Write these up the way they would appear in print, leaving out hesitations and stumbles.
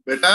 बेटा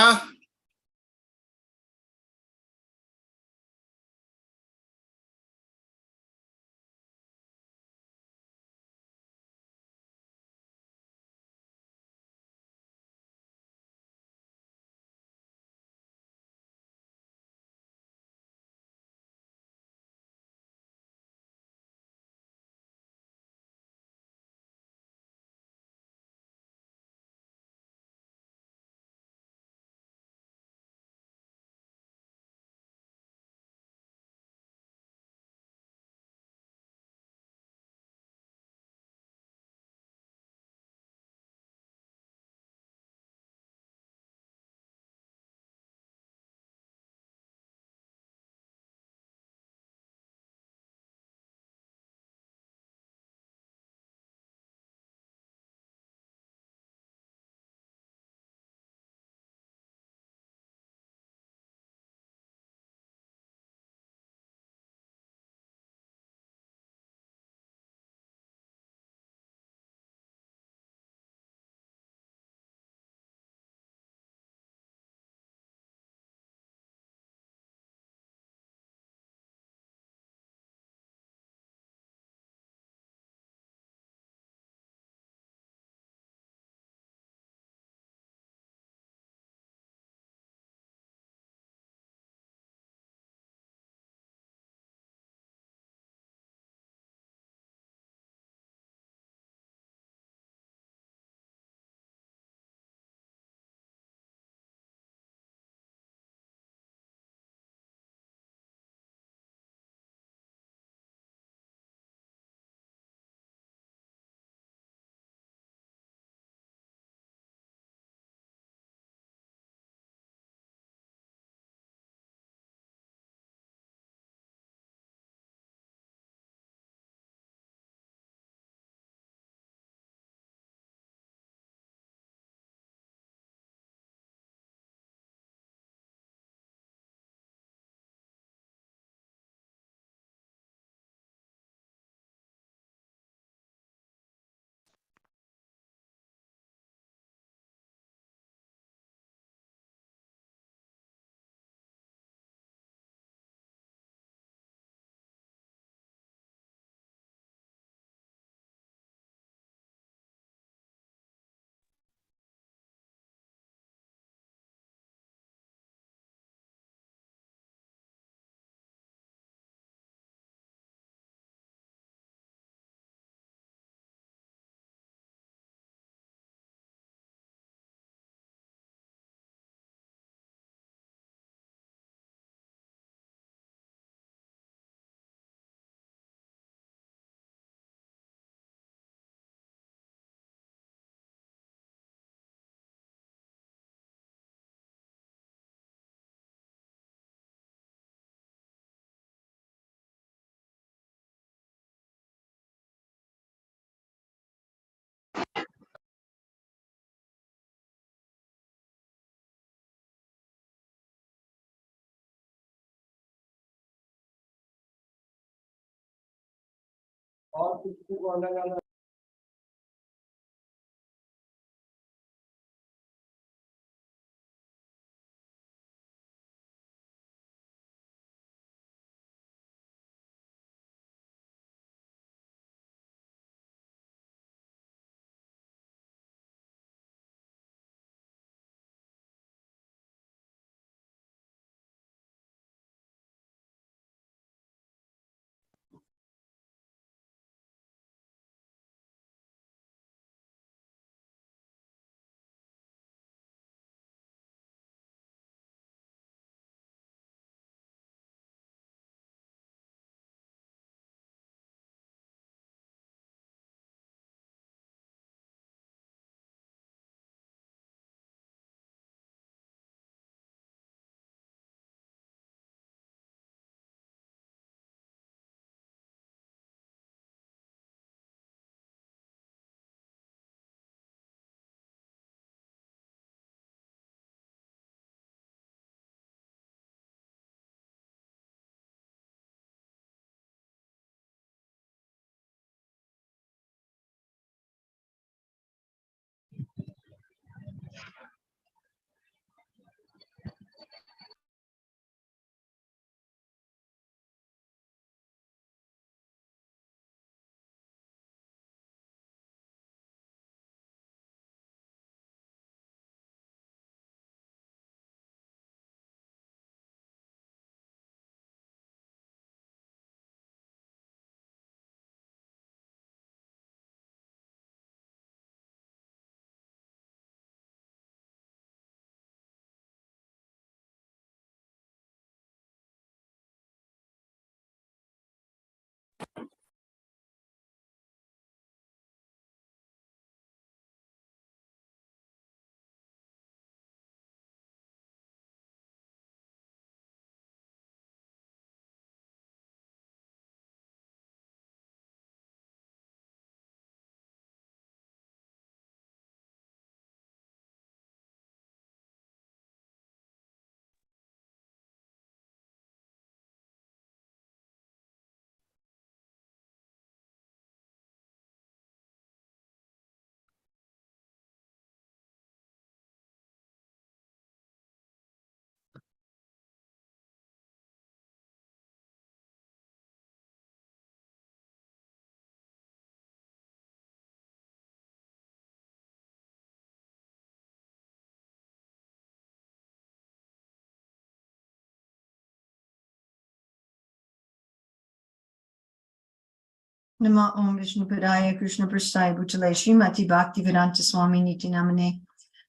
Nama Om Vishnu Padaya Krishna Prasthaya Bhutale Srimati Bhakti Vedanta Swami Niti Namane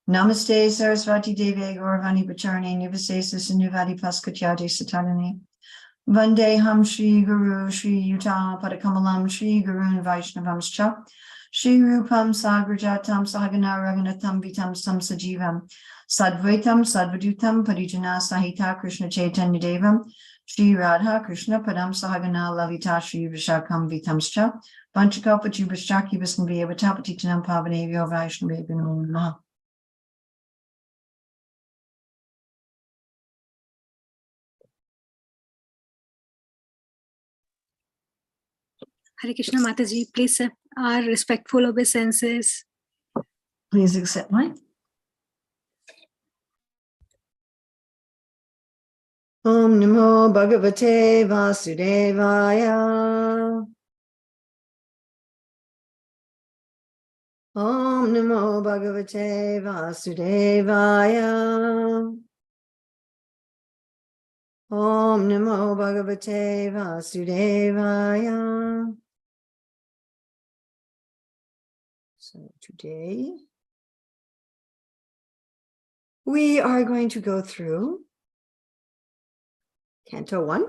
Namaste Sarasvati Devi Gauravani Pacharane Nivasesa Sinuvadi Paskatyade Satarane Vande Ham Shri Guru Shri Yuta Padakamalam Shri Gurun Vaishnavamscha Shri Rupam Sagrajatam Sahagana Raghunatham Vitam Samsajivam Sadvaitam Sadvadutam Parijana Sahita Krishna Chaitanya Devam Shri Radha Krishna Padam Sahagana Lavita Shri Vishakam Vitamscha Vanchakalpa Jubashaki Visnavya Vatapatitanam Pavanavyo Vaishnavya Namaha. Hare Krishna Mataji, please are respectful obeisances. Please accept mine. Om Namo Bhagavate Vasudevaya. Om Namo Bhagavate Vasudevaya. Om Namo Bhagavate Vasudevaya. So today we are going to go through Canto 1,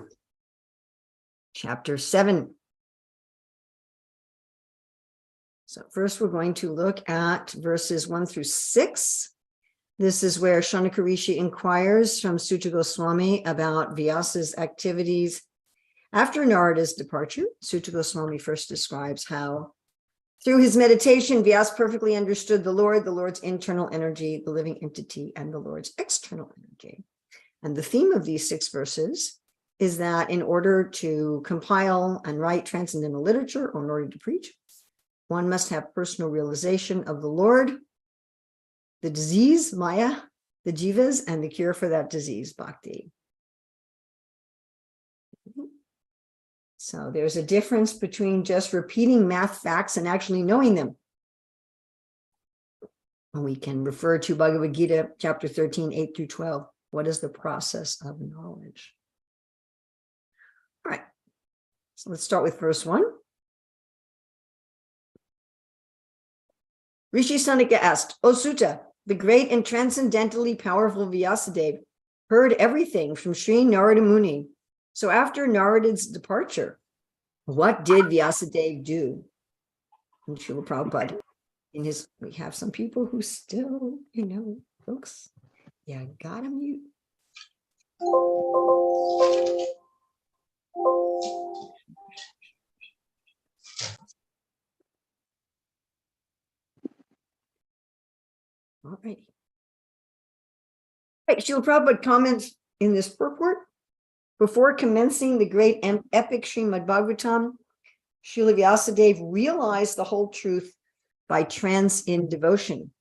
Chapter 7. So first we're going to look at verses 1 through 6. This is where Shaunaka Rishi inquires from Suta Goswami about Vyasa's activities after Narada's departure. Suta Goswami first describes how through his meditation, Vyasa perfectly understood the Lord's internal energy, the living entity, and the Lord's external energy. And the theme of these 6 verses is that in order to compile and write transcendental literature, or in order to preach, one must have personal realization of the Lord, the disease, Maya, the jivas, and the cure for that disease, Bhakti. So there's a difference between just repeating math facts and actually knowing them. And we can refer to Bhagavad Gita, chapter 13, 8 through 12. What is the process of knowledge? All right, so let's start with verse 1. Rishi Sanaka asked, O Sutta, the great and transcendently powerful Vyasadeva heard everything from Sri Narada Muni. So after Narada's departure, what did Vyasadeva do? And Srila Prabhupada, we have some people who still, folks, gotta mute. All right. Right, Srila Prabhupada comments in this purport, before commencing the great epic Srimad Bhagavatam, Srila Vyasadeva realized the whole truth by trance in devotion.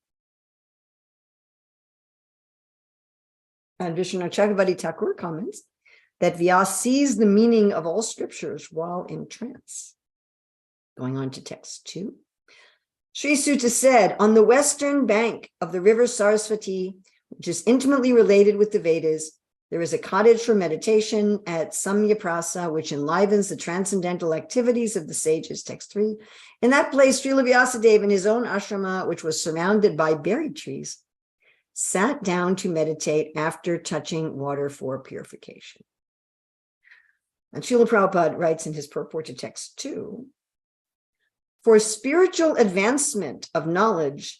And Vishnu Chakravarti Thakur comments that Vyasa sees the meaning of all scriptures while in trance. Going on to text 2. Sri Sutta said, on the western bank of the river Saraswati, which is intimately related with the Vedas, there is a cottage for meditation at Samyaprasa, which enlivens the transcendental activities of the sages. Text 3. In that place, Srila Vyasadeva, in his own ashrama, which was surrounded by berry trees, sat down to meditate after touching water for purification. And Srila Prabhupada writes in his purport to text 2, for spiritual advancement of knowledge,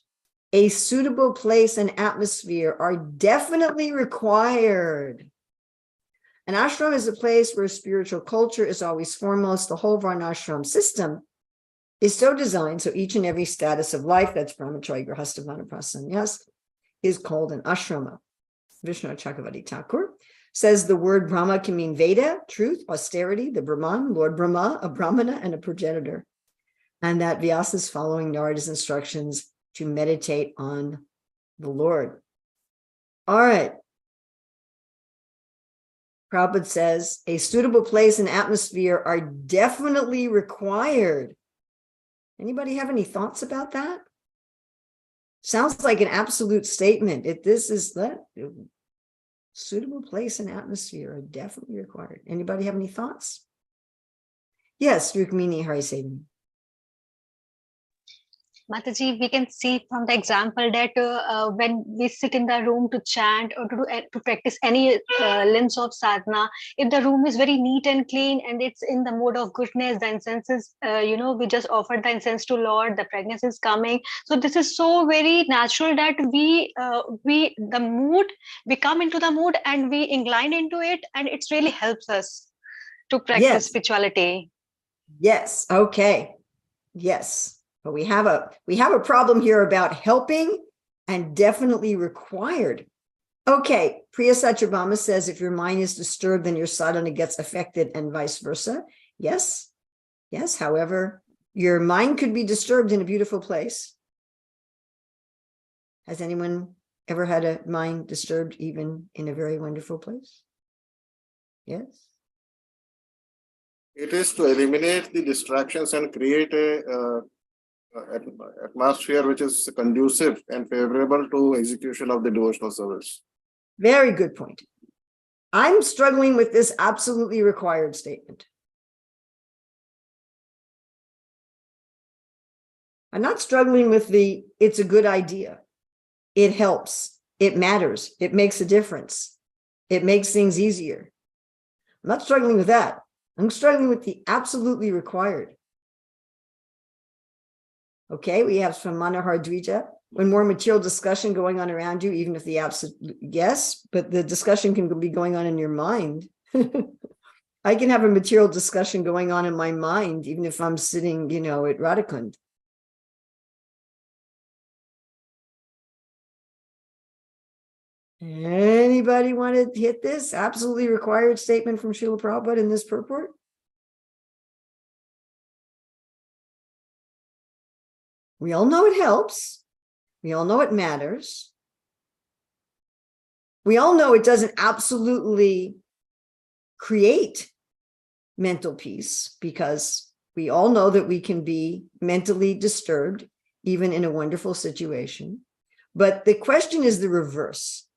a suitable place and atmosphere are definitely required. An ashram is a place where spiritual culture is always foremost. The whole Varnashram system is so designed so each and every status of life, that's Brahmacharya, Grihastha, Vanaprastha, Sannyas, is called an ashrama. Vishnu Chakravarti Thakur says the word Brahma can mean Veda, truth, austerity, the Brahman, Lord Brahma, a Brahmana, and a progenitor. And that Vyasa is following Narada's instructions to meditate on the Lord. All right. Prabhupada says a suitable place and atmosphere are definitely required. Anybody have any thoughts about that? Sounds like an absolute statement. If this is that suitable place and atmosphere are definitely required. Anybody have any thoughts? Yes, Rukmini Harisevan. Mataji, we can see from the example that when we sit in the room to chant or to practice any limbs of sadhana, if the room is very neat and clean and it's in the mode of goodness, the incense is, we just offered the incense to Lord, the fragrance is coming. So this is so very natural that we come into the mood and we incline into it, and it really helps us to practice spirituality. Yes. Okay. Yes. But we have a problem here about helping and definitely required. Okay, Priya Satyabhama says if your mind is disturbed, then your sadhana gets affected and vice versa. Yes, yes. However, your mind could be disturbed in a beautiful place. Has anyone ever had a mind disturbed even in a very wonderful place? Yes. It is to eliminate the distractions and create a atmosphere which is conducive and favorable to execution of the devotional service. Very good point. I'm struggling with this absolutely required statement. I'm not struggling with it's a good idea. It helps. It matters. It makes a difference. It makes things easier. I'm not struggling with that. I'm struggling with the absolutely required. Okay, we have from Manohar Dvija, when more material discussion going on around you, even if the absolute, yes, but the discussion can be going on in your mind. I can have a material discussion going on in my mind, even if I'm sitting, at Radhakund. Anybody want to hit this absolutely required statement from Srila Prabhupada in this purport? We all know it helps. We all know it matters. We all know it doesn't absolutely create mental peace, because we all know that we can be mentally disturbed even in a wonderful situation. But the question is the reverse.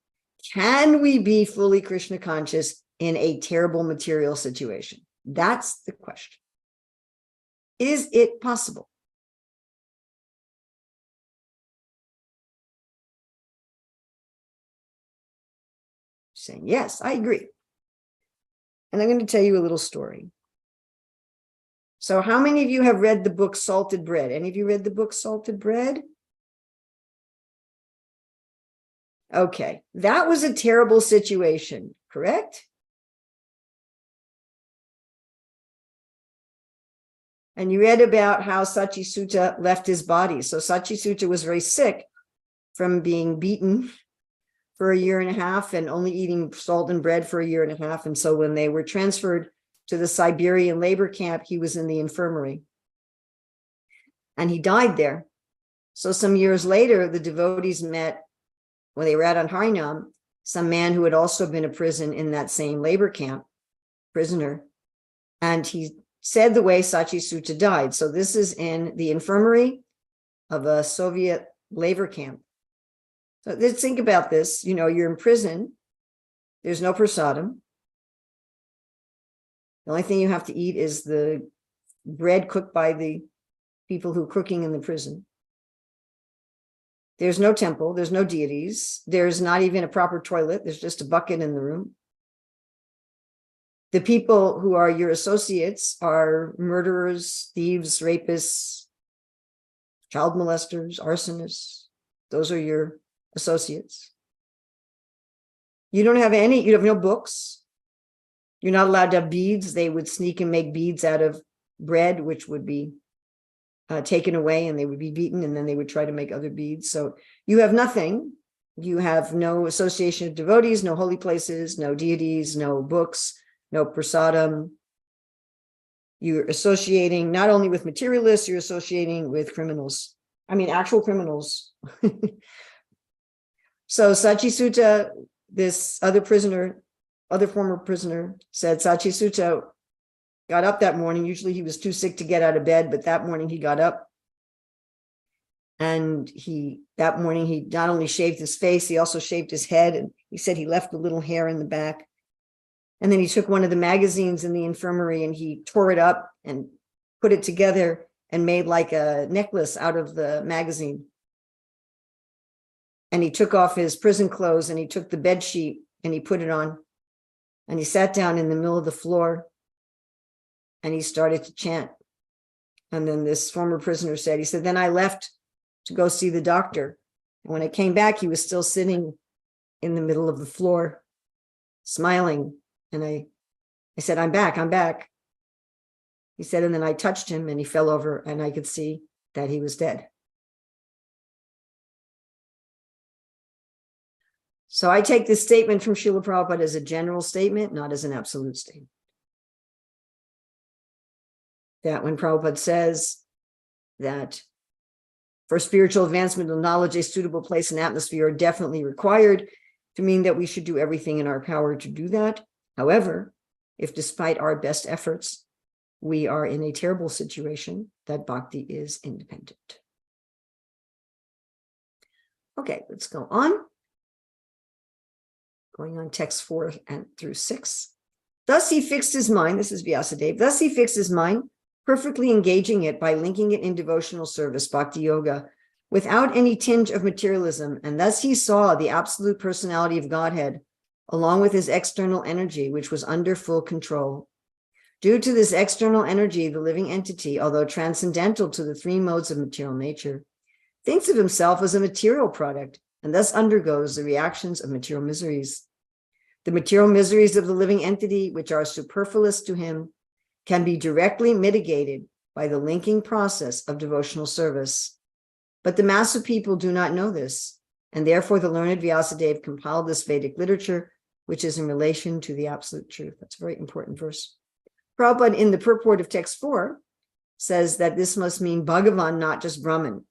Can we be fully Krishna conscious in a terrible material situation? That's the question. Is it possible? Saying, yes, I agree. And I'm going to tell you a little story. So how many of you have read the book Salted Bread? Any of you read the book Salted Bread? Okay, that was a terrible situation, correct? And you read about how Sachi Sutta left his body. So Sachi Sutta was very sick from being beaten for 1.5 years and only eating salt and bread for 1.5 years. And so when they were transferred to the Siberian labor camp, he was in the infirmary. And he died there. So some years later, the devotees met, when they were out on Harinam, some man who had also been a prison in that same labor camp, prisoner. And he said the way Sachi Sutta died. So this is in the infirmary of a Soviet labor camp. So let's think about this. You know, you're in prison. There's no prasadam. The only thing you have to eat is the bread cooked by the people who are cooking in the prison. There's no temple. There's no deities. There's not even a proper toilet. There's just a bucket in the room. The people who are your associates are murderers, thieves, rapists, child molesters, arsonists. Those are your associates. You don't have any, you have no books. You're not allowed to have beads. They would sneak and make beads out of bread, which would be taken away, and they would be beaten, and then they would try to make other beads. So you have nothing. You have no association of devotees, no holy places, no deities, no books, no prasadam. You're associating not only with materialists, you're associating with criminals. I mean, actual criminals. So Sachi Sutta, this other former prisoner, said Sachi Sutta got up that morning. Usually he was too sick to get out of bed, but that morning he got up. And that morning he not only shaved his face, he also shaved his head. And he said he left a little hair in the back. And then he took one of the magazines in the infirmary and he tore it up and put it together and made like a necklace out of the magazine. And he took off his prison clothes and he took the bed sheet and he put it on. And he sat down in the middle of the floor and he started to chant. And then this former prisoner said, he said, then I left to go see the doctor. And when I came back, he was still sitting in the middle of the floor, smiling. And I said, I'm back, I'm back. He said, and then I touched him and he fell over and I could see that he was dead. So I take this statement from Srila Prabhupada as a general statement, not as an absolute statement. That when Prabhupada says that for spiritual advancement and knowledge, a suitable place and atmosphere are definitely required, to mean that we should do everything in our power to do that. However, if despite our best efforts, we are in a terrible situation, that bhakti is independent. Okay, let's go on. Going on text 4 and through 6. Thus he fixed his mind, this is Vyasadeva, thus he fixed his mind, perfectly engaging it by linking it in devotional service, bhakti yoga, without any tinge of materialism, and thus he saw the absolute personality of Godhead, along with his external energy, which was under full control. Due to this external energy, the living entity, although transcendental to the 3 modes of material nature, thinks of himself as a material product, and thus undergoes the reactions of material miseries. The material miseries of the living entity, which are superfluous to him, can be directly mitigated by the linking process of devotional service. But the mass of people do not know this. and therefore the learned Vyasadeva compiled this Vedic literature, which is in relation to the absolute truth. That's a very important verse. Prabhupada, in the purport of text 4, says that this must mean Bhagavan, not just Brahman.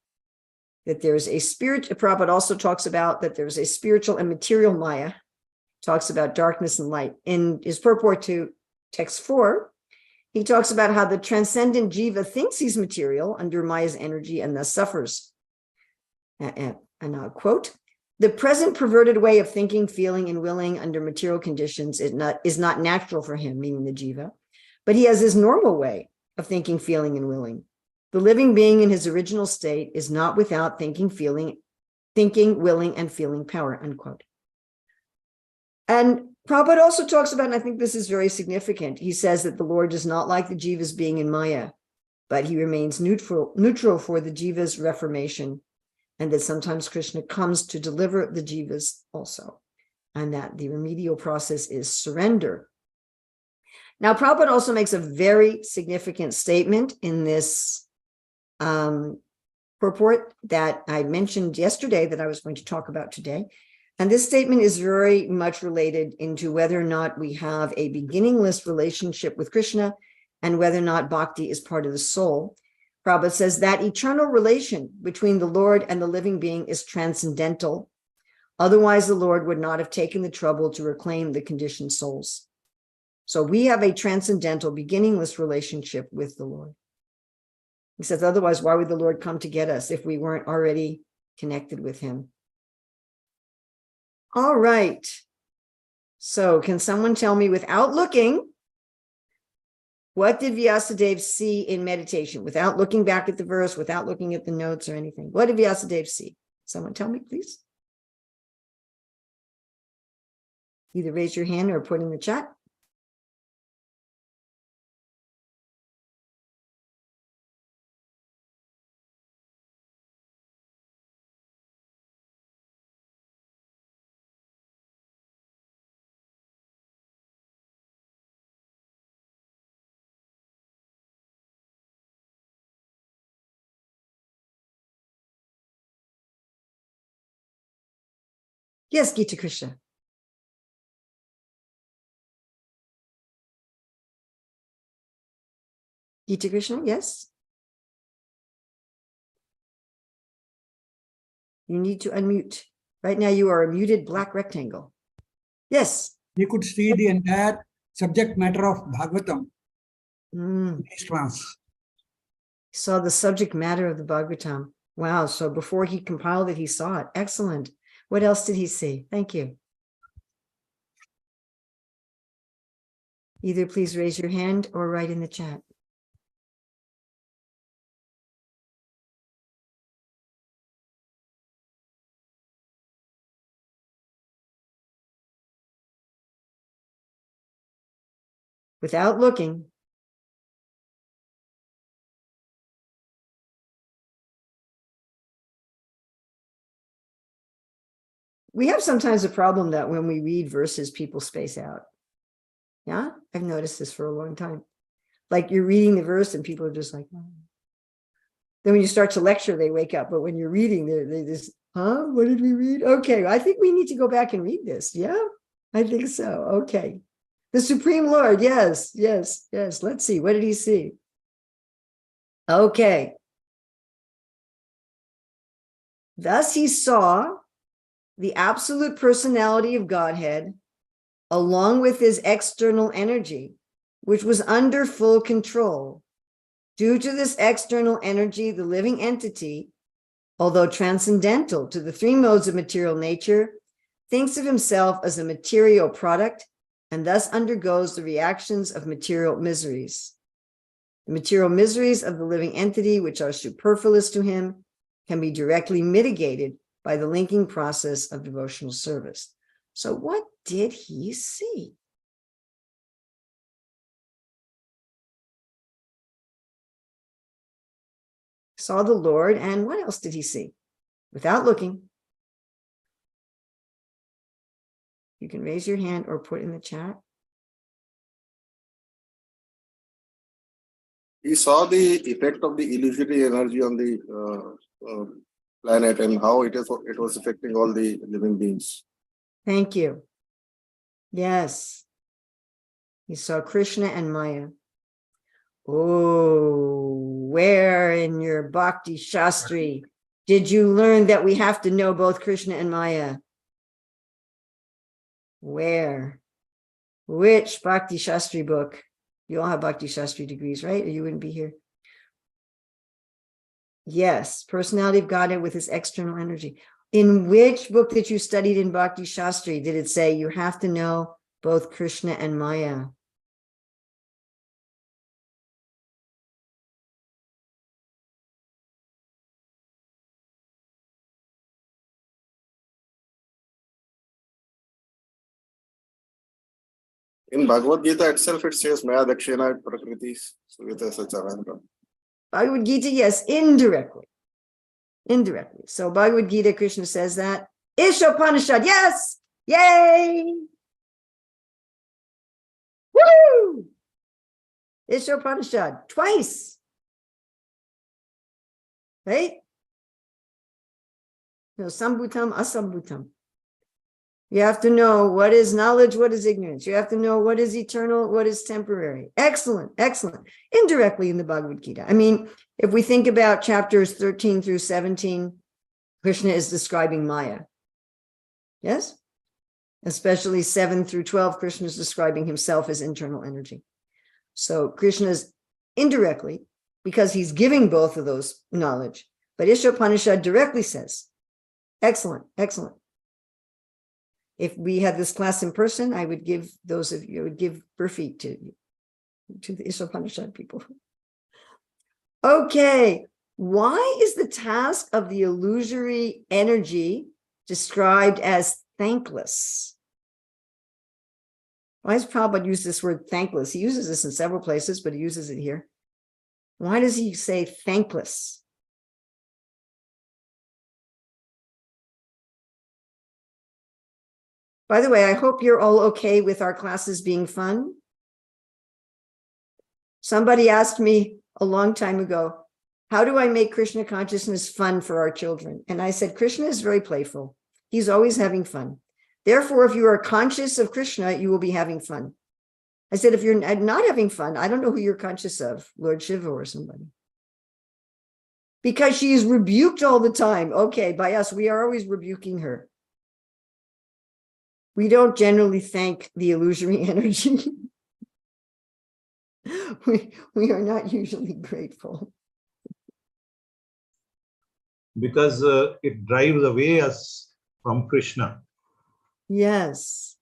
That there's a spirit. Prabhupada also talks about that there's a spiritual and material Maya, talks about darkness and light. In his purport to text 4, he talks about how the transcendent jiva thinks he's material under Maya's energy and thus suffers. And I'll quote, the present perverted way of thinking, feeling, and willing under material conditions is not natural for him, meaning the jiva, but he has his normal way of thinking, feeling, and willing. The living being in his original state is not without thinking, willing, and feeling power, unquote. And Prabhupada also talks about, and I think this is very significant, he says that the Lord does not like the jivas being in Maya, but he remains neutral for the jiva's reformation, and that sometimes Krishna comes to deliver the jivas also, and that the remedial process is surrender. Now, Prabhupada also makes a very significant statement in this purport that I mentioned yesterday that I was going to talk about today. And this statement is very much related into whether or not we have a beginningless relationship with Krishna and whether or not bhakti is part of the soul. Prabhupada says that eternal relation between the Lord and the living being is transcendental. Otherwise, the Lord would not have taken the trouble to reclaim the conditioned souls. So we have a transcendental, beginningless relationship with the Lord. He says, otherwise, why would the Lord come to get us if we weren't already connected with him? All right. So can someone tell me without looking, what did Vyasadeva see in meditation? Without looking back at the verse, without looking at the notes or anything. What did Vyasadeva see? Someone tell me, please. Either raise your hand or put in the chat. Yes, Gita Krishna. Gita Krishna, yes. You need to unmute. Right now you are a muted black rectangle. Yes. We could see the entire subject matter of Bhagavatam in this trance. Saw the subject matter of the Bhagavatam. Wow. So before he compiled it, he saw it. Excellent. What else did he see? Thank you. Either please raise your hand or write in the chat. Without looking. We have sometimes a problem that when we read verses, people space out. Yeah, I've noticed this for a long time. Like you're reading the verse and people are just like, oh. Then when you start to lecture, they wake up. But when you're reading, they just, huh? What did we read? Okay, I think we need to go back and read this. Yeah, I think so. Okay. The Supreme Lord, yes. Let's see. What did he see? Okay. Thus he saw the absolute personality of Godhead along with his external energy, which was under full control. Due to this external energy, the living entity, although transcendental to the three modes of material nature, thinks of himself as a material product and thus undergoes the reactions of material miseries. The material miseries of the living entity, which are superfluous to him, can be directly mitigated by the linking process of devotional service. So what did he see? Saw the Lord, and what else did he see? Without looking. You can raise your hand or put in the chat. He saw the effect of the illusory energy on the planet and how it was affecting all the living beings. Thank you. Yes. He saw Krishna and Maya. Oh, where in your Bhakti Shastri did you learn that we have to know both Krishna and Maya? Where? Which Bhakti Shastri book? You all have Bhakti Shastri degrees, right? Or you wouldn't be here. Yes, personality of Godhead with his external energy. In which book that you studied in Bhakti Shastri did it say you have to know both Krishna and Maya? In Bhagavad Gita itself, it says Maya Dakshina Prakriti Suvita Sacharanga. Bhagavad Gita, yes, indirectly. Indirectly. So Bhagavad Gita, Krishna says that. Ishopanishad, yes! Yay! Woo! Ishopanishad, twice. Right? No, sambhutam, asambhutam. You have to know what is knowledge, what is ignorance. You have to know what is eternal, what is temporary. Excellent, excellent. Indirectly in the Bhagavad Gita. I mean, if we think about chapters 13 through 17, Krishna is describing Maya. Yes? Especially 7 through 12, Krishna is describing himself as internal energy. So Krishna is indirectly, because he's giving both of those knowledge. But Ishopanishad directly says, excellent, excellent. If we had this class in person, I would give those of you, I would give Burfi to the Ishopanishad people. Okay, why is the task of the illusory energy described as thankless? Why does Prabhupada use this word thankless? He uses this in several places, but he uses it here. Why does he say thankless? By the way, I hope you're all okay with our classes being fun. Somebody asked me a long time ago, how do I make Krishna consciousness fun for our children? And I said, Krishna is very playful. He's always having fun. Therefore, if you are conscious of Krishna, you will be having fun. I said, if you're not having fun, I don't know who you're conscious of, Lord Shiva or somebody. Because she is rebuked all the time. Okay, by us, we are always rebuking her. We don't generally thank the illusory energy. we are not usually grateful. Because it drives away us from Krishna. Yes.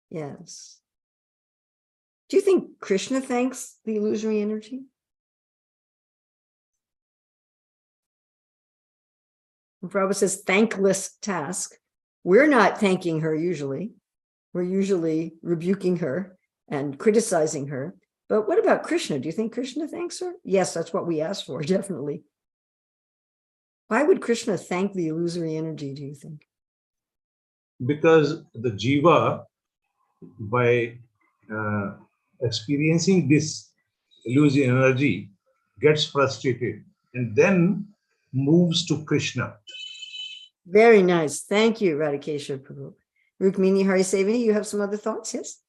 Yes. Do you think Krishna thanks the illusory energy? When Prabhupada says thankless task, we're not thanking her usually. We're usually rebuking her and criticizing her. But what about Krishna? Do you think Krishna thanks her? Yes, that's what we asked for, definitely. Why would Krishna thank the illusory energy, do you think? Because the jiva, by experiencing this illusory energy, gets frustrated and then moves to Krishna. Very nice. Thank you, Radhikeshwar Prabhu. Rukmini Harisevani, you have some other thoughts, yes?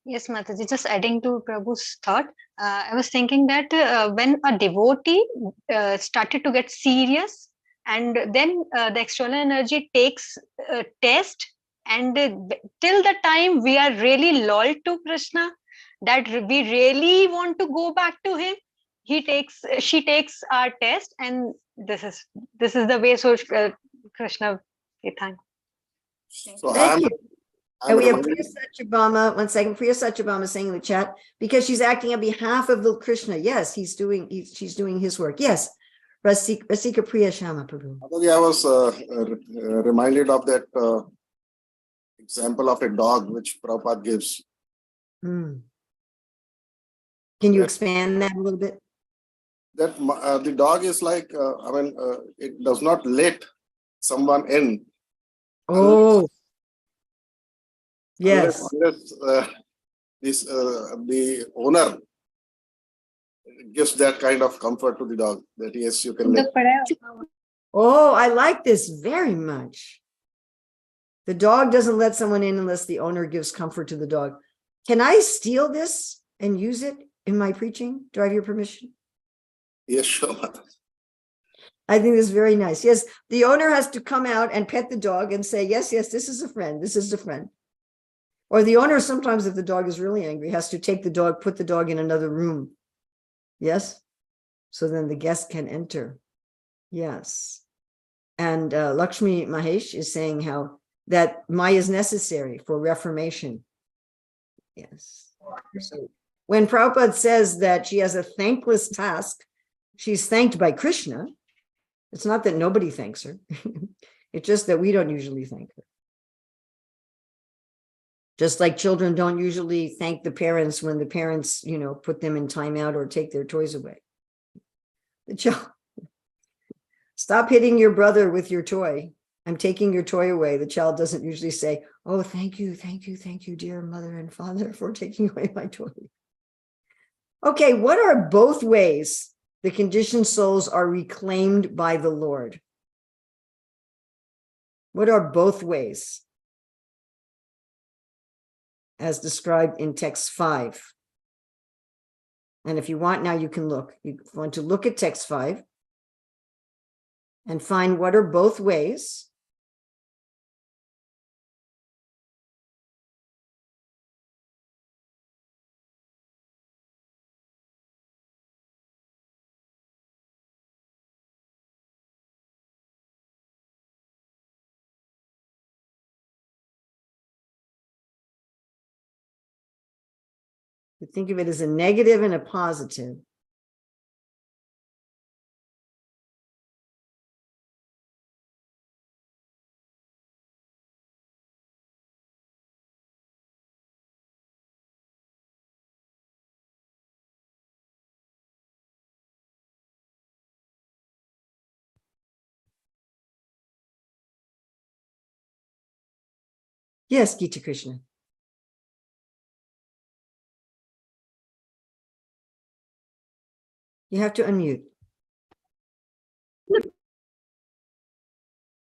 Yes, Mataji, just adding to Prabhu's thought, I was thinking that when a devotee started to get serious, and then the external energy takes test, and till the time we are really loyal to Krishna, that we really want to go back to him, she takes our test, and this is the way. So Krishna, we thank. So Thank you. I'm And we have reminded- Priya Satyabhama, one second, Priya Satyabhama saying in the chat, because she's acting on behalf of the Krishna. Yes, she's doing his work. Yes. Rasika Priya Shama Prabhu. I was reminded of that example of a dog which Prabhupada gives. Hmm. Can you expand that a little bit? That the dog is like, it does not let someone in. Oh, yes. Unless the owner gives that kind of comfort to the dog that yes, you can let. Oh, I like this very much. The dog doesn't let someone in unless the owner gives comfort to the dog. Can I steal this and use it in my preaching? Do I have your permission? Yes, sure, Mata. I think this is very nice. Yes, the owner has to come out and pet the dog and say, yes, yes, this is a friend. This is a friend. Or the owner, sometimes if the dog is really angry, has to take the dog, put the dog in another room. Yes. So then the guest can enter. Yes. And Lakshmi Mahesh is saying how that Maya is necessary for reformation. Yes. So when Prabhupada says that she has a thankless task, she's thanked by Krishna. It's not that nobody thanks her. It's just that we don't usually thank her. Just like children don't usually thank the parents when the parents, put them in timeout or take their toys away. The child, stop hitting your brother with your toy. I'm taking your toy away. The child doesn't usually say, oh, thank you, dear mother and father, for taking away my toy. Okay, what are both ways the conditioned souls are reclaimed by the Lord? What are both ways? As described in text 5. And if you want, now you can look. You want to look at text 5 and find what are both ways. You think of it as a negative and a positive. Yes, Gita Krishna. You have to unmute.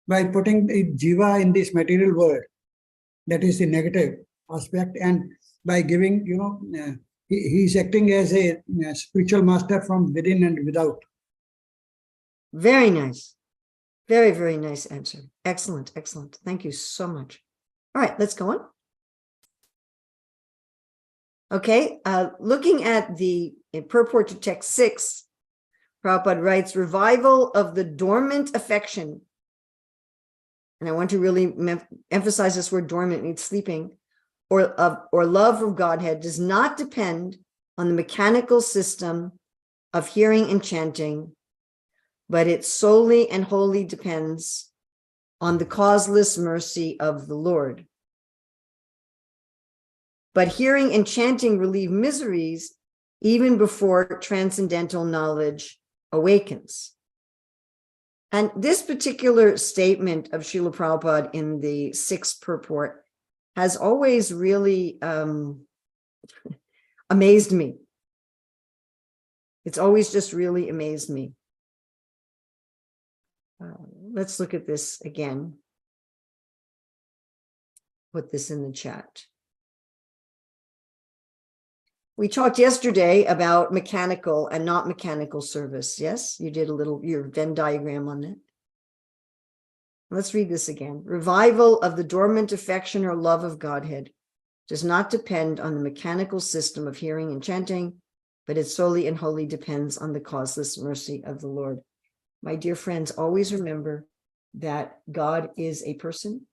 By putting the jiva in this material world, that is the negative aspect, and by giving, he is acting as a spiritual master from within and without. Very nice. Very, very nice answer. Excellent, excellent. Thank you so much. All right, let's go on. Okay, looking at the purport to text 6, Prabhupada writes, revival of the dormant affection. And I want to really emphasize this word dormant means sleeping, or love of Godhead does not depend on the mechanical system of hearing and chanting, but it solely and wholly depends on the causeless mercy of the Lord. But hearing and chanting relieve miseries even before transcendental knowledge awakens. And this particular statement of Srila Prabhupada in the 6th purport has always really amazed me. It's always just really amazed me. Let's look at this again. Put this in the chat. We talked yesterday about mechanical and not mechanical service. Yes, you did your Venn diagram on that. Let's read this again. Revival of the dormant affection or love of Godhead does not depend on the mechanical system of hearing and chanting, but it solely and wholly depends on the causeless mercy of the Lord. My dear friends, always remember that God is a person.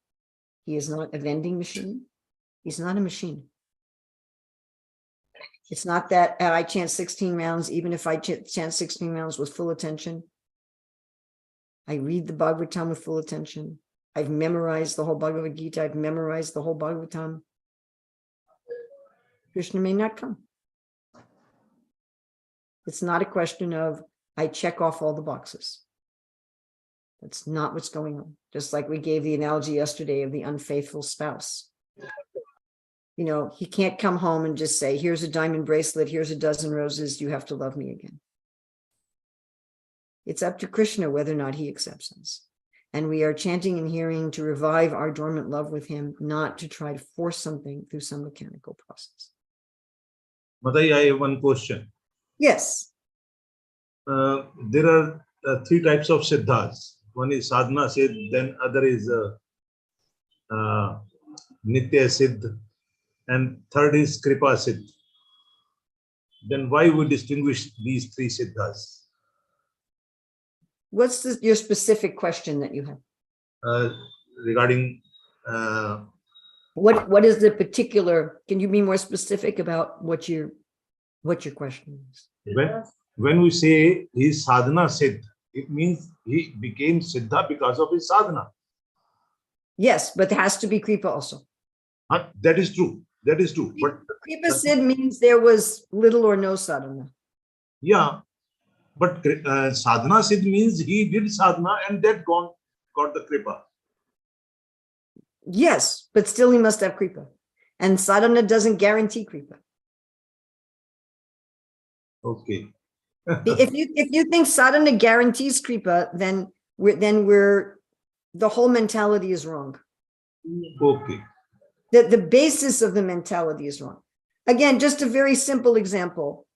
He is not a vending machine. He's not a machine. It's not that I chant 16 rounds, even if I chant 16 rounds with full attention. I read the Bhagavatam with full attention. I've memorized the whole Bhagavad Gita. I've memorized the whole Bhagavatam. Krishna may not come. It's not a question of I check off all the boxes. That's not what's going on. Just like we gave the analogy yesterday of the unfaithful spouse. He can't come home and just say, here's a diamond bracelet, here's a dozen roses, you have to love me again. It's up to Krishna whether or not he accepts us. And we are chanting and hearing to revive our dormant love with him, not to try to force something through some mechanical process. Matai, I have one question. Yes. There are three types of siddhas. One is sadhana siddh, then other is nitya siddh, and third is kripa siddh. Then why we distinguish these three siddhas? What's your specific question that you have? Regarding What is the particular, can you be more specific about what your question is? when we say he is sadhana siddh, it means he became siddha because of his sadhana. Yes, but there has to be kripa also. That is true. That is true. But Kripa siddh means there was little or no sadhana. yeah, but sadhana siddh means he did sadhana and that got the kripa. Yes, but still he must have kripa. And sadhana doesn't guarantee kripa. Okay. If you think sadhana guarantees kripa, then the whole mentality is wrong. Okay. The basis of the mentality is wrong. Again, just a very simple example.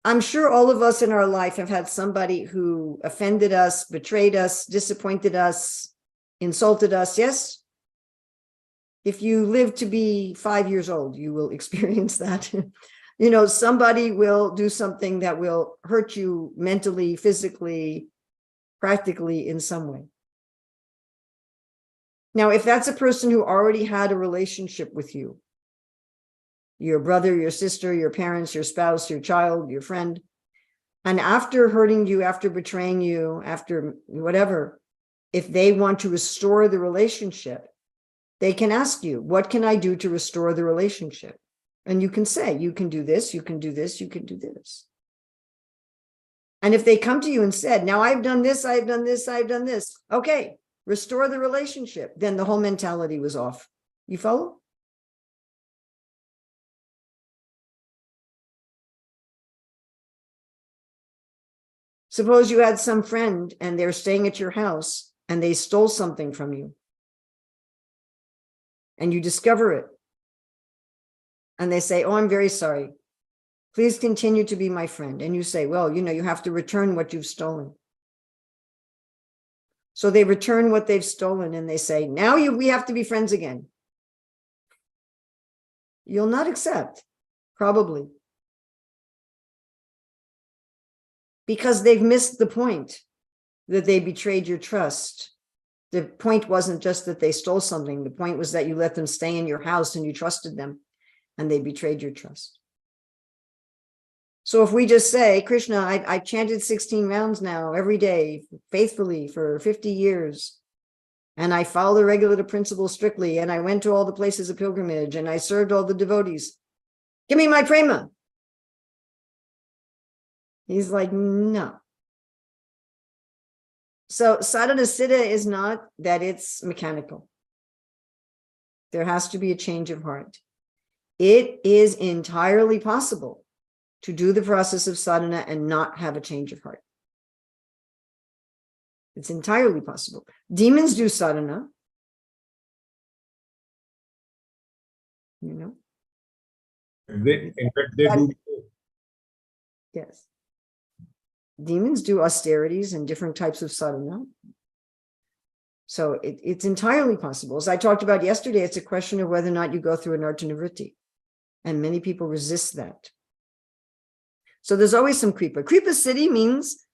I'm sure all of us in our life have had somebody who offended us, betrayed us, disappointed us, insulted us. Yes? If you live to be 5 years old, you will experience that. Somebody will do something that will hurt you mentally, physically, practically in some way. Now, if that's a person who already had a relationship with you, your brother, your sister, your parents, your spouse, your child, your friend, and after hurting you, after betraying you, after whatever, if they want to restore the relationship, they can ask you, what can I do to restore the relationship? And you can say, you can do this, you can do this, you can do this. And if they come to you and said, now I've done this, I've done this, I've done this. Okay, restore the relationship. Then the whole mentality was off. You follow? Suppose you had some friend and they're staying at your house and they stole something from you. And you discover it. And they say, oh, I'm very sorry. Please continue to be my friend. And you say, well, you have to return what you've stolen. So they return what they've stolen and they say, now we have to be friends again. You'll not accept, probably. Because they've missed the point that they betrayed your trust. The point wasn't just that they stole something. The point was that you let them stay in your house and you trusted them and they betrayed your trust. So if we just say, Krishna, I chanted 16 rounds now every day, faithfully for 50 years, and I follow the regulative principles strictly, and I went to all the places of pilgrimage, and I served all the devotees. Give me my prema. He's like, no. So sadhana siddha is not that it's mechanical. There has to be a change of heart. It is entirely possible to do the process of sadhana and not have a change of heart. It's entirely possible. Demons do sadhana. In fact, they do. Yes. Demons do austerities and different types of sadhana. So it's entirely possible. As I talked about yesterday, it's a question of whether or not you go through an artanavritti. And many people resist that. So there's always some kripa. Kripa siddhi means,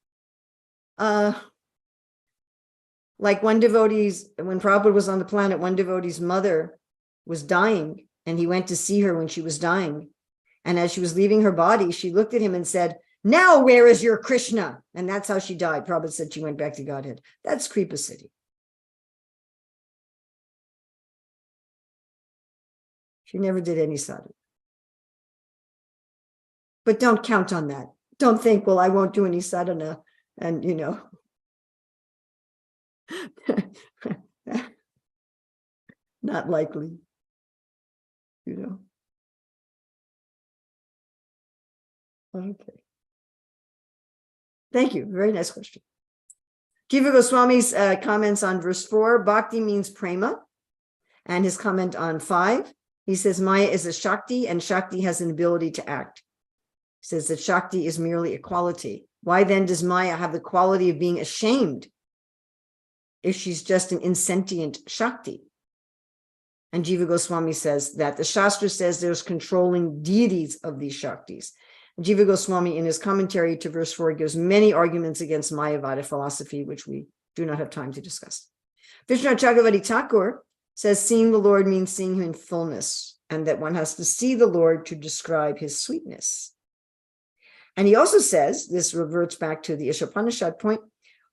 like one devotee's, when Prabhupada was on the planet, one devotee's mother was dying, and he went to see her when she was dying. And as she was leaving her body, she looked at him and said, now where is your Krishna? And that's how she died. Prabhupada said she went back to Godhead. That's kripa siddhi. She never did any sadhana. But don't count on that. Don't think, well, I won't do any sadhana. And, not likely, Okay. Thank you. Very nice question. Jiva Goswami's comments on verse 4, Bhakti means prema. And his comment on 5, he says Maya is a Shakti and Shakti has an ability to act. He says that Shakti is merely a quality. Why then does Maya have the quality of being ashamed if she's just an insentient Shakti? And Jiva Goswami says that the Shastra says there's controlling deities of these Shaktis. Jiva Goswami, in his commentary to verse 4, gives many arguments against Mayavada philosophy, which we do not have time to discuss. Vishnu Chakravarti Thakur says seeing the Lord means seeing him in fullness, and that one has to see the Lord to describe his sweetness. And he also says, this reverts back to the Ishopanishad point,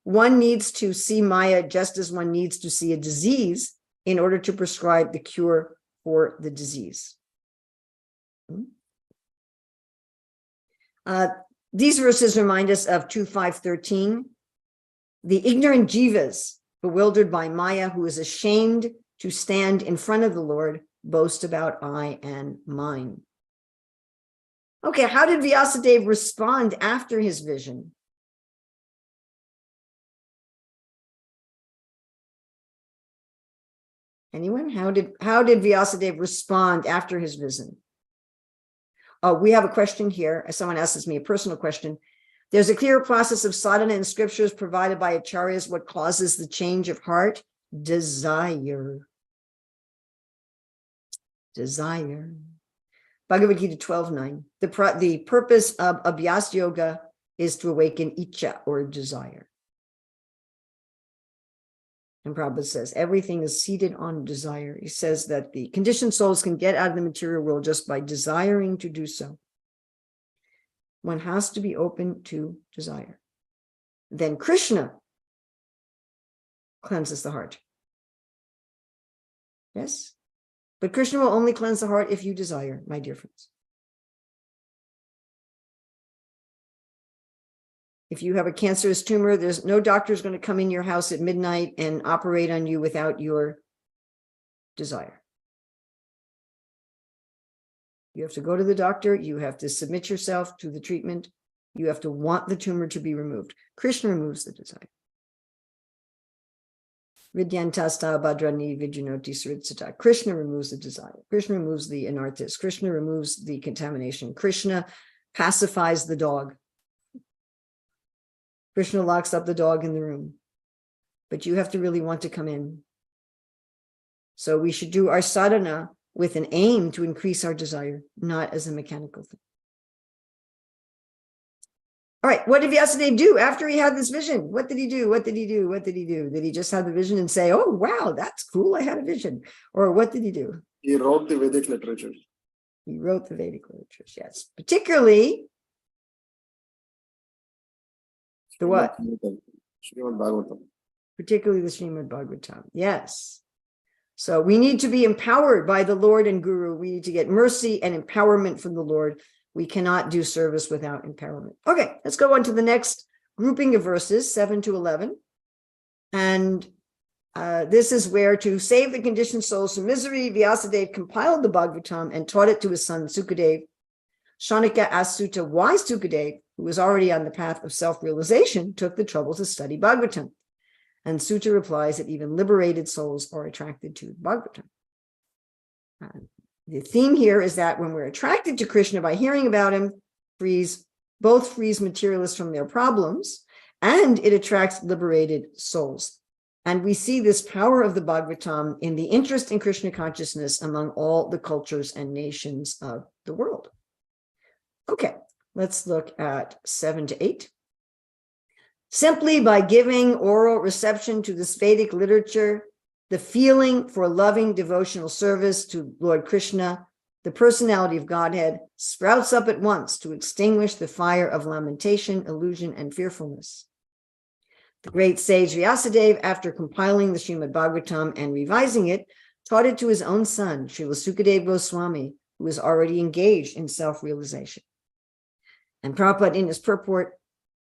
one needs to see Maya just as one needs to see a disease in order to prescribe the cure for the disease. These verses remind us of 2:5-13. The ignorant jivas, bewildered by Maya, who is ashamed to stand in front of the Lord, boast about I and mine. Okay, how did Vyasadeva respond after his vision? Anyone? How did Vyasadeva respond after his vision? Oh, we have a question here. Someone asks me a personal question. There's a clear process of sadhana in scriptures provided by acharyas. What causes the change of heart? Desire. Desire. Bhagavad Gita 12:9. The purpose of Abhyas Yoga is to awaken Icha, or desire. And Prabhupada says everything is seated on desire. He says that the conditioned souls can get out of the material world just by desiring to do so. One has to be open to desire. Then Krishna cleanses the heart. Yes? But Krishna will only cleanse the heart if you desire, my dear friends. If you have a cancerous tumor, there's no doctor is going to come in your house at midnight and operate on you without your desire. You have to go to the doctor. You have to submit yourself to the treatment. You have to want the tumor to be removed. Krishna removes the desire. Vidyantasta Bhadrani Vijunoti Saritsata. Krishna removes the desire. Krishna removes the anarthas. Krishna removes the contamination. Krishna pacifies the dog. Krishna locks up the dog in the room. But you have to really want to come in. So we should do our sadhana with an aim to increase our desire, not as a mechanical thing. All right, what did Vyasadeva do after he had this vision? What did he do? What did he do? What did he do? Did he just have the vision and say, oh, wow, that's cool, I had a vision? Or what did he do? He wrote the Vedic literature. He wrote the Vedic literatures, yes. Particularly the what? Srimad Bhagavatam. Particularly the Srimad Bhagavatam, yes. So we need to be empowered by the Lord and Guru. We need to get mercy and empowerment from the Lord. We cannot do service without empowerment. Okay, let's go on to the next grouping of verses, 7-11. And this is where, to save the conditioned souls from misery, Vyasadeva compiled the Bhagavatam and taught it to his son Sukadeva. Shaunaka asked Sutta why Sukadeva, who was already on the path of self-realization, took the trouble to study Bhagavatam. And Sutta replies that even liberated souls are attracted to Bhagavatam. The theme here is that when we're attracted to Krishna by hearing about him, both frees materialists from their problems, and it attracts liberated souls. And we see this power of the Bhagavatam in the interest in Krishna consciousness among all the cultures and nations of the world. Okay, let's look at 7-8. Simply by giving oral reception to this Vedic literature, the feeling for loving devotional service to Lord Krishna, the personality of Godhead, sprouts up at once to extinguish the fire of lamentation, illusion, and fearfulness. The great sage Vyasadeva, after compiling the Srimad Bhagavatam and revising it, taught it to his own son, Srila Sukadeva Goswami, who was already engaged in self-realization. And Prabhupada, in his purport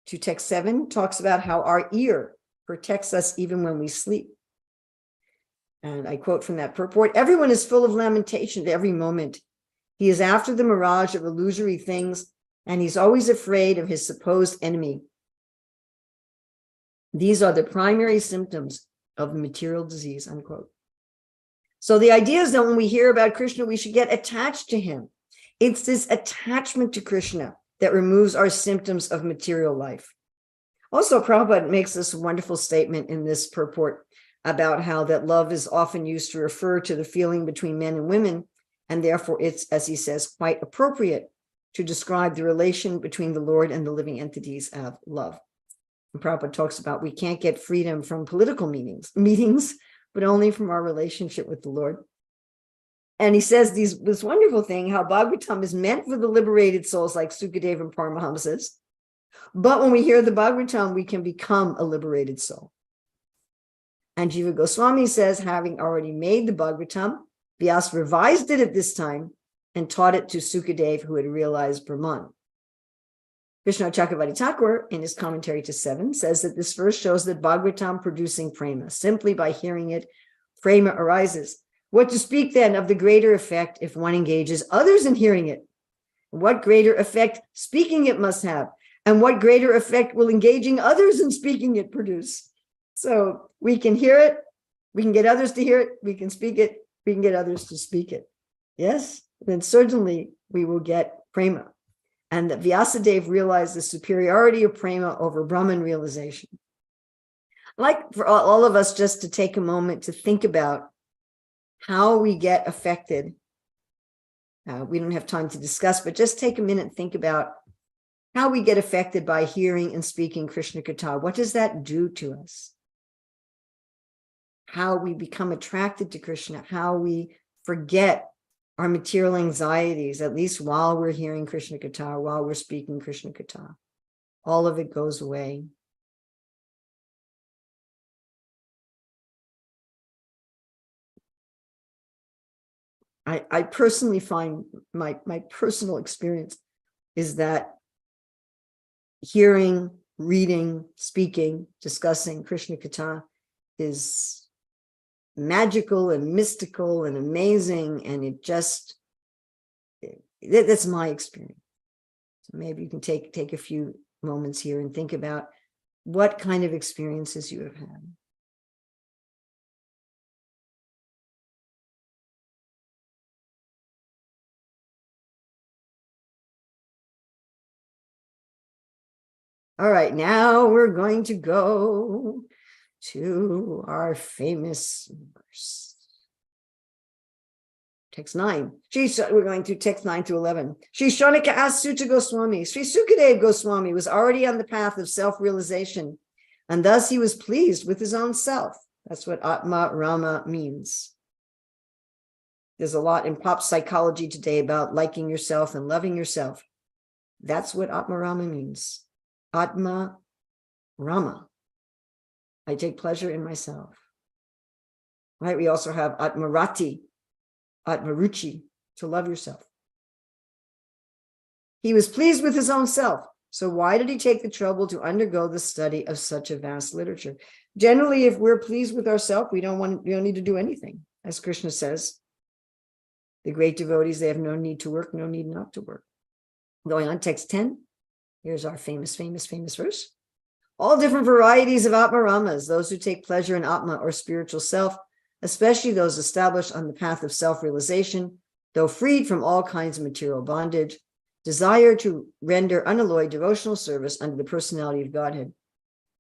to text 7, talks about how our ear protects us even when we sleep. And I quote from that purport, everyone is full of lamentation at every moment. He is after the mirage of illusory things, and he's always afraid of his supposed enemy. These are the primary symptoms of the material disease, unquote. So the idea is that when we hear about Krishna, we should get attached to him. It's this attachment to Krishna that removes our symptoms of material life. Also, Prabhupada makes this wonderful statement in this purport about how that love is often used to refer to the feeling between men and women, and therefore it's, as he says, quite appropriate to describe the relation between the Lord and the living entities of love. And Prabhupada talks about we can't get freedom from political meetings, but only from our relationship with the Lord. And he says this wonderful thing, how Bhagavatam is meant for the liberated souls like Sukadeva and Paramahamsas. But when we hear the Bhagavatam, we can become a liberated soul. And Jiva Goswami says, having already made the Bhagavatam, Vyasa revised it at this time and taught it to Sukadeva, who had realized Brahman. Vishnu Chakravarti Thakur, in his commentary to 7, says that this verse shows that Bhagavatam producing prema. Simply by hearing it, prema arises. What to speak then of the greater effect if one engages others in hearing it? What greater effect speaking it must have? And what greater effect will engaging others in speaking it produce? So we can hear it, we can get others to hear it, we can speak it, we can get others to speak it. Yes, then certainly we will get prema. And that Vyasadeva realized the superiority of prema over Brahman realization. I'd like for all of us just to take a moment to think about how we get affected. We don't have time to discuss, but just take a minute and think about how we get affected by hearing and speaking Krishna Katha. What does that do to us? How we become attracted to Krishna, how we forget our material anxieties, at least while we're hearing Krishna Katha, while we're speaking Krishna Katha. All of it goes away. I personally find my personal experience is that hearing, reading, speaking, discussing Krishna Katha is magical and mystical and amazing, and that's my experience. So maybe you can take a few moments here and think about what kind of experiences you have had. All right, now we're going to go to our famous verse. Text 9. We're going to text 9 to 11. Sri Shonika asked Suta Goswami. Sri Sukadeva Goswami was already on the path of self-realization, and thus he was pleased with his own self. That's what Atma Rama means. There's a lot in pop psychology today about liking yourself and loving yourself. That's what Atma Rama means. Atma Rama. I take pleasure in myself. Right? We also have Atmarati, Atmaruchi, to love yourself. He was pleased with his own self. So why did he take the trouble to undergo the study of such a vast literature? Generally, if we're pleased with ourselves, we don't need to do anything. As Krishna says, the great devotees, they have no need to work, no need not to work. Going on, text 10. Here's our famous verse. All different varieties of Atma Ramas, those who take pleasure in Atma or spiritual self, especially those established on the path of self-realization, though freed from all kinds of material bondage, desire to render unalloyed devotional service under the personality of Godhead.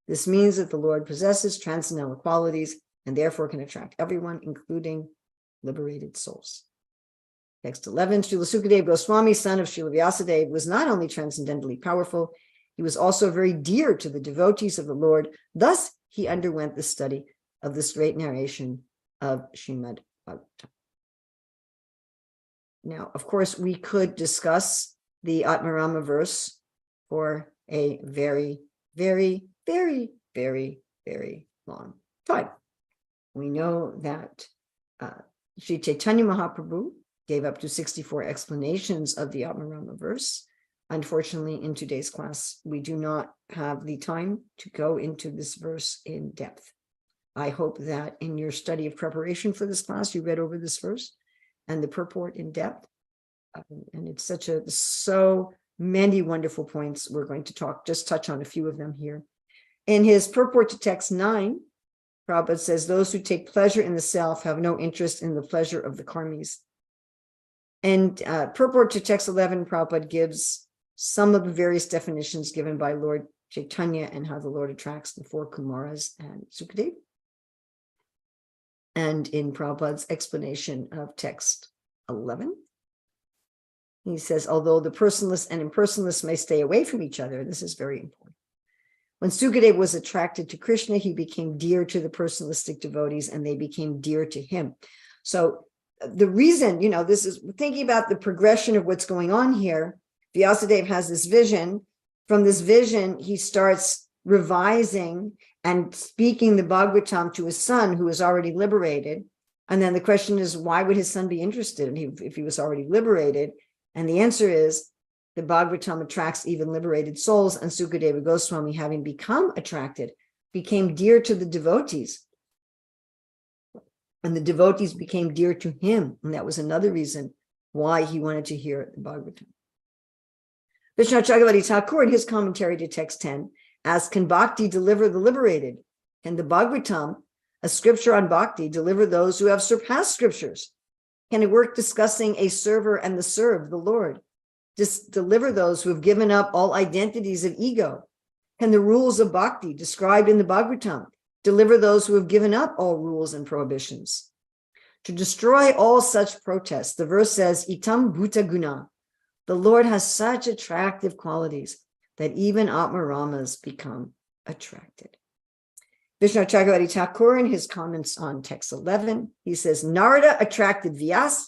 This means that the Lord possesses transcendental qualities and therefore can attract everyone, including liberated souls. Text 11, Srila Sukadeva Goswami, son of Srila Vyasadeva, was not only transcendently powerful, he was also very dear to the devotees of the Lord. Thus, he underwent the study of this great narration of Srimad Bhagavatam. Now, of course, we could discuss the Atmarama verse for a very, very, very, very, very long time. We know that Sri Chaitanya Mahaprabhu gave up to 64 explanations of the Atmarama verse. Unfortunately, in today's class, we do not have the time to go into this verse in depth. I hope that in your study of preparation for this class, you read over this verse and the purport in depth. And it's so many wonderful points. We're going to just touch on a few of them here. In his purport to text 9, Prabhupada says, those who take pleasure in the self have no interest in the pleasure of the karmis. And purport to text 11, Prabhupada gives some of the various definitions given by Lord Chaitanya and how the Lord attracts the 4 Kumaras and Sukadeva. And in Prabhupada's explanation of text 11, he says, although the personalist and impersonalist may stay away from each other, this is very important. When Sukadeva was attracted to Krishna, he became dear to the personalistic devotees and they became dear to him. So the reason, this is thinking about the progression of what's going on here. Vyasadeva has this vision. From this vision, he starts revising and speaking the Bhagavatam to his son, who is already liberated. And then the question is, why would his son be interested if he was already liberated? And the answer is, the Bhagavatam attracts even liberated souls, and Sukadeva Goswami, having become attracted, became dear to the devotees. And the devotees became dear to him. And that was another reason why he wanted to hear the Bhagavatam. Vishnu Chakravarti Thakur, in his commentary to text 10, asks, can Bhakti deliver the liberated? Can the Bhagavatam, a scripture on Bhakti, deliver those who have surpassed scriptures? Can it work discussing a server and the served, the Lord? Deliver those who have given up all identities of ego? Can the rules of Bhakti described in the Bhagavatam deliver those who have given up all rules and prohibitions? To destroy all such protests, the verse says, Itam Bhuta Guna. The Lord has such attractive qualities that even Atmaramas become attracted. Vishnu Chakravarti Thakur, in his comments on text 11, he says, Narada attracted Vyas,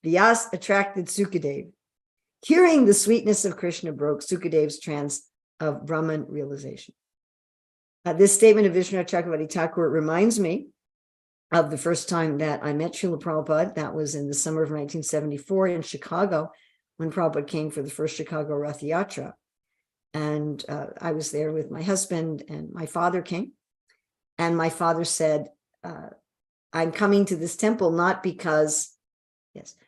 Vyas attracted Sukadeva. Hearing the sweetness of Krishna broke Sukadeva's trance of Brahman realization. This statement of Vishnu Chakravarti Thakur reminds me of the first time that I met Srila Prabhupada. That was in the summer of 1974 in Chicago, when Prabhupada came for the first Chicago Rath Yatra. And I was there with my husband, and my father came. And my father said, I'm coming to this temple not because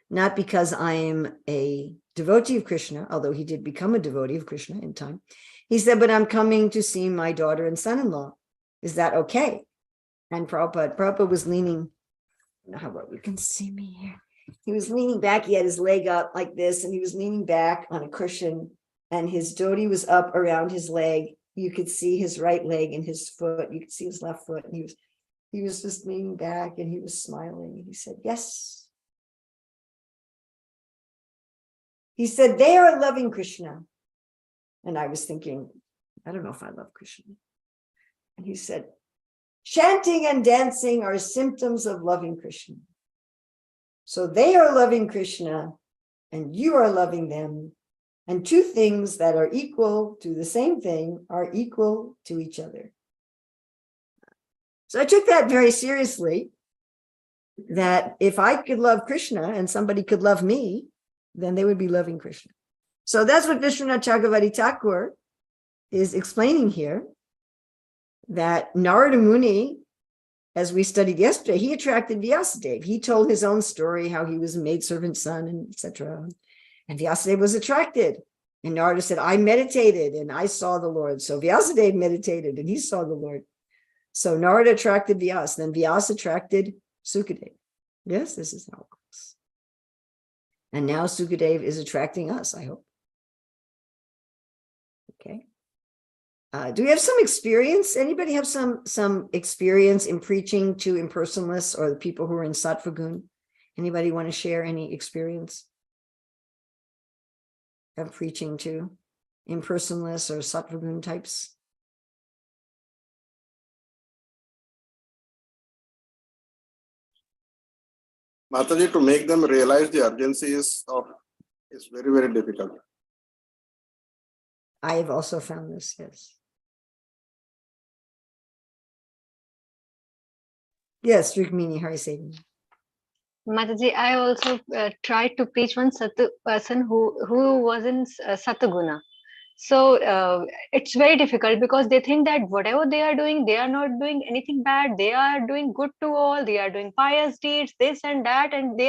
I am a devotee of Krishna, although he did become a devotee of Krishna in time. He said, but I'm coming to see my daughter and son-in-law. Is that okay? And Prabhupada was leaning, how about you can see me here. He was leaning back, he had his leg up like this, and he was leaning back on a cushion, and his dhoti was up around his leg. You could see his right leg and his foot. You could see his left foot. And he was just leaning back and he was smiling. He said, yes. He said, they are loving Krishna. And I was thinking, I don't know if I love Krishna. And he said, chanting and dancing are symptoms of loving Krishna. So they are loving Krishna and you are loving them. And two things that are equal to the same thing are equal to each other. So I took that very seriously, that if I could love Krishna and somebody could love me, then they would be loving Krishna. So that's what Vishwanath Chakravarti Thakur is explaining here, that Narada Muni, as we studied yesterday, he attracted Vyasadeva. He told his own story, how he was a maidservant's son, and etc. And Vyasadeva was attracted. And Narada said, I meditated and I saw the Lord. So Vyasadeva meditated and he saw the Lord. So Narada attracted Vyas, then Vyas attracted Sukadeva. Yes, this is how it works. And now Sukadeva is attracting us, I hope. Okay. Do we have some experience? Anybody have some experience in preaching to impersonalists or the people who are in Sattva Gun? Anybody want to share any experience of preaching to impersonalists or Sattva Gun types? Mataji, to make them realize the urgency is very, very difficult. I have also found this, yes. Yes, Rukmini, Hari Sevi. Mataji, I also tried to preach one Satu person who was in Sataguna. So it's very difficult because they think that whatever they are doing, they are not doing anything bad. They are doing good to all. They are doing pious deeds, this and that. And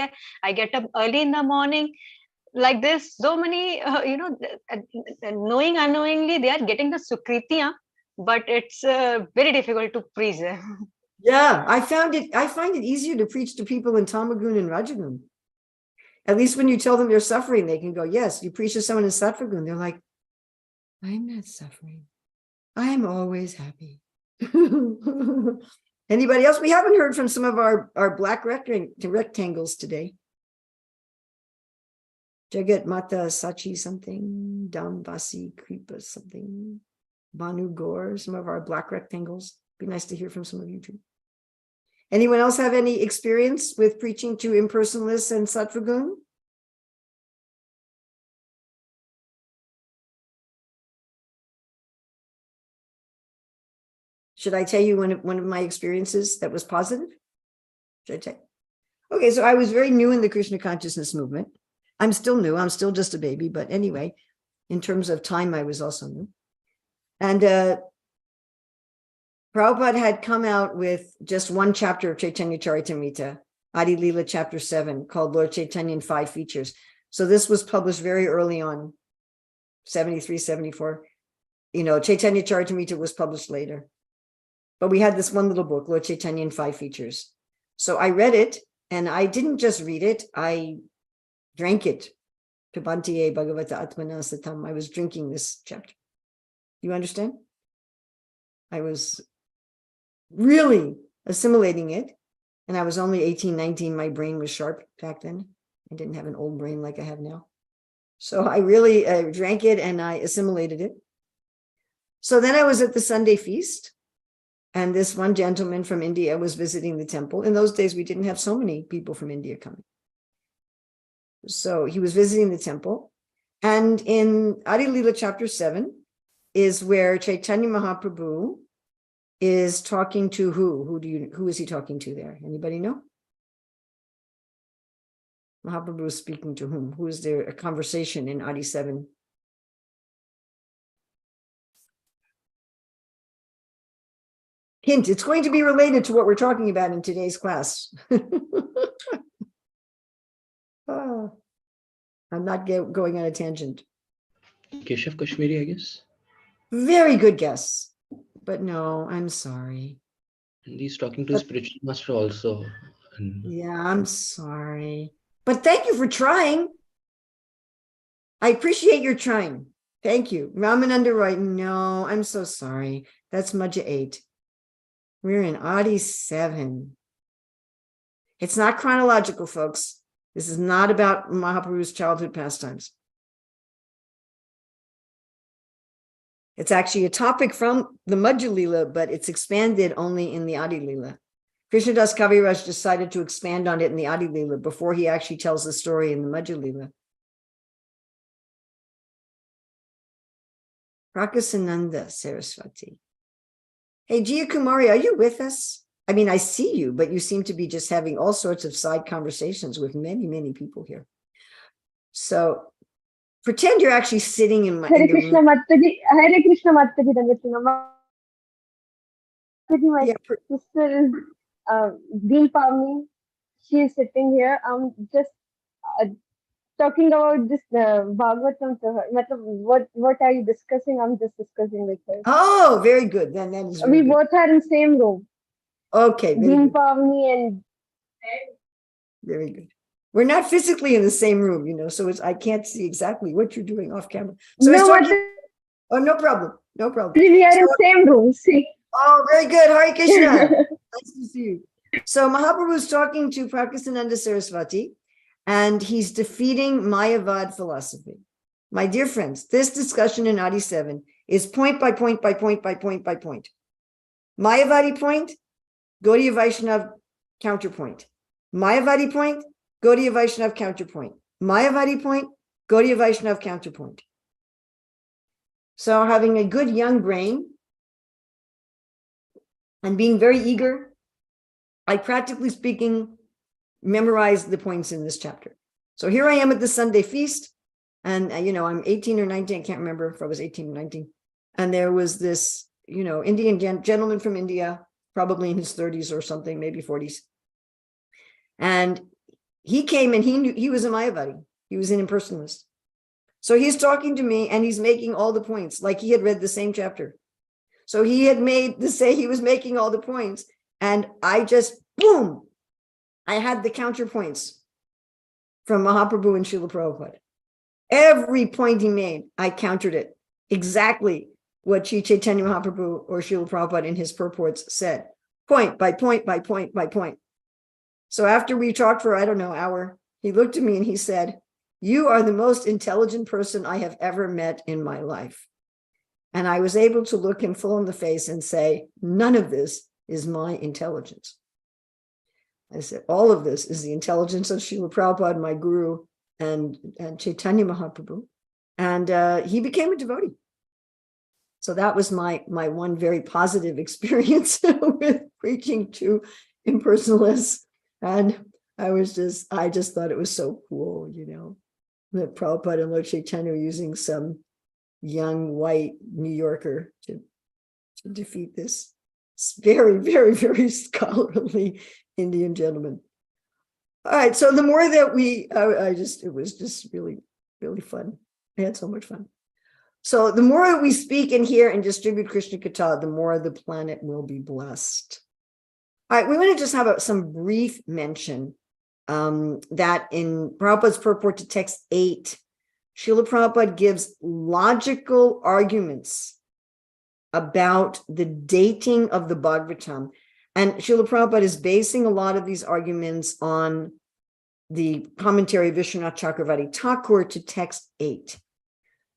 I get up early in the morning like this. So many, knowing unknowingly, they are getting the sukritiya but it's very difficult to preach. Yeah, I find it easier to preach to people in Tamagun and Rajagun. At least when you tell them they're suffering, they can go, yes. You preach to someone in Sattvagun, they're like, I'm not suffering. I'm always happy. Anybody else? We haven't heard from some of our black rectangles today. Jagat Mata Sachi something, Dam Vasi Kripa something, Banu Gaur, some of our black rectangles. Be nice to hear from some of you too. Anyone else have any experience with preaching to impersonalists and Sattvagun? Should I tell you one of my experiences that was positive? Should I tell you? Okay, so I was very new in the Krishna consciousness movement. I'm still new. I'm still just a baby. But anyway, in terms of time, I was also new. And Prabhupada had come out with just one chapter of Chaitanya Charitamrita, Adi Leela chapter 7, called Lord Chaitanya in 5 Features. So this was published very early on, 73, 74. You know, Chaitanya Charitamrita was published later. But we had this one little book, Lord Chaitanya in 5 Features. So I read it, and I didn't just read it, I drank it. Pibantiye Bhagavata Atmana Satam. I was drinking this chapter. You understand? I was really assimilating it. And I was only 18, 19. My brain was sharp back then. I didn't have an old brain like I have now. So I really drank it and I assimilated it. So then I was at the Sunday feast. And this one gentleman from India was visiting the temple. In those days, we didn't have so many people from India coming. So he was visiting the temple. And in Adi Leela chapter 7 is where Chaitanya Mahaprabhu is talking to who? Who is he talking to there? Anybody know? Mahaprabhu is speaking to whom? Who is there a conversation in Adi 7? Hint, it's going to be related to what we're talking about in today's class. Oh, I'm not going on a tangent. Keshav Kashmiri, I guess. Very good guess. But no, I'm sorry. And he's talking to his spiritual master also. And Yeah, I'm sorry. But thank you for trying. I appreciate your trying. Thank you. Ramananda Roy. No, I'm so sorry. That's Madhya 8. We're in Adi 7. It's not chronological, folks. This is not about Mahaprabhu's childhood pastimes. It's actually a topic from the Madhya Leela, but it's expanded only in the Adi Leela. Krishnadas Kaviraj decided to expand on it in the Adi Leela before he actually tells the story in the Madhya Leela. Prakasananda Saraswati. Hey, Jia Kumari, are you with us? I mean, I see you, but you seem to be just having all sorts of side conversations with many, many people here. So pretend you're actually sitting in my Hare Krishna Mataji, Hare Krishna Mataji, my sister is Deen Pavni. She is sitting here. I'm just talking about this Bhagavatam to her. What are you discussing? I'm just discussing with her. Oh, very good. Then that is we good. both are in same room. Okay. Deen Pavni and very good. We're not physically in the same room, you know, so I can't see exactly what you're doing off camera. So no, oh, no problem. No problem. We are in same room. See. Oh, very good. Hare Krishna. Nice to see you. So Mahaprabhu is talking to Prakasananda Saraswati, and he's defeating Mayavad philosophy. My dear friends, this discussion in Adi 7 is point by point by point by point by point. Mayavadi point, Gaudiya Vaishnav counterpoint. Mayavadi point, Gaudiya Vaishnav counterpoint. Mayavadi point, Gaudiya Vaishnav counterpoint. So having a good young brain and being very eager, I practically speaking memorized the points in this chapter. So here I am at the Sunday feast, and you know, I'm 18 or 19, I can't remember if I was 18 or 19. And there was this, you know, Indian gentleman from India, probably in his 30s or something, maybe 40s. And he came and he knew he was a Mayavadi. He was an impersonalist. So he's talking to me and he's making all the points like he had read the same chapter. So he had made to say he was making all the points, and I just, boom, I had the counterpoints from Mahaprabhu and Srila Prabhupada. Every point he made, I countered it. Exactly what Sri Chaitanya Mahaprabhu or Srila Prabhupada in his purports said, point by point by point by point. So after we talked for, I don't know, an hour, he looked at me and he said, "You are the most intelligent person I have ever met in my life." And I was able to look him full in the face and say, none of this is my intelligence. I said, all of this is the intelligence of Srila Prabhupada, my guru, and Chaitanya Mahaprabhu. And he became a devotee. So that was my one very positive experience with preaching to impersonalists. And I just thought it was so cool, that Prabhupada and Lord Chaitanya were using some young white New Yorker to defeat this very, very, very scholarly Indian gentleman. All right, so the more that it was just really, really fun. I had so much fun. So the more we speak and hear and distribute Krishna Katha, the more the planet will be blessed. All right, we want to just have some brief mention that in Prabhupada's purport to text 8, Srila Prabhupada gives logical arguments about the dating of the Bhagavatam. And Srila Prabhupada is basing a lot of these arguments on the commentary of Vishwanath Chakravarti Thakur to text 8.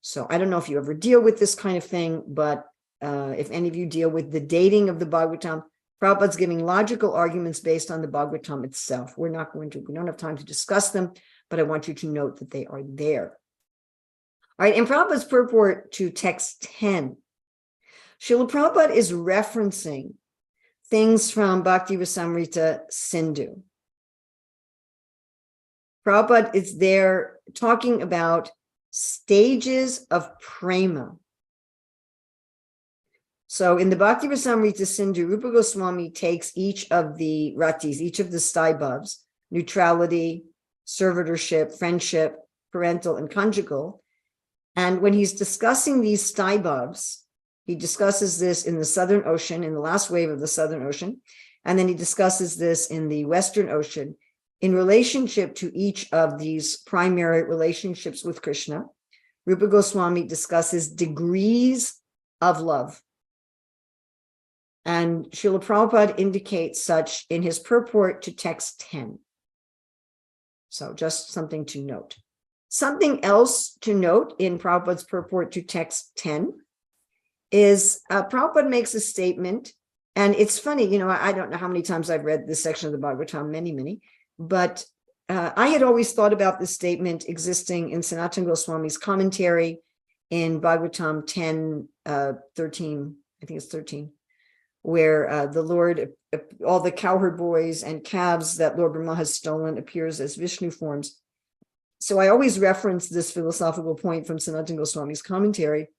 So I don't know if you ever deal with this kind of thing, but if any of you deal with the dating of the Bhagavatam, Prabhupada's giving logical arguments based on the Bhagavatam itself. We don't have time to discuss them, but I want you to note that they are there. All right, in Prabhupada's purport to text 10, Srila Prabhupada is referencing things from Bhakti Rasamrita Sindhu. Prabhupada is there talking about stages of prema. So in the Bhakti Rasamrita Sindhu, Rupa Goswami takes each of the ratis, each of the staibhavs, neutrality, servitorship, friendship, parental, and conjugal. And when he's discussing these staibhavs, he discusses this in the Southern Ocean, in the last wave of the Southern Ocean, and then he discusses this in the Western Ocean in relationship to each of these primary relationships with Krishna. Rupa Goswami discusses degrees of love. And Srila Prabhupada indicates such in his purport to text 10. So just something to note. Something else to note in Prabhupada's purport to text 10 is Prabhupada makes a statement, and it's funny, I don't know how many times I've read this section of the Bhagavatam, many, but I had always thought about this statement existing in Sanatana Goswami's commentary in Bhagavatam 10, 13, I think it's 13, where the Lord, all the cowherd boys and calves that Lord Brahma has stolen appears as Vishnu forms. So I always reference this philosophical point from Sanatana Goswami's commentary.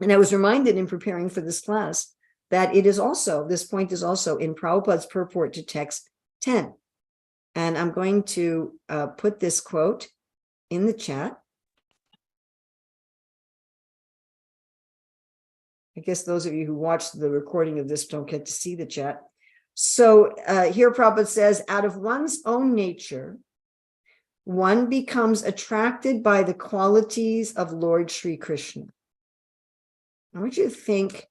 And I was reminded in preparing for this class that this point is also in Prabhupada's purport to text 10. And I'm going to put this quote in the chat. I guess those of you who watch the recording of this don't get to see the chat. So here Prabhupada says, out of one's own nature, one becomes attracted by the qualities of Lord Sri Krishna. I want you to think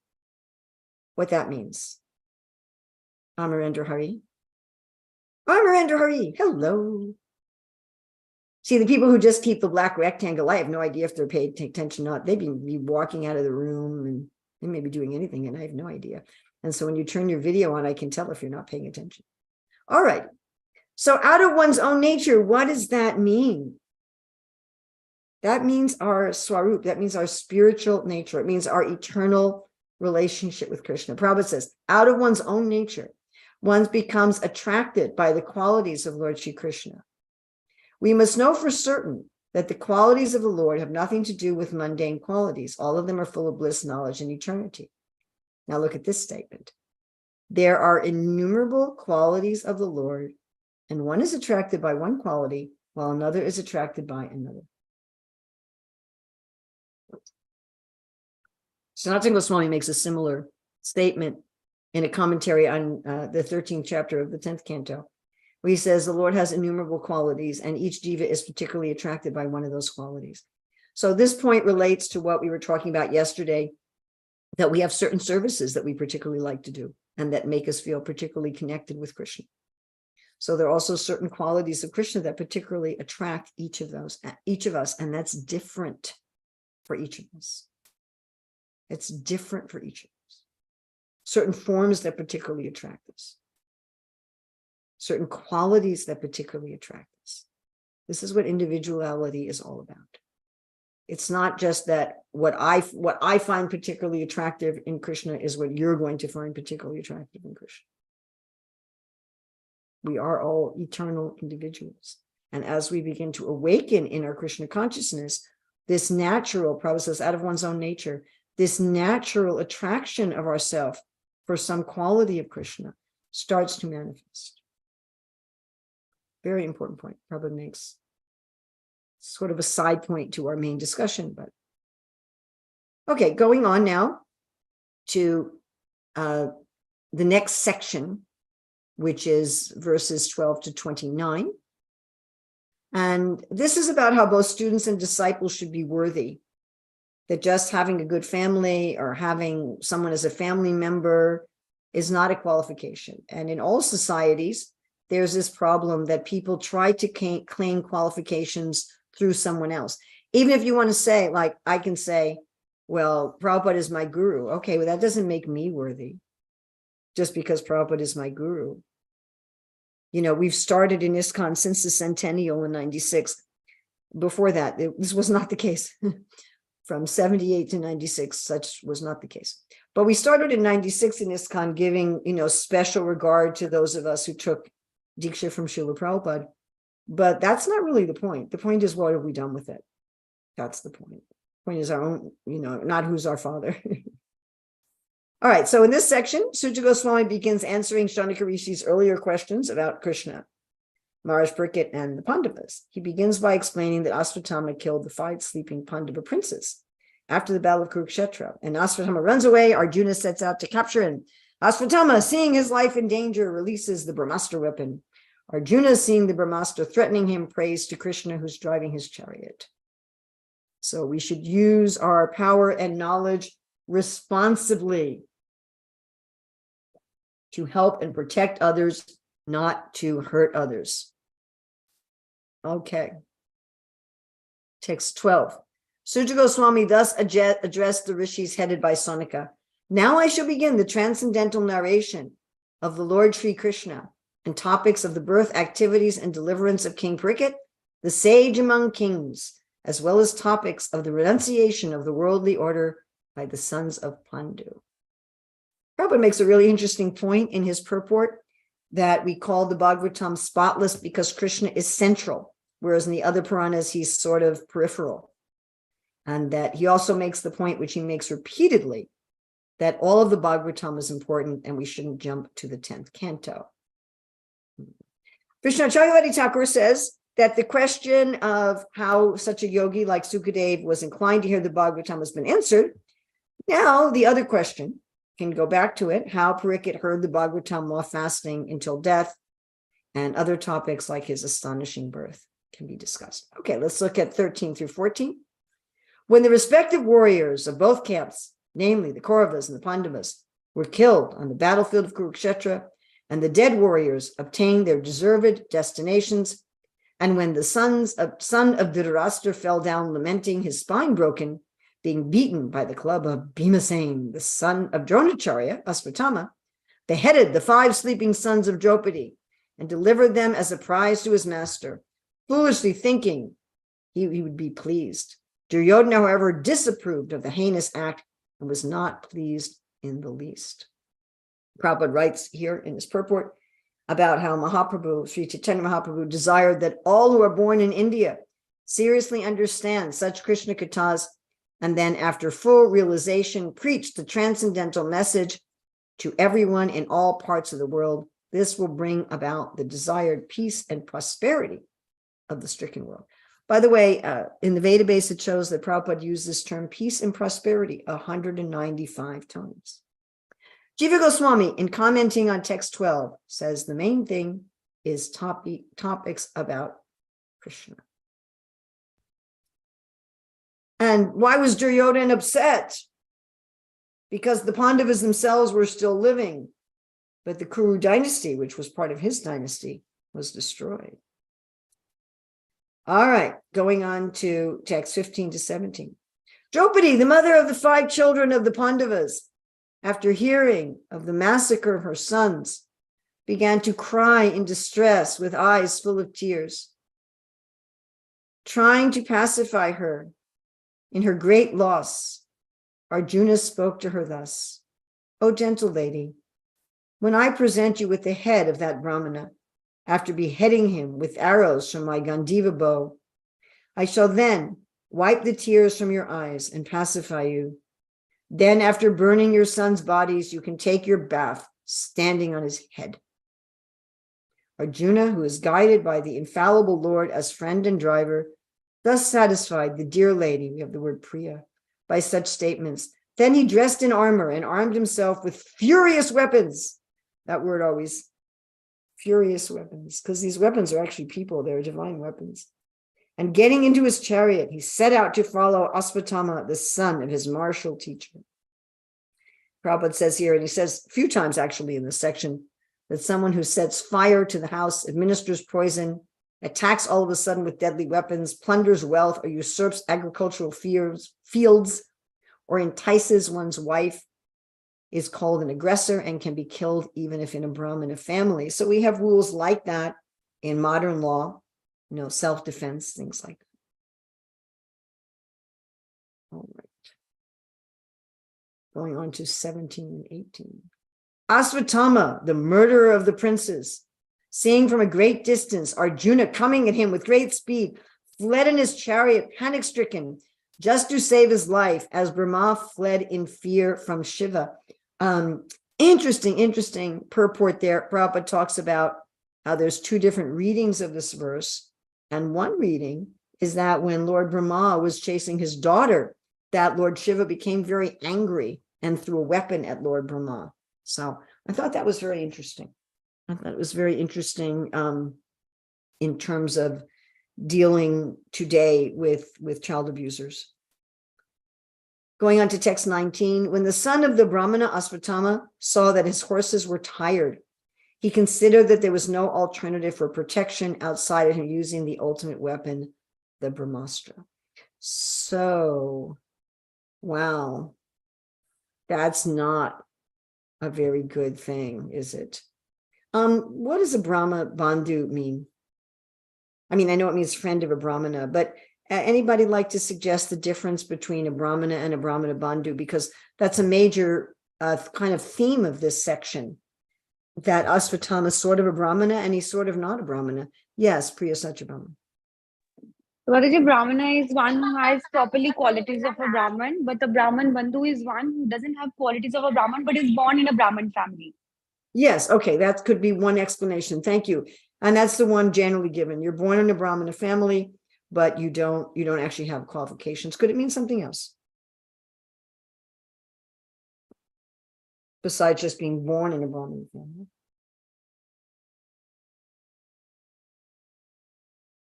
what that means. Amarendra Hari. Amarendra Hari, hello. See, the people who just keep the black rectangle, I have no idea if they're paid attention or not. They'd be walking out of the room and they may be doing anything, and I have no idea. And so when you turn your video on, I can tell if you're not paying attention. All right. So out of one's own nature, what does that mean? That means our swarup, that means our spiritual nature. It means our eternal relationship with Krishna. Prabhupada says, out of one's own nature, one becomes attracted by the qualities of Lord Shri Krishna. We must know for certain that the qualities of the Lord have nothing to do with mundane qualities. All of them are full of bliss, knowledge, and eternity. Now look at this statement. There are innumerable qualities of the Lord, and one is attracted by one quality, while another is attracted by another. Sanatana Goswami makes a similar statement in a commentary on the 13th chapter of the 10th canto, where he says the Lord has innumerable qualities and each diva is particularly attracted by one of those qualities. So this point relates to what we were talking about yesterday, that we have certain services that we particularly like to do and that make us feel particularly connected with Krishna. So there are also certain qualities of Krishna that particularly attract each of us, and that's different for each of us. It's different for each of us. Certain forms that particularly attract us. Certain qualities that particularly attract us. This is what individuality is all about. It's not just that what I find particularly attractive in Krishna is what you're going to find particularly attractive in Krishna. We are all eternal individuals. And as we begin to awaken in our Krishna consciousness, this natural, Prabhupada says, out of one's own nature, this natural attraction of ourself for some quality of Krishna starts to manifest. Very important point Prabhupada makes. Sort of a side point to our main discussion, but okay, going on now to the next section, which is verses 12 to 29. And this is about how both students and disciples should be worthy, that just having a good family or having someone as a family member is not a qualification. And in all societies, there's this problem that people try to claim qualifications through someone else. Even if you want to say, like, I can say, well, Prabhupada is my guru. Okay, well, that doesn't make me worthy just because Prabhupada is my guru. You know, we've started in ISKCON since the centennial in 96. Before that, this was not the case. From 78 to 96, such was not the case. But we started in 96 in ISKCON giving, special regard to those of us who took Diksha from Srila Prabhupada. But that's not really the point. The point is, what have we done with it? That's the point. The point is our own, not who's our father. All right, so in this section, Suja Goswami begins answering Shaunaka Rishi's earlier questions about Krishna, Maharaj Parikshit, and the Pandavas. He begins by explaining that Ashvatthama killed the 5 sleeping Pandava princes after the battle of Kurukshetra. And Ashvatthama runs away. Arjuna sets out to capture him. Ashvatthama, seeing his life in danger, releases the Brahmastra weapon. Arjuna, seeing the Brahmastra threatening him, prays to Krishna, who's driving his chariot. So we should use our power and knowledge responsibly to help and protect others, not to hurt others. Okay. Text 12. Suja Goswami thus addressed the rishis headed by Saunaka. Now I shall begin the transcendental narration of the Lord Sri Krishna and topics of the birth, activities, and deliverance of King Parikshit, the sage among kings, as well as topics of the renunciation of the worldly order by the sons of Pandu. Prabhupada makes a really interesting point in his purport that we call the Bhagavatam spotless because Krishna is central, whereas in the other Puranas, he's sort of peripheral. And that he also makes the point, which he makes repeatedly, that all of the Bhagavatam is important and we shouldn't jump to the 10th canto. Krishna Chakravarti Thakur says that the question of how such a yogi like Sukadev was inclined to hear the Bhagavatam has been answered. Now, the other question, can go back to it, how Parikshit heard the Bhagavatam while fasting until death, and other topics like his astonishing birth can be discussed. Okay, let's look at 13 through 14. When the respective warriors of both camps, namely the Kauravas and the Pandavas, were killed on the battlefield of Kurukshetra, and the dead warriors obtained their deserved destinations, and when the son of Dhritarashtra fell down lamenting, his spine broken, being beaten by the club of Bhimasen, the son of Dronacharya, Ashvatthama, beheaded the 5 sleeping sons of Draupadi and delivered them as a prize to his master, foolishly thinking he would be pleased. Duryodhana, however, disapproved of the heinous act and was not pleased in the least. Prabhupada writes here in his purport about how Mahaprabhu, Sri Chaitanya Mahaprabhu, desired that all who are born in India seriously understand such Krishna kathas, and then after full realization, preach the transcendental message to everyone in all parts of the world. This will bring about the desired peace and prosperity of the stricken world. By the way, in the database, it shows that Prabhupada used this term peace and prosperity 195 times. Jiva Goswami, in commenting on text 12, says the main thing is topics about Krishna. And why was Duryodhana upset? Because the Pandavas themselves were still living, but the Kuru dynasty, which was part of his dynasty, was destroyed. All right, going on to text 15 to 17. Draupadi, the mother of the 5 children of the Pandavas, after hearing of the massacre of her sons, began to cry in distress with eyes full of tears. Trying to pacify her in her great loss, Arjuna spoke to her thus, "O gentle lady, when I present you with the head of that Brahmana, after beheading him with arrows from my Gandiva bow, I shall then wipe the tears from your eyes and pacify you. Then, after burning your sons' bodies, you can take your bath standing on his head." Arjuna, who is guided by the infallible Lord as friend and driver, thus satisfied the dear lady, we have the word Priya, by such statements. Then he dressed in armor and armed himself with furious weapons. That word always, furious weapons, because these weapons are actually people, they're divine weapons. And getting into his chariot, he set out to follow Asvatthama, the son of his martial teacher. Prabhupada says here, and he says a few times actually in this section, that someone who sets fire to the house, administers poison, attacks all of a sudden with deadly weapons, plunders wealth, or usurps agricultural fields, or entices one's wife, is called an aggressor and can be killed even if in a Brahmana family. So we have rules like that in modern law, self-defense, things like that. All right. Going on to 17 and 18. Asvatthama, the murderer of the princes, seeing from a great distance Arjuna coming at him with great speed, fled in his chariot, panic-stricken, just to save his life, as Brahma fled in fear from Shiva. Interesting purport there. Prabhupada talks about how there's 2 different readings of this verse. And one reading is that when Lord Brahma was chasing his daughter, that Lord Shiva became very angry and threw a weapon at Lord Brahma. So I thought that was very interesting. I thought it was very interesting in terms of dealing today with child abusers. Going on to text 19, when the son of the Brahmana, Asvatthama, saw that his horses were tired, he considered that there was no alternative for protection outside of him using the ultimate weapon, the Brahmastra. So, wow, that's not a very good thing, is it? What does a Brahma Bandhu mean? I mean, I know it means friend of a Brahmana, but anybody like to suggest the difference between a Brahmana and a Brahmana Bandhu? Because that's a major kind of theme of this section, that Asvatthama is sort of a Brahmana and he's sort of not a Brahmana. Yes, Priya Satyabhama. Swaraji, Brahmana is one who has properly qualities of a Brahman, but the Brahman Bandhu is one who doesn't have qualities of a Brahman, but is born in a Brahman family. Yes, okay, that could be one explanation. Thank you. And that's the one generally given. You're born in a Brahmana family, but you don't actually have qualifications. Could it mean something else besides just being born in a Brahmana family?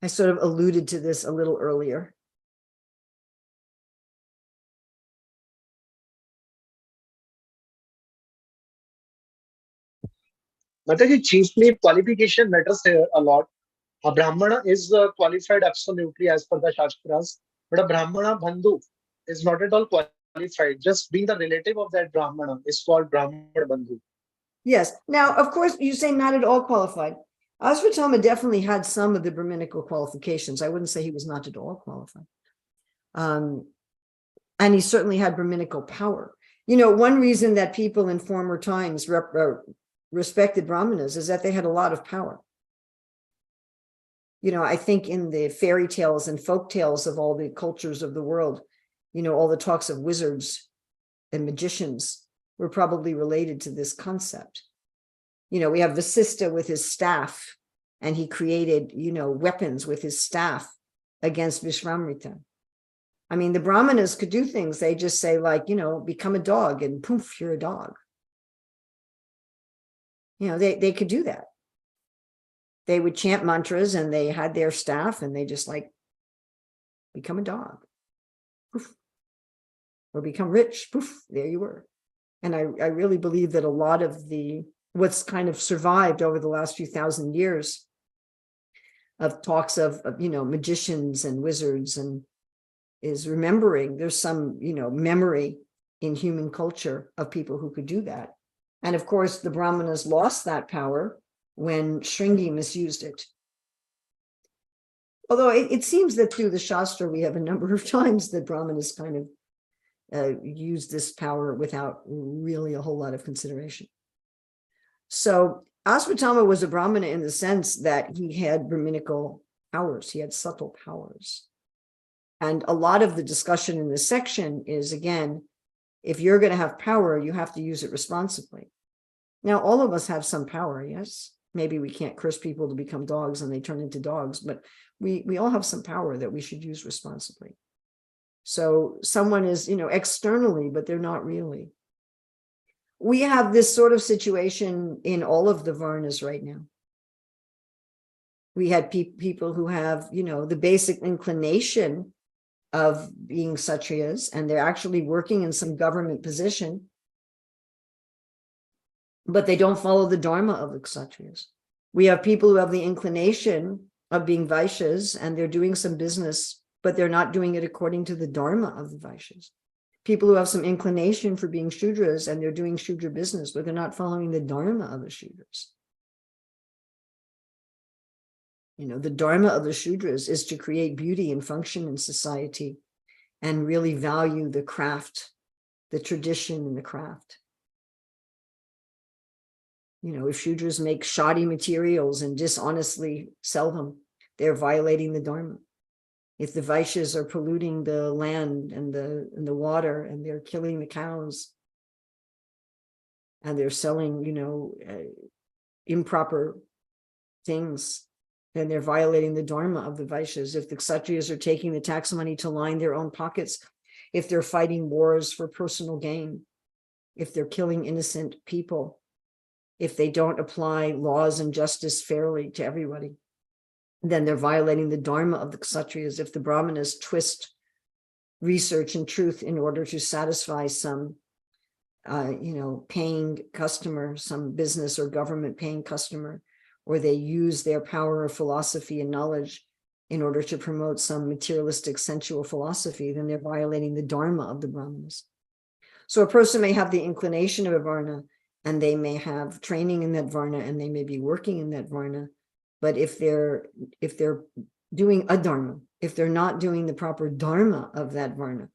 I sort of alluded to this a little earlier. Mataji, chiefly qualification matters here a lot. A Brahmana is qualified absolutely as per the Shastras, but a Brahmana Bandhu is not at all qualified. Just being the relative of that Brahmana is called Brahmana Bandhu. Yes. Now, of course, you say not at all qualified. Asvatthama definitely had some of the Brahminical qualifications. I wouldn't say he was not at all qualified. And he certainly had Brahminical power. One reason that people in former times respected Brahmanas is that they had a lot of power. I think in the fairy tales and folk tales of all the cultures of the world, all the talks of wizards and magicians were probably related to this concept. We have Vasistha with his staff, and he created, weapons with his staff against Vishvamrita. I mean, the Brahmanas could do things. They just say, like, become a dog, and poof, you're a dog. They could do that. They would chant mantras, and they had their staff, and they just like become a dog. Poof. Or become rich. Poof, there you were. And I really believe that a lot of what's kind of survived over the last few thousand years of talks of magicians and wizards, and is remembering there's some, memory in human culture of people who could do that. And of course, the Brahmanas lost that power when Shringi misused it. Although it seems that through the Shastra, we have a number of times that Brahmanas kind of used this power without really a whole lot of consideration. So Asvatthama was a Brahmana in the sense that he had Brahminical powers. He had subtle powers. And a lot of the discussion in this section is, again, if you're going to have power, you have to use it responsibly. Now, all of us have some power, yes. Maybe we can't curse people to become dogs and they turn into dogs, but we all have some power that we should use responsibly. So someone is, externally, but they're not really. We have this sort of situation in all of the Varnas right now. We had people who have, the basic inclination of being Kshatriyas, and they're actually working in some government position, but they don't follow the Dharma of the Kshatriyas. We have people who have the inclination of being Vaishyas, and they're doing some business, but they're not doing it according to the Dharma of the Vaishyas. People who have some inclination for being Shudras, and they're doing Shudra business, but they're not following the Dharma of the Shudras. The Dharma of the Shudras is to create beauty and function in society and really value the craft, the tradition and the craft. If Shudras make shoddy materials and dishonestly sell them, they're violating the Dharma. If the Vaishyas are polluting the land and the water, and they're killing the cows, and they're selling, improper things, then they're violating the Dharma of the Vaishyas. If the Kshatriyas are taking the tax money to line their own pockets, if they're fighting wars for personal gain, if they're killing innocent people, if they don't apply laws and justice fairly to everybody, then they're violating the Dharma of the Kshatriyas. If the Brahmanas twist research and truth in order to satisfy some, paying customer, some business or government paying customer, or they use their power of philosophy and knowledge in order to promote some materialistic sensual philosophy, then they're violating the Dharma of the Brahmanas. So a person may have the inclination of a Varna, and they may have training in that Varna, and they may be working in that Varna. But if they're doing a Dharma, if they're not doing the proper Dharma of that Varna,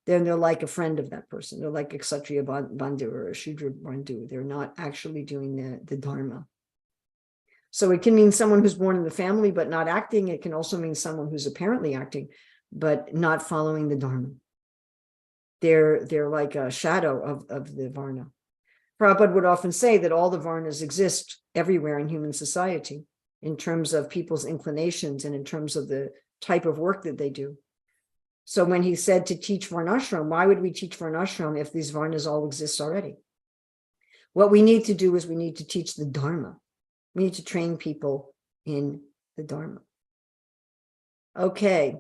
then they're like a friend of that person. They're like a Kshatriya Bandhu or a Shudra Bandhu. They're not actually doing the Dharma. So it can mean someone who's born in the family but not acting. It can also mean someone who's apparently acting but not following the Dharma. They're like a shadow of the Varna. Prabhupada would often say that all the Varnas exist everywhere in human society in terms of people's inclinations and in terms of the type of work that they do. So when he said to teach Varnashram, why would we teach Varnashram if these Varnas all exist already? What we need to do is we need to teach the Dharma. We need to train people in the Dharma. Okay.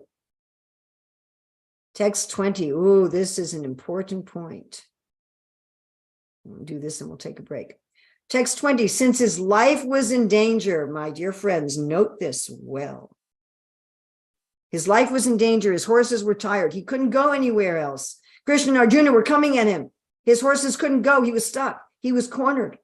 Text 20. Ooh, this is an important point. We'll do this and we'll take a break. Text 20. Since his life was in danger, my dear friends, note this well. His life was in danger. His horses were tired. He couldn't go anywhere else. Krishna and Arjuna were coming at him. His horses couldn't go. He was stuck. He was cornered.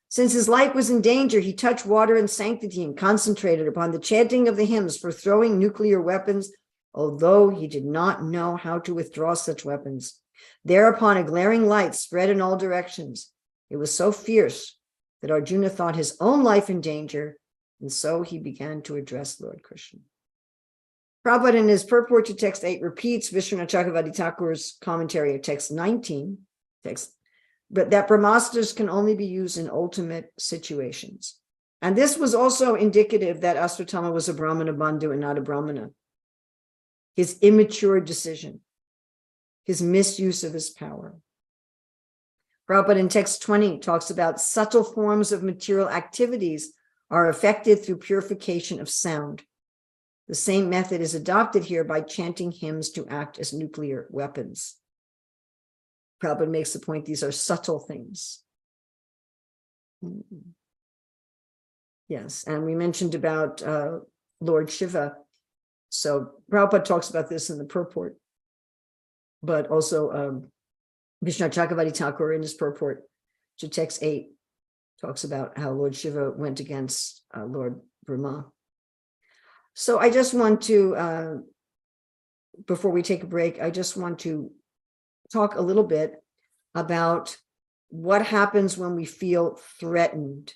Since his life was in danger, he touched water and sanctity and concentrated upon the chanting of the hymns for throwing nuclear weapons, although he did not know how to withdraw such weapons. Thereupon a glaring light spread in all directions. It was so fierce that Arjuna thought his own life in danger, and so he began to address Lord Krishna. Prabhupada in his purport to text 8 repeats Vishwanath Chakravarti Thakur's commentary of text 19, but that Brahmastras can only be used in ultimate situations. And this was also indicative that Asvatthama was a Brahmana Bandhu and not a Brahmana. his immature decision, his misuse of his power. Prabhupada in text 20 talks about subtle forms of material activities are affected through purification of sound. The same method is adopted here by chanting hymns to act as nuclear weapons. Prabhupada makes the point these are subtle things. Yes, and we mentioned about Lord Shiva. So Prabhupada talks about this in the purport, but also Vishnu Chakravarti Thakur in his purport to text 8 talks about how Lord Shiva went against Lord Brahma. So I just want to, before we take a break, I just want to talk a little bit about what happens when we feel threatened.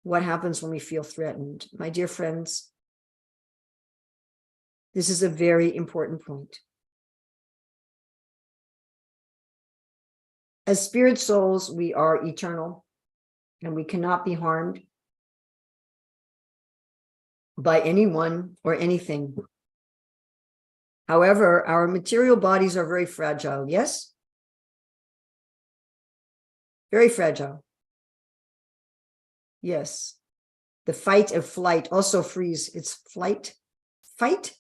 What happens when we feel threatened? My dear friends, this is a very important point. As spirit souls, we are eternal and we cannot be harmed by anyone or anything. However, our material bodies are very fragile, yes? Very fragile. Yes. The fight and flight, also freeze. It's flight, fight,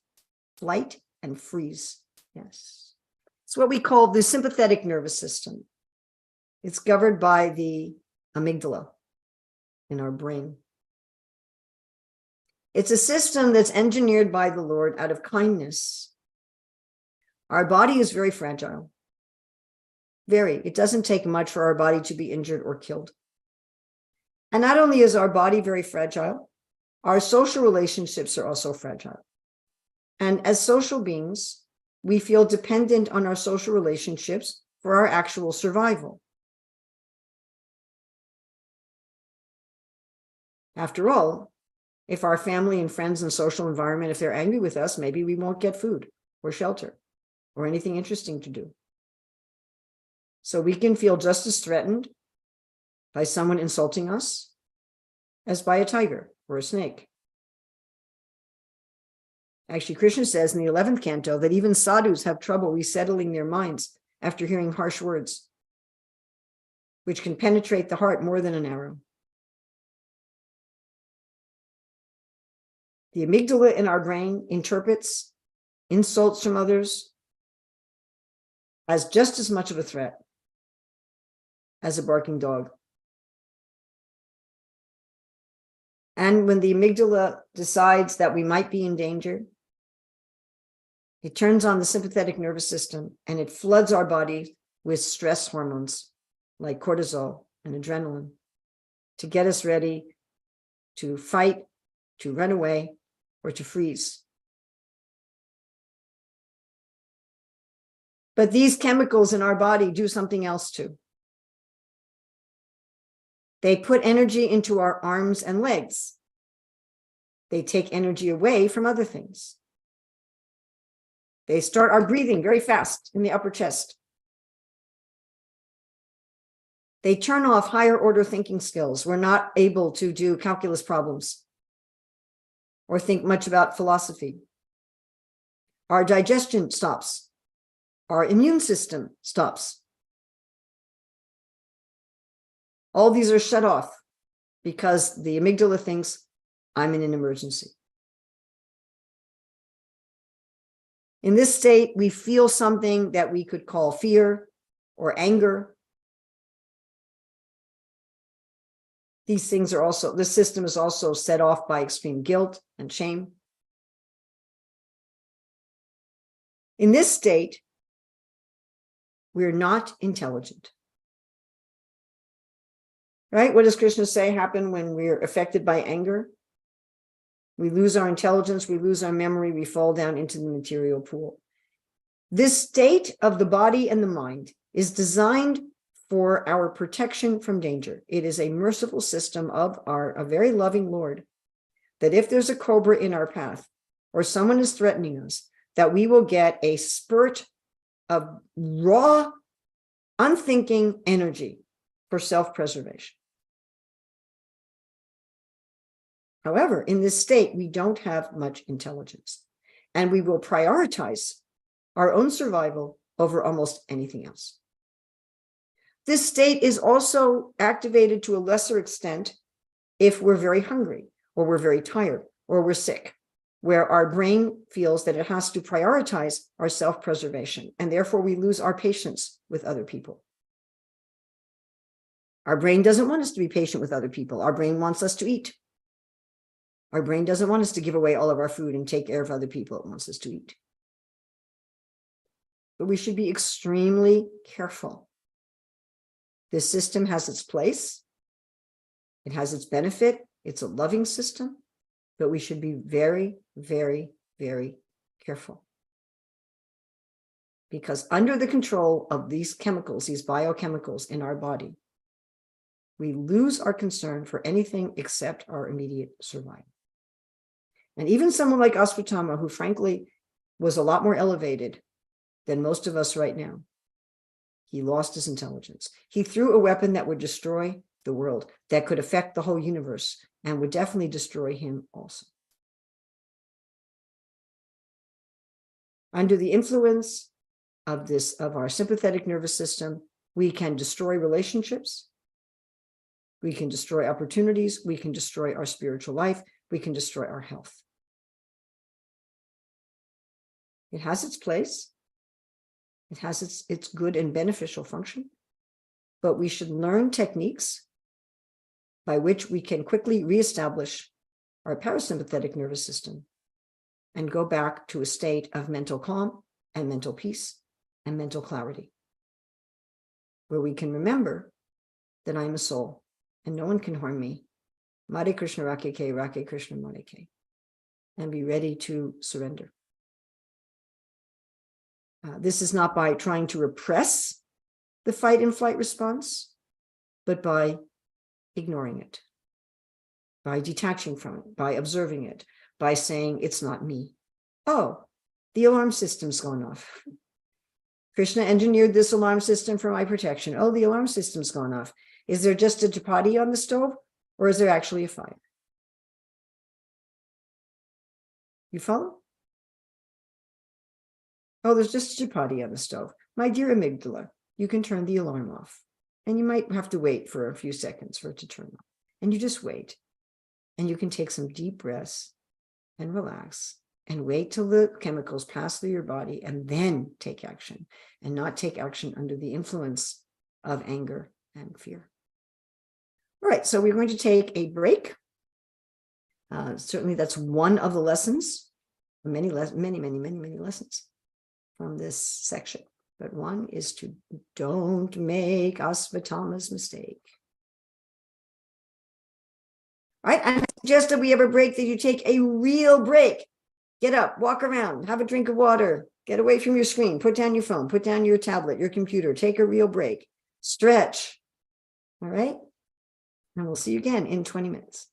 flight, and freeze. Yes. It's what we call the sympathetic nervous system. It's governed by the amygdala in our brain. It's a system that's engineered by the Lord out of kindness. Our body is very fragile. Very. It doesn't take much for our body to be injured or killed. And not only is our body very fragile, our social relationships are also fragile. And as social beings, we feel dependent on our social relationships for our actual survival. After all, if our family and friends and social environment, if they're angry with us, maybe we won't get food or shelter or anything interesting to do. So we can feel just as threatened by someone insulting us as by a tiger or a snake. Actually, Krishna says in the 11th canto that even sadhus have trouble resettling their minds after hearing harsh words, which can penetrate the heart more than an arrow. The amygdala in our brain interprets insults from others as just as much of a threat as a barking dog. And when the amygdala decides that we might be in danger, it turns on the sympathetic nervous system and it floods our body with stress hormones like cortisol and adrenaline to get us ready to fight, to run away, or to freeze. But these chemicals in our body do something else too. They put energy into our arms and legs. They take energy away from other things. They start our breathing very fast in the upper chest. They turn off higher order thinking skills. We're not able to do calculus problems or think much about philosophy. Our digestion stops. Our immune system stops. All these are shut off because the amygdala thinks I'm in an emergency. In this state, we feel something that we could call fear or anger. These things are also, the system is also set off by extreme guilt and shame. In this state, we're not intelligent. Right? What does Krishna say happen when we're affected by anger? We lose our intelligence, we lose our memory, we fall down into the material pool. This state of the body and the mind is designed for our protection from danger. It is a merciful system of a very loving Lord, that if there's a cobra in our path or someone is threatening us, that we will get a spurt of raw, unthinking energy for self-preservation. However, in this state, we don't have much intelligence. And we will prioritize our own survival over almost anything else. This state is also activated to a lesser extent if we're very hungry, or we're very tired, or we're sick, where our brain feels that it has to prioritize our self-preservation, and therefore we lose our patience with other people. Our brain doesn't want us to be patient with other people. Our brain wants us to eat. Our brain doesn't want us to give away all of our food and take care of other people. It wants us to eat. But we should be extremely careful. This system has its place. It has its benefit. It's a loving system, but we should be very, very, very careful. Because under the control of these chemicals, these biochemicals in our body, we lose our concern for anything except our immediate survival. And even someone like Asvatthama, who frankly was a lot more elevated than most of us right now, he lost his intelligence. He threw a weapon that would destroy the world, that could affect the whole universe, and would definitely destroy him also. Under the influence of our sympathetic nervous system, we can destroy relationships, we can destroy opportunities, we can destroy our spiritual life, we can destroy our health. It has its place. It has its good and beneficial function, but we should learn techniques by which we can quickly reestablish our parasympathetic nervous system and go back to a state of mental calm and mental peace and mental clarity, where we can remember that I am a soul and no one can harm me. Mare Krishna Rake Ke, Rake Krishna Mare Ke, and be ready to surrender. This is not by trying to repress the fight and flight response, but by ignoring it, by detaching from it, by observing it, by saying, it's not me. Oh, the alarm system's gone off. Krishna engineered this alarm system for my protection. Oh, the alarm system's gone off. Is there just a chapati on the stove, or is there actually a fire? You follow? Oh, there's just a chapati on the stove. My dear amygdala, you can turn the alarm off. And you might have to wait for a few seconds for it to turn off. And you just wait. And you can take some deep breaths and relax and wait till the chemicals pass through your body and then take action, and not take action under the influence of anger and fear. All right, so we're going to take a break. Certainly that's one of the lessons, many lessons from this section. But one is to don't make Asvatthama's mistake. All right, I suggest that we have a break, that you take a real break. Get up, walk around, have a drink of water, get away from your screen, put down your phone, put down your tablet, your computer, take a real break, stretch. All right, and we'll see you again in 20 minutes.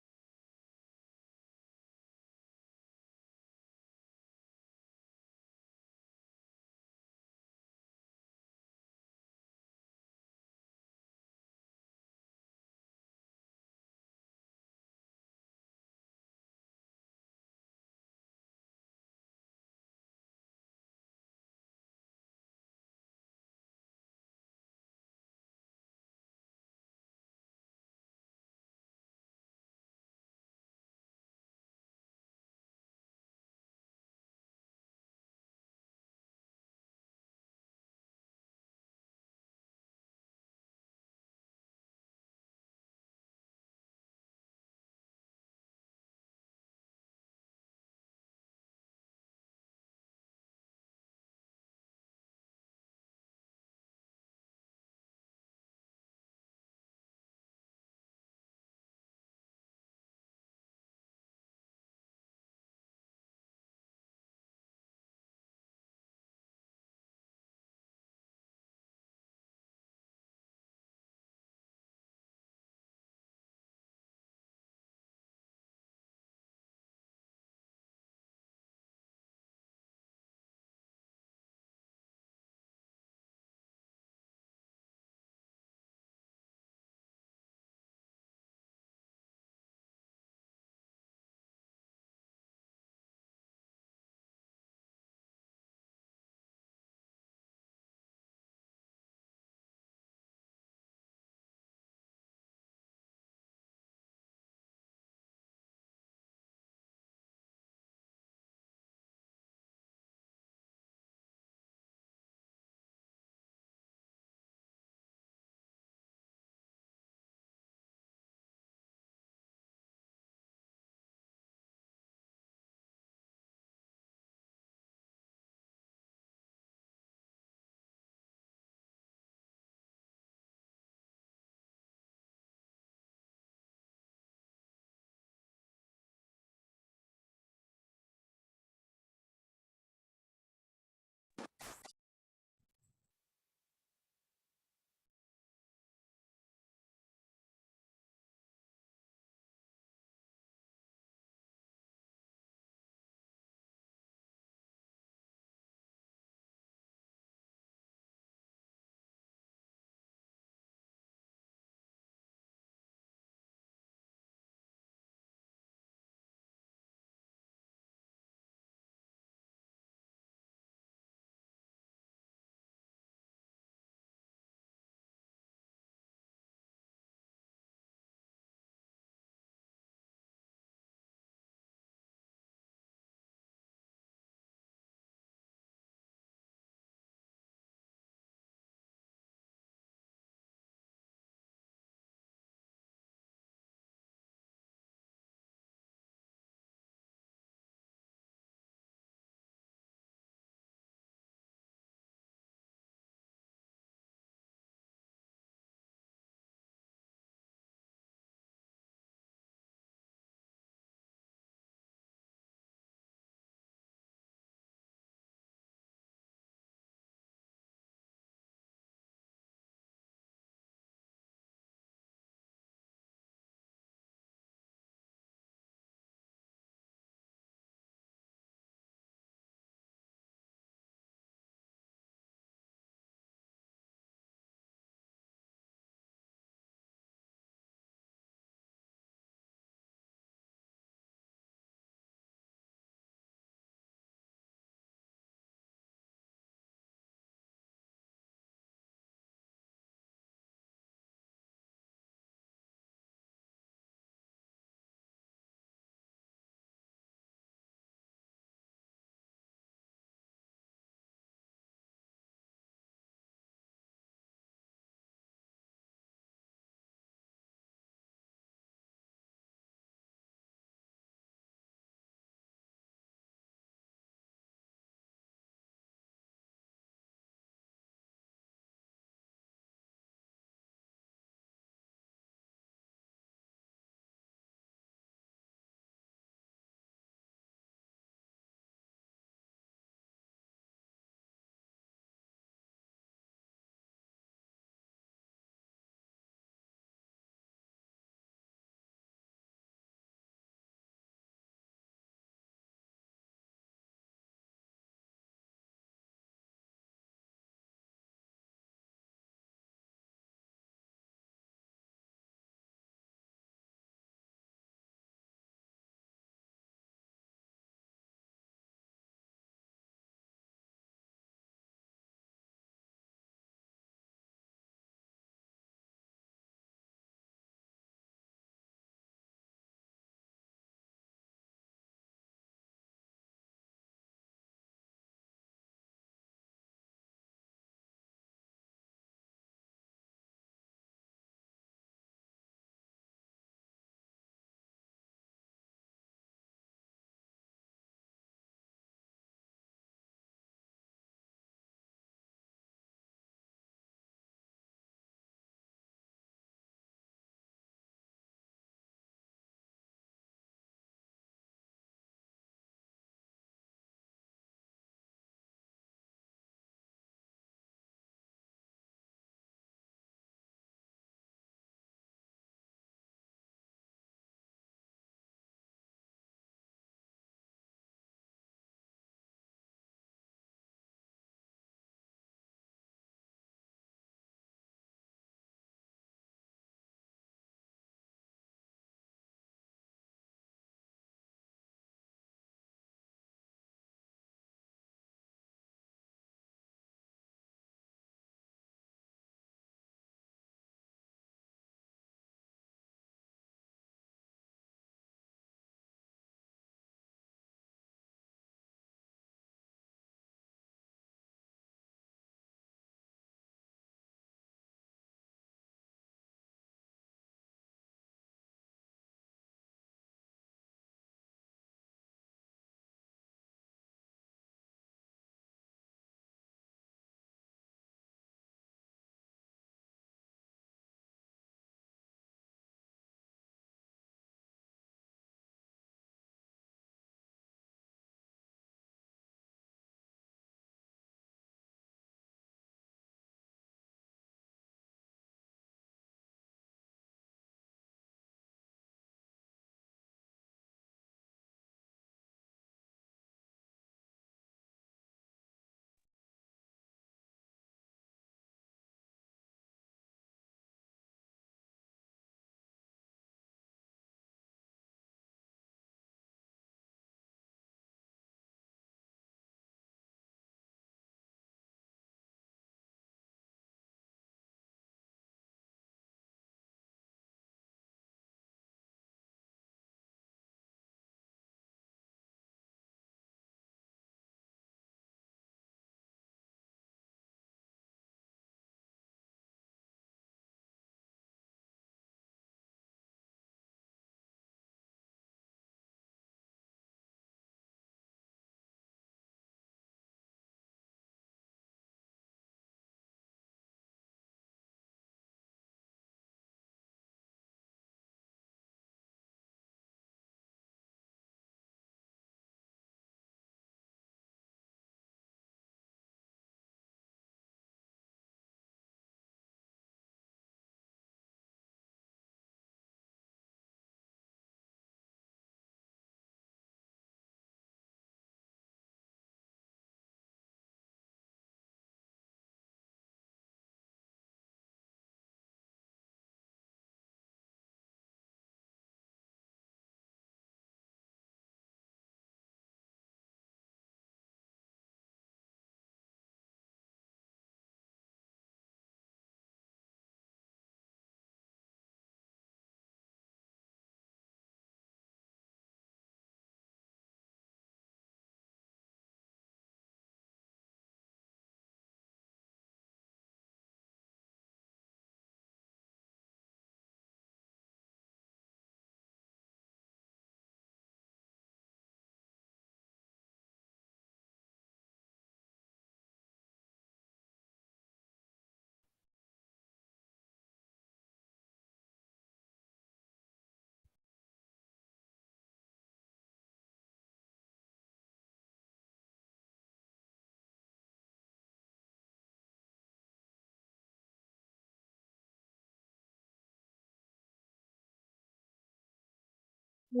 So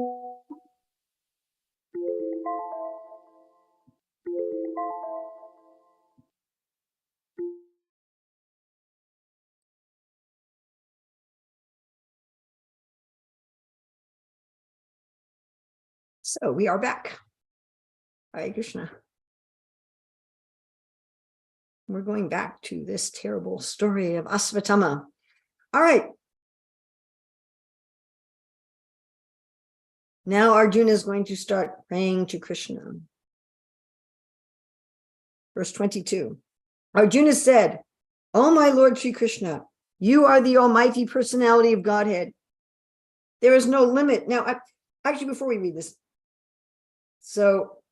we are back. Hare Krishna. We're going back to this terrible story of Asvatthama. All right. Now Arjuna is going to start praying to Krishna. Verse 22. Arjuna said, "O my Lord Sri Krishna, you are the almighty personality of Godhead. There is no limit." Now, actually, before we read this, so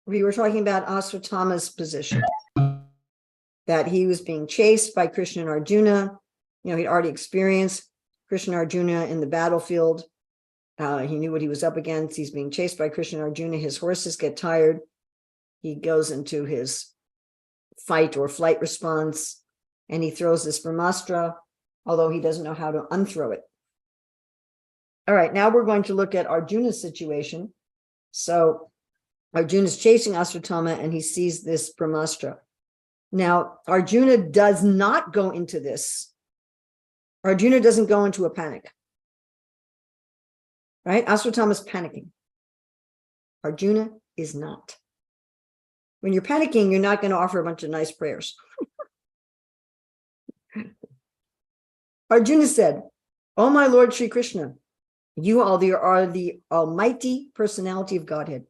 we were talking about Asvatthama's position, that he was being chased by Krishna and Arjuna. You know, he'd already experienced Krishna and Arjuna in the battlefield. He knew what he was up against. He's being chased by Krishna and Arjuna. His horses get tired. He goes into his fight or flight response, and he throws this Brahmastra, although he doesn't know how to unthrow it. All right, now we're going to look at Arjuna's situation. So Arjuna's chasing Asvatthama, and he sees this Brahmastra. Now, Arjuna does not go into this. Arjuna doesn't go into a panic. Right? Asvatthama's panicking. Arjuna is not. When you're panicking, you're not going to offer a bunch of nice prayers. Arjuna said, "O my Lord Sri Krishna, you are the almighty personality of Godhead.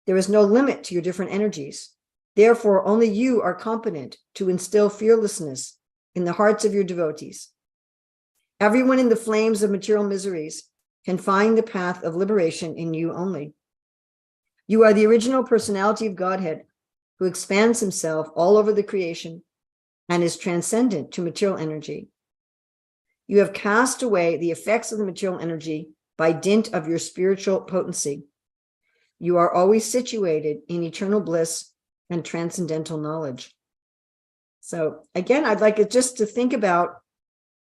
There is no limit to your different energies. Therefore, only you are competent to instill fearlessness in the hearts of your devotees. Everyone in the flames of material miseries can find the path of liberation in you only. You are the original personality of Godhead who expands himself all over the creation and is transcendent to material energy. You have cast away the effects of the material energy by dint of your spiritual potency. You are always situated in eternal bliss and transcendental knowledge." So again, I'd like it just to think about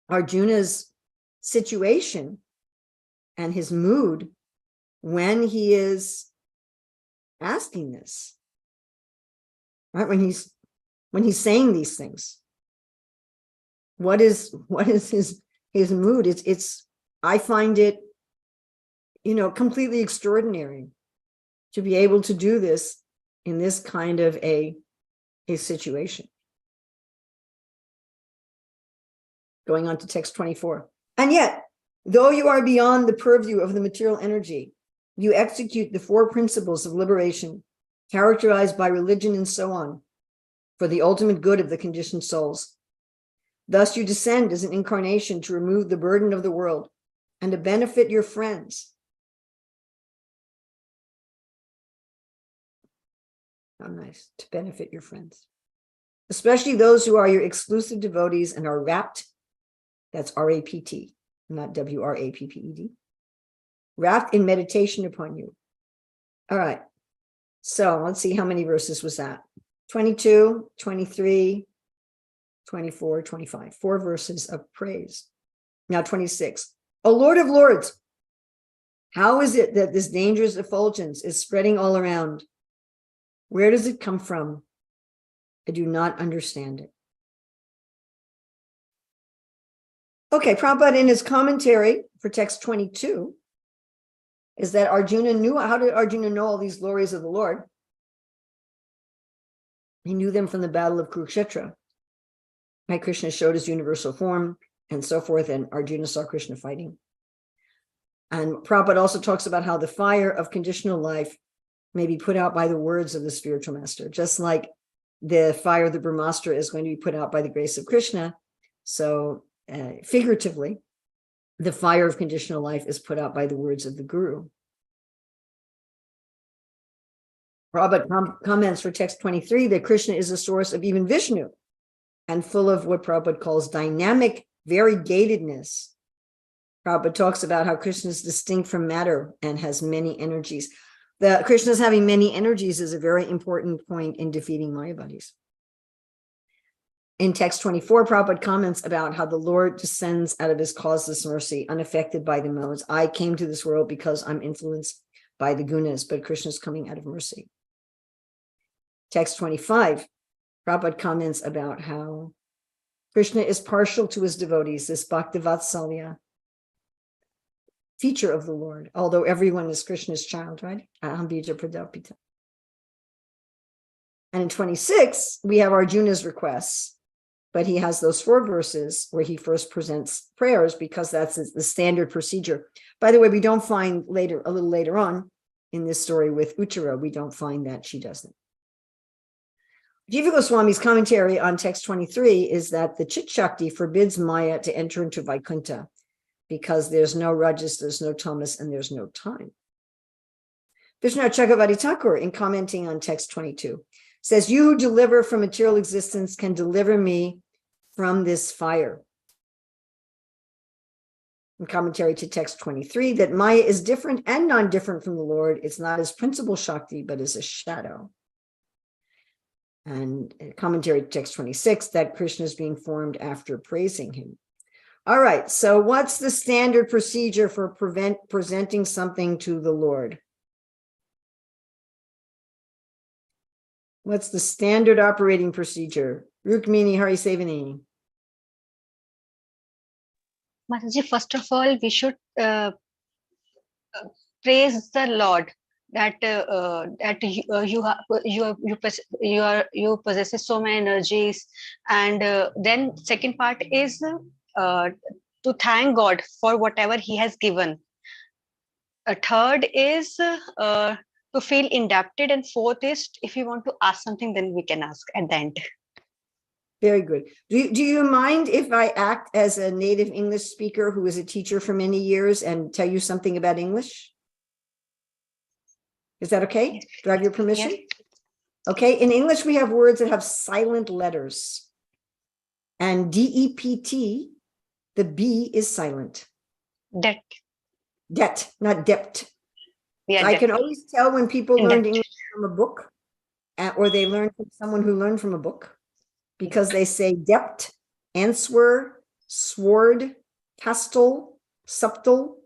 Arjuna's situation and his mood when he is asking this, right? When he's saying these things, what is his mood? It's I find it, completely extraordinary to be able to do this in this kind of a situation. Going on to text 24. "And yet, though you are beyond the purview of the material energy, you execute the four principles of liberation, characterized by religion and so on, for the ultimate good of the conditioned souls. Thus you descend as an incarnation to remove the burden of the world and to benefit your friends." How nice, to benefit your friends. "Especially those who are your exclusive devotees and are rapt," that's R-A-P-T, not W-R-A-P-P-E-D, "wrapped in meditation upon you." All right. So let's see, how many verses was that? 22, 23, 24, 25. 4 verses of praise. Now 26. "O Lord of Lords, how is it that this dangerous effulgence is spreading all around? Where does it come from? I do not understand it." Okay, Prabhupada in his commentary for text 22 is that Arjuna knew, how did Arjuna know all these glories of the Lord? He knew them from the battle of Kurukshetra. Right? Krishna showed his universal form and so forth, and Arjuna saw Krishna fighting. And Prabhupada also talks about how the fire of conditional life may be put out by the words of the spiritual master, just like the fire of the Brahmastra is going to be put out by the grace of Krishna. So figuratively, the fire of conditional life is put out by the words of the Guru. Prabhupada comments for text 23 that Krishna is the source of even Vishnu and full of what Prabhupada calls dynamic variegatedness. Prabhupada talks about how Krishna is distinct from matter and has many energies. That Krishna's having many energies is a very important point in defeating Mayavadis. In text 24, Prabhupada comments about how the Lord descends out of his causeless mercy, unaffected by the modes. I came to this world because I'm influenced by the gunas, but Krishna's coming out of mercy. Text 25, Prabhupada comments about how Krishna is partial to his devotees, this Bhaktivatsalya feature of the Lord, although everyone is Krishna's child, right? Aham bija pradapita. And in 26, we have Arjuna's requests, but he has those 4 verses where he first presents prayers because that's the standard procedure. By the way, we don't find later, a little later on in this story with Uttara, we don't find that she does it. Jiva Goswami's commentary on text 23 is that the Chit Shakti forbids Maya to enter into Vaikuntha because there's no Rajas, there's no Tamas, and there's no time. Vishnu Chakravarti Thakur, in commenting on text 22, says, you who deliver from material existence can deliver me from this fire. In commentary to text 23, that Maya is different and non-different from the Lord. It's not as principal Shakti, but as a shadow. And commentary to text 26, that Krishna is being formed after praising him. All right, so what's the standard procedure for presenting something to the Lord? What's the standard operating procedure? Rukmini Harisevani. Mataji, first of all, we should praise the Lord that you possess so many energies, and then second part is to thank God for whatever He has given. A third is to feel indebted, and fourth is if you want to ask something, then we can ask at the end. Very good. Do you mind if I act as a native English speaker who was a teacher for many years and tell you something about English? Is that okay? Do I have your permission? Yes. Okay, in English, we have words that have silent letters. And D-E-P-T, the B is silent. Debt. Debt, not debt. Yeah, So I debt. can always tell when people In learned debt. English from a book, or they learned from someone who learned from a book, because they say dept, answer, sword, castle, subtle,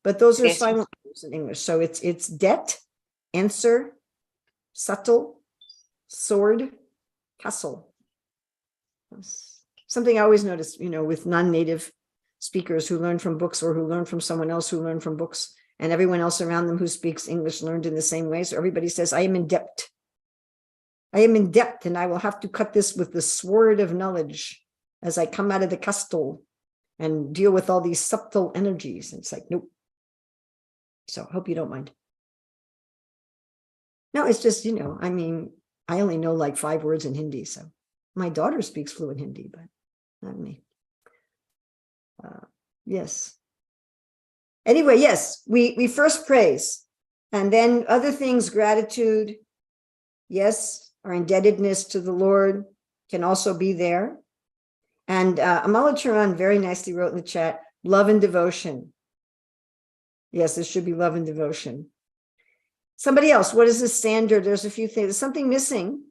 but those are Yes. silent words in English. So it's debt, answer, subtle, sword, castle. Something I always notice, with non-native speakers who learn from books or who learn from someone else who learned from books, and everyone else around them who speaks English learned in the same way. So everybody says, I am in debt. I am in debt, and I will have to cut this with the sword of knowledge as I come out of the castle and deal with all these subtle energies. And it's like, nope. So I hope you don't mind. No, it's just, I only know like 5 words in Hindi. So my daughter speaks fluent Hindi, but not me. Yes. Anyway, yes, we first praise, and then other things, gratitude. Yes. Our indebtedness to the Lord can also be there. And Amala Charan very nicely wrote in the chat, love and devotion. Yes, there should be love and devotion. Somebody else, what is the standard? There's a few things. There's something missing.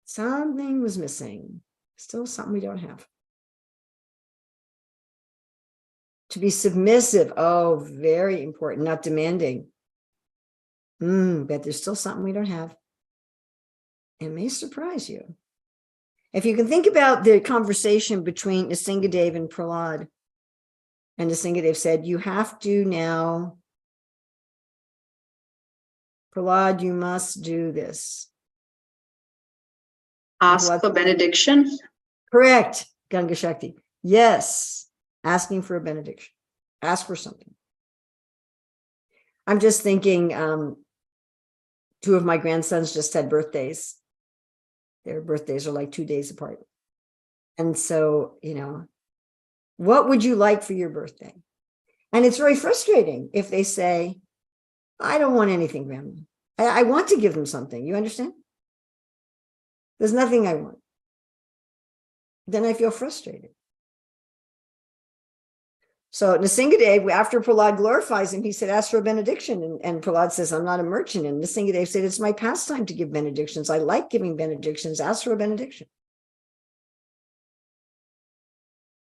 Something was missing. Still something we don't have. To be submissive. Oh, very important, not demanding. But there's still something we don't have. It may surprise you. If you can think about the conversation between Nrsingadev and Prahlad, and Nrsingadev said, you have to now, Prahlad, you must do this. Ask for benediction. Correct, Ganga Shakti. Yes, asking for a benediction. Ask for something. I'm just thinking, 2 of my grandsons just had birthdays. Their birthdays are like 2 days apart. And so, what would you like for your birthday? And it's very frustrating if they say, I don't want anything, Grandma. I want to give them something. You understand? There's nothing I want. Then I feel frustrated. So Nrsingadev, after Prahlad glorifies him, he said, ask for a benediction. And Prahlad says, I'm not a merchant. And Nrsingadev said, it's my pastime to give benedictions. I like giving benedictions. Ask for a benediction.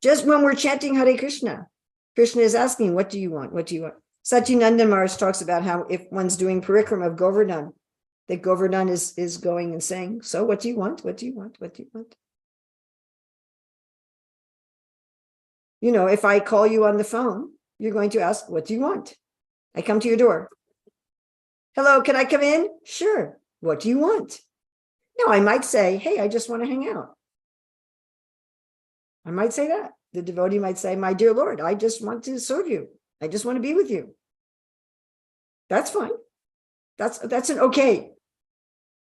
Just when we're chanting Hare Krishna, Krishna is asking, what do you want? What do you want? Satyananda Maharaj talks about how if one's doing parikrama of Govardhan, that Govardhan is going and saying, so what do you want? What do you want? What do you want? You know, if I call you on the phone, you're going to ask, what do you want? I come to your door. Hello, can I come in? Sure. What do you want? Now, I might say, hey, I just want to hang out. I might say that. The devotee might say, my dear Lord, I just want to serve you. I just want to be with you. That's fine. That's an okay.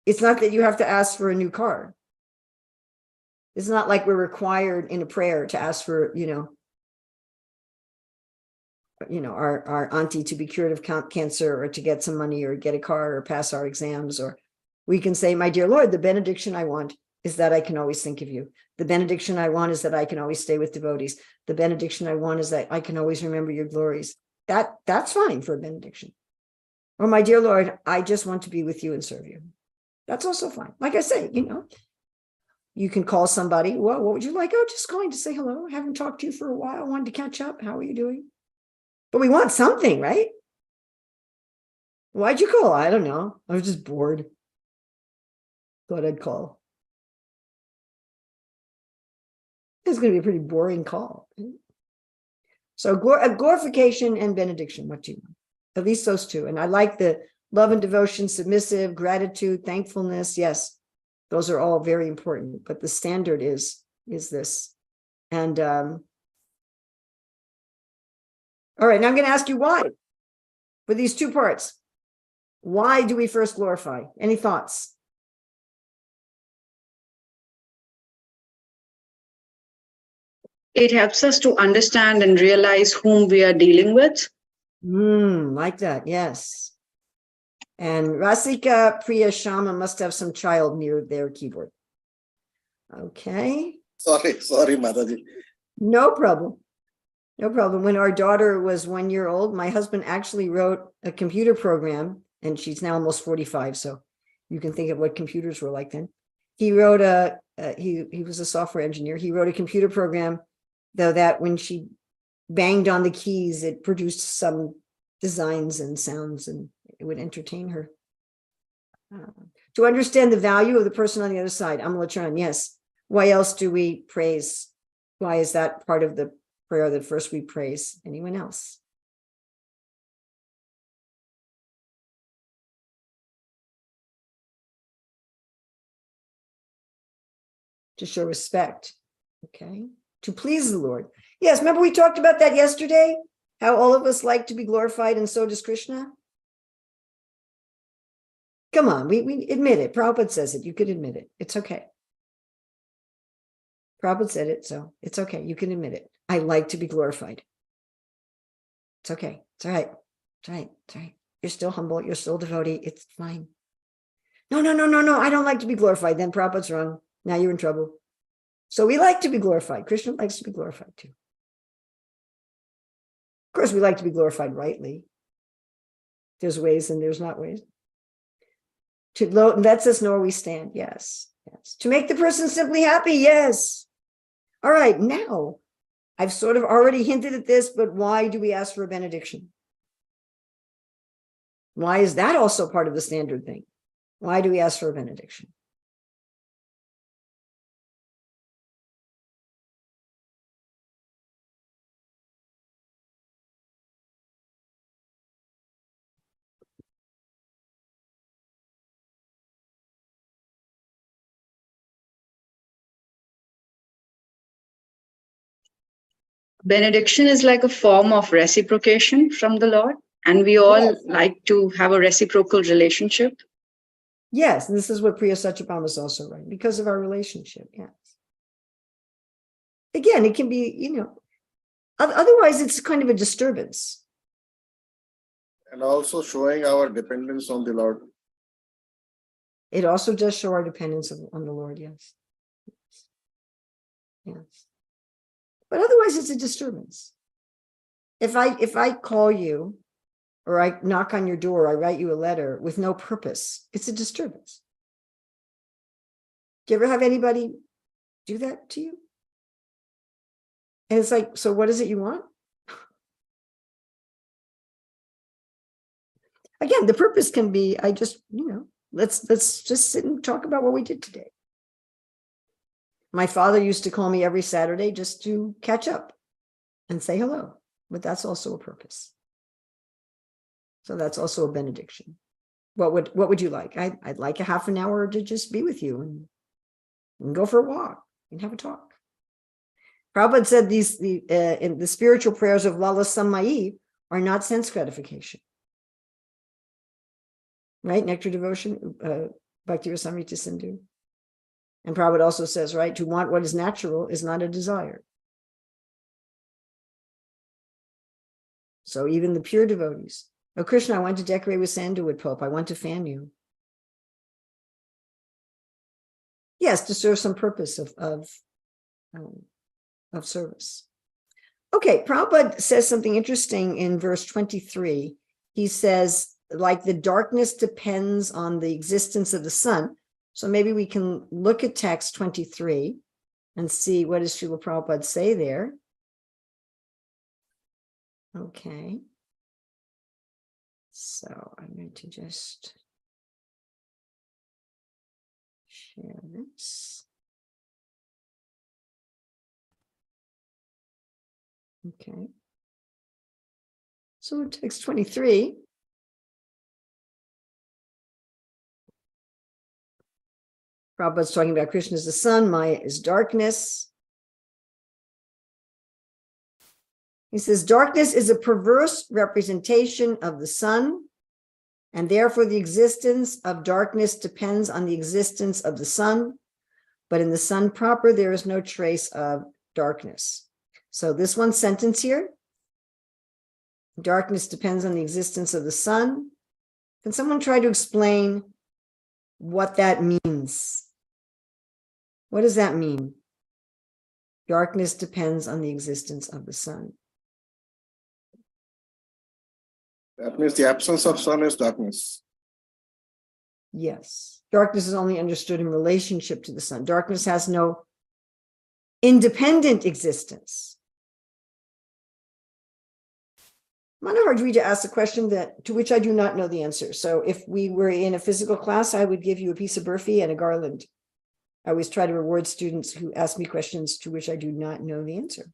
It's not that you have to ask for a new car. It's not like we're required in a prayer to ask for, our auntie to be cured of cancer, or to get some money, or get a car, or pass our exams. Or we can say, my dear Lord, the benediction I want is that I can always think of you. The benediction I want is that I can always stay with devotees. The benediction I want is that I can always remember your glories. That's fine for a benediction. Or my dear Lord, I just want to be with you and serve you. That's also fine. Like I say, you can call somebody. Well, what would you like? Oh, just calling to say hello. I haven't talked to you for a while. I wanted to catch up. How are you doing? But we want something, right? Why'd you call? I don't know. I was just bored. Thought I'd call. It's going to be a pretty boring call. So glorification and benediction, what do you want? At least those two. And I like the love and devotion, submissive, gratitude, thankfulness. Yes, those are all very important. But the standard is this. And all right, now I'm going to ask you why for these two parts. Why do we first glorify? Any thoughts? It helps us to understand and realize whom we are dealing with. Like that, yes. And Rasika Priya Shama must have some child near their keyboard. Okay. Sorry, Mataji. No problem. No problem. When our daughter was 1 year old, my husband actually wrote a computer program, and she's now almost 45. So you can think of what computers were like then. He wrote he was a software engineer. He wrote a computer program, though, that when she banged on the keys, it produced some designs and sounds, and it would entertain her. To understand the value of the person on the other side, Amalachan, yes. Why else do we praise? Why is that part of the prayer that first we praise? Anyone else? To show respect, okay? To please the Lord. Yes, remember we talked about that yesterday? How all of us like to be glorified, and so does Krishna? Come on, we admit it. Prabhupada says it. You could admit it. It's okay. Prabhupada said it, so it's okay. You can admit it. I like to be glorified. It's okay. It's all right. It's all right. It's all right. You're still humble. You're still devotee. It's fine. No. I don't like to be glorified. Then Prabhupada's wrong. Now you're in trouble. So we like to be glorified. Krishna likes to be glorified too. Of course, we like to be glorified rightly. There's ways and there's not ways. Lets us know where we stand. Yes. To make the person simply happy. Yes. All right. Now, I've sort of already hinted at this, but why do we ask for a benediction? Why is that also part of the standard thing? Why do we ask for a benediction? Benediction is like a form of reciprocation from the Lord, and we all like to have a reciprocal relationship. Yes, and this is what Priya Satyabhama is also right, because of our relationship. Yes. Again, it can be, otherwise it's kind of a disturbance. And also showing our dependence on the Lord. It also does show our dependence on the Lord, yes. Yes. But otherwise it's a disturbance. If I call you, or I knock on your door, I write you a letter with no purpose, it's a disturbance. Do you ever have anybody do that to you? And it's like, so what is it you want? Again, the purpose can be, I just, let's just sit and talk about what we did today. My father used to call me every Saturday just to catch up and say hello, but that's also a purpose. So that's also a benediction. What would you like? I'd like a half an hour to just be with you and go for a walk and have a talk. Prabhupada said in the spiritual prayers of Lala Sammayi are not sense gratification. Right? Nectar devotion, Bhakti Rasamrita Sindhu. And Prabhupada also says, right, to want what is natural is not a desire. So even the pure devotees. Oh, Krishna, I want to decorate with sandalwood pulp. I want to fan you. Yes, to serve some purpose of service. Okay, Prabhupada says something interesting in verse 23. He says, like the darkness depends on the existence of the sun. So maybe we can look at text 23 and see what does Srila Prabhupada say there. Okay. So I'm going to just share this. Okay. So text 23. Prabhupada's talking about Krishna is the sun, Maya is darkness. He says, darkness is a perverse representation of the sun, and therefore the existence of darkness depends on the existence of the sun, but in the sun proper, there is no trace of darkness. So this one sentence here, darkness depends on the existence of the sun. Can someone try to explain what that means? What does that mean? Darkness depends on the existence of the sun. That means the absence of sun is darkness. Yes. Darkness is only understood in relationship to the sun. Darkness has no independent existence. Manohar asked a question to which I do not know the answer. So if we were in a physical class, I would give you a piece of burfi and a garland. I always try to reward students who ask me questions to which I do not know the answer.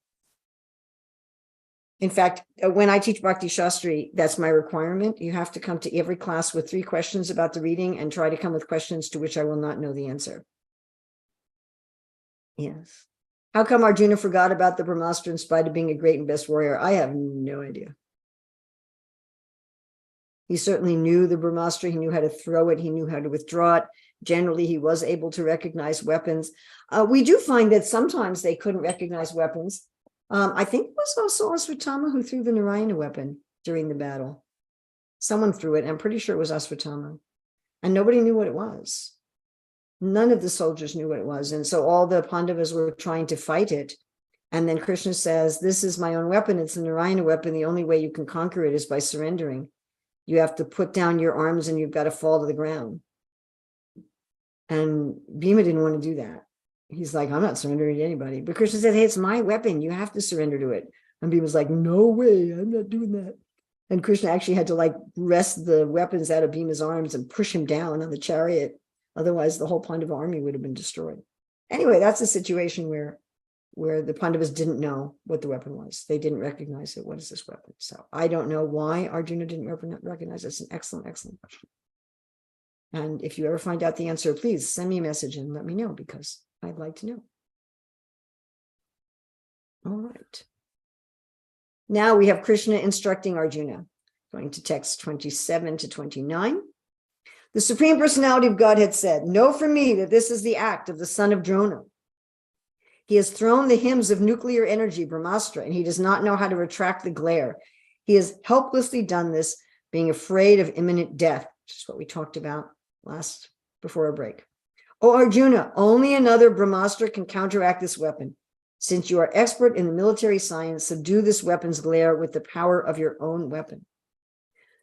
In fact, when I teach Bhakti Shastri, that's my requirement. You have to come to every class with 3 questions about the reading and try to come with questions to which I will not know the answer. Yes. How come Arjuna forgot about the Brahmastra in spite of being a great and best warrior? I have no idea. He certainly knew the Brahmastra. He knew how to throw it. He knew how to withdraw it. Generally, he was able to recognize weapons. We do find that sometimes they couldn't recognize weapons. I think it was also Asvatthama who threw the Narayana weapon during the battle. Someone threw it. I'm pretty sure it was Asvatthama. And nobody knew what it was. None of the soldiers knew what it was. And so all the Pandavas were trying to fight it. And then Krishna says, this is my own weapon. It's a Narayana weapon. The only way you can conquer it is by surrendering. You have to put down your arms and you've got to fall to the ground. And Bhima didn't want to do that. He's like, I'm not surrendering to anybody. But Krishna said, hey, it's my weapon. You have to surrender to it. And Bhima's like, no way, I'm not doing that. And Krishna actually had to wrest the weapons out of Bhima's arms and push him down on the chariot. Otherwise, the whole Pandava army would have been destroyed. Anyway, that's a situation where the Pandavas didn't know what the weapon was. They didn't recognize it. What is this weapon? So I don't know why Arjuna didn't recognize it. It's an excellent, excellent question. And if you ever find out the answer, please send me a message and let me know, because I'd like to know. All right. Now we have Krishna instructing Arjuna, going to text 27 to 29. The Supreme Personality of Godhead said, know for me that this is the act of the son of Drona. He has thrown the hymns of nuclear energy, Brahmastra, and he does not know how to retract the glare. He has helplessly done this, being afraid of imminent death, which is what we talked about before our break. O Arjuna, only another Brahmastra can counteract this weapon. Since you are expert in the military science, subdue this weapon's glare with the power of your own weapon.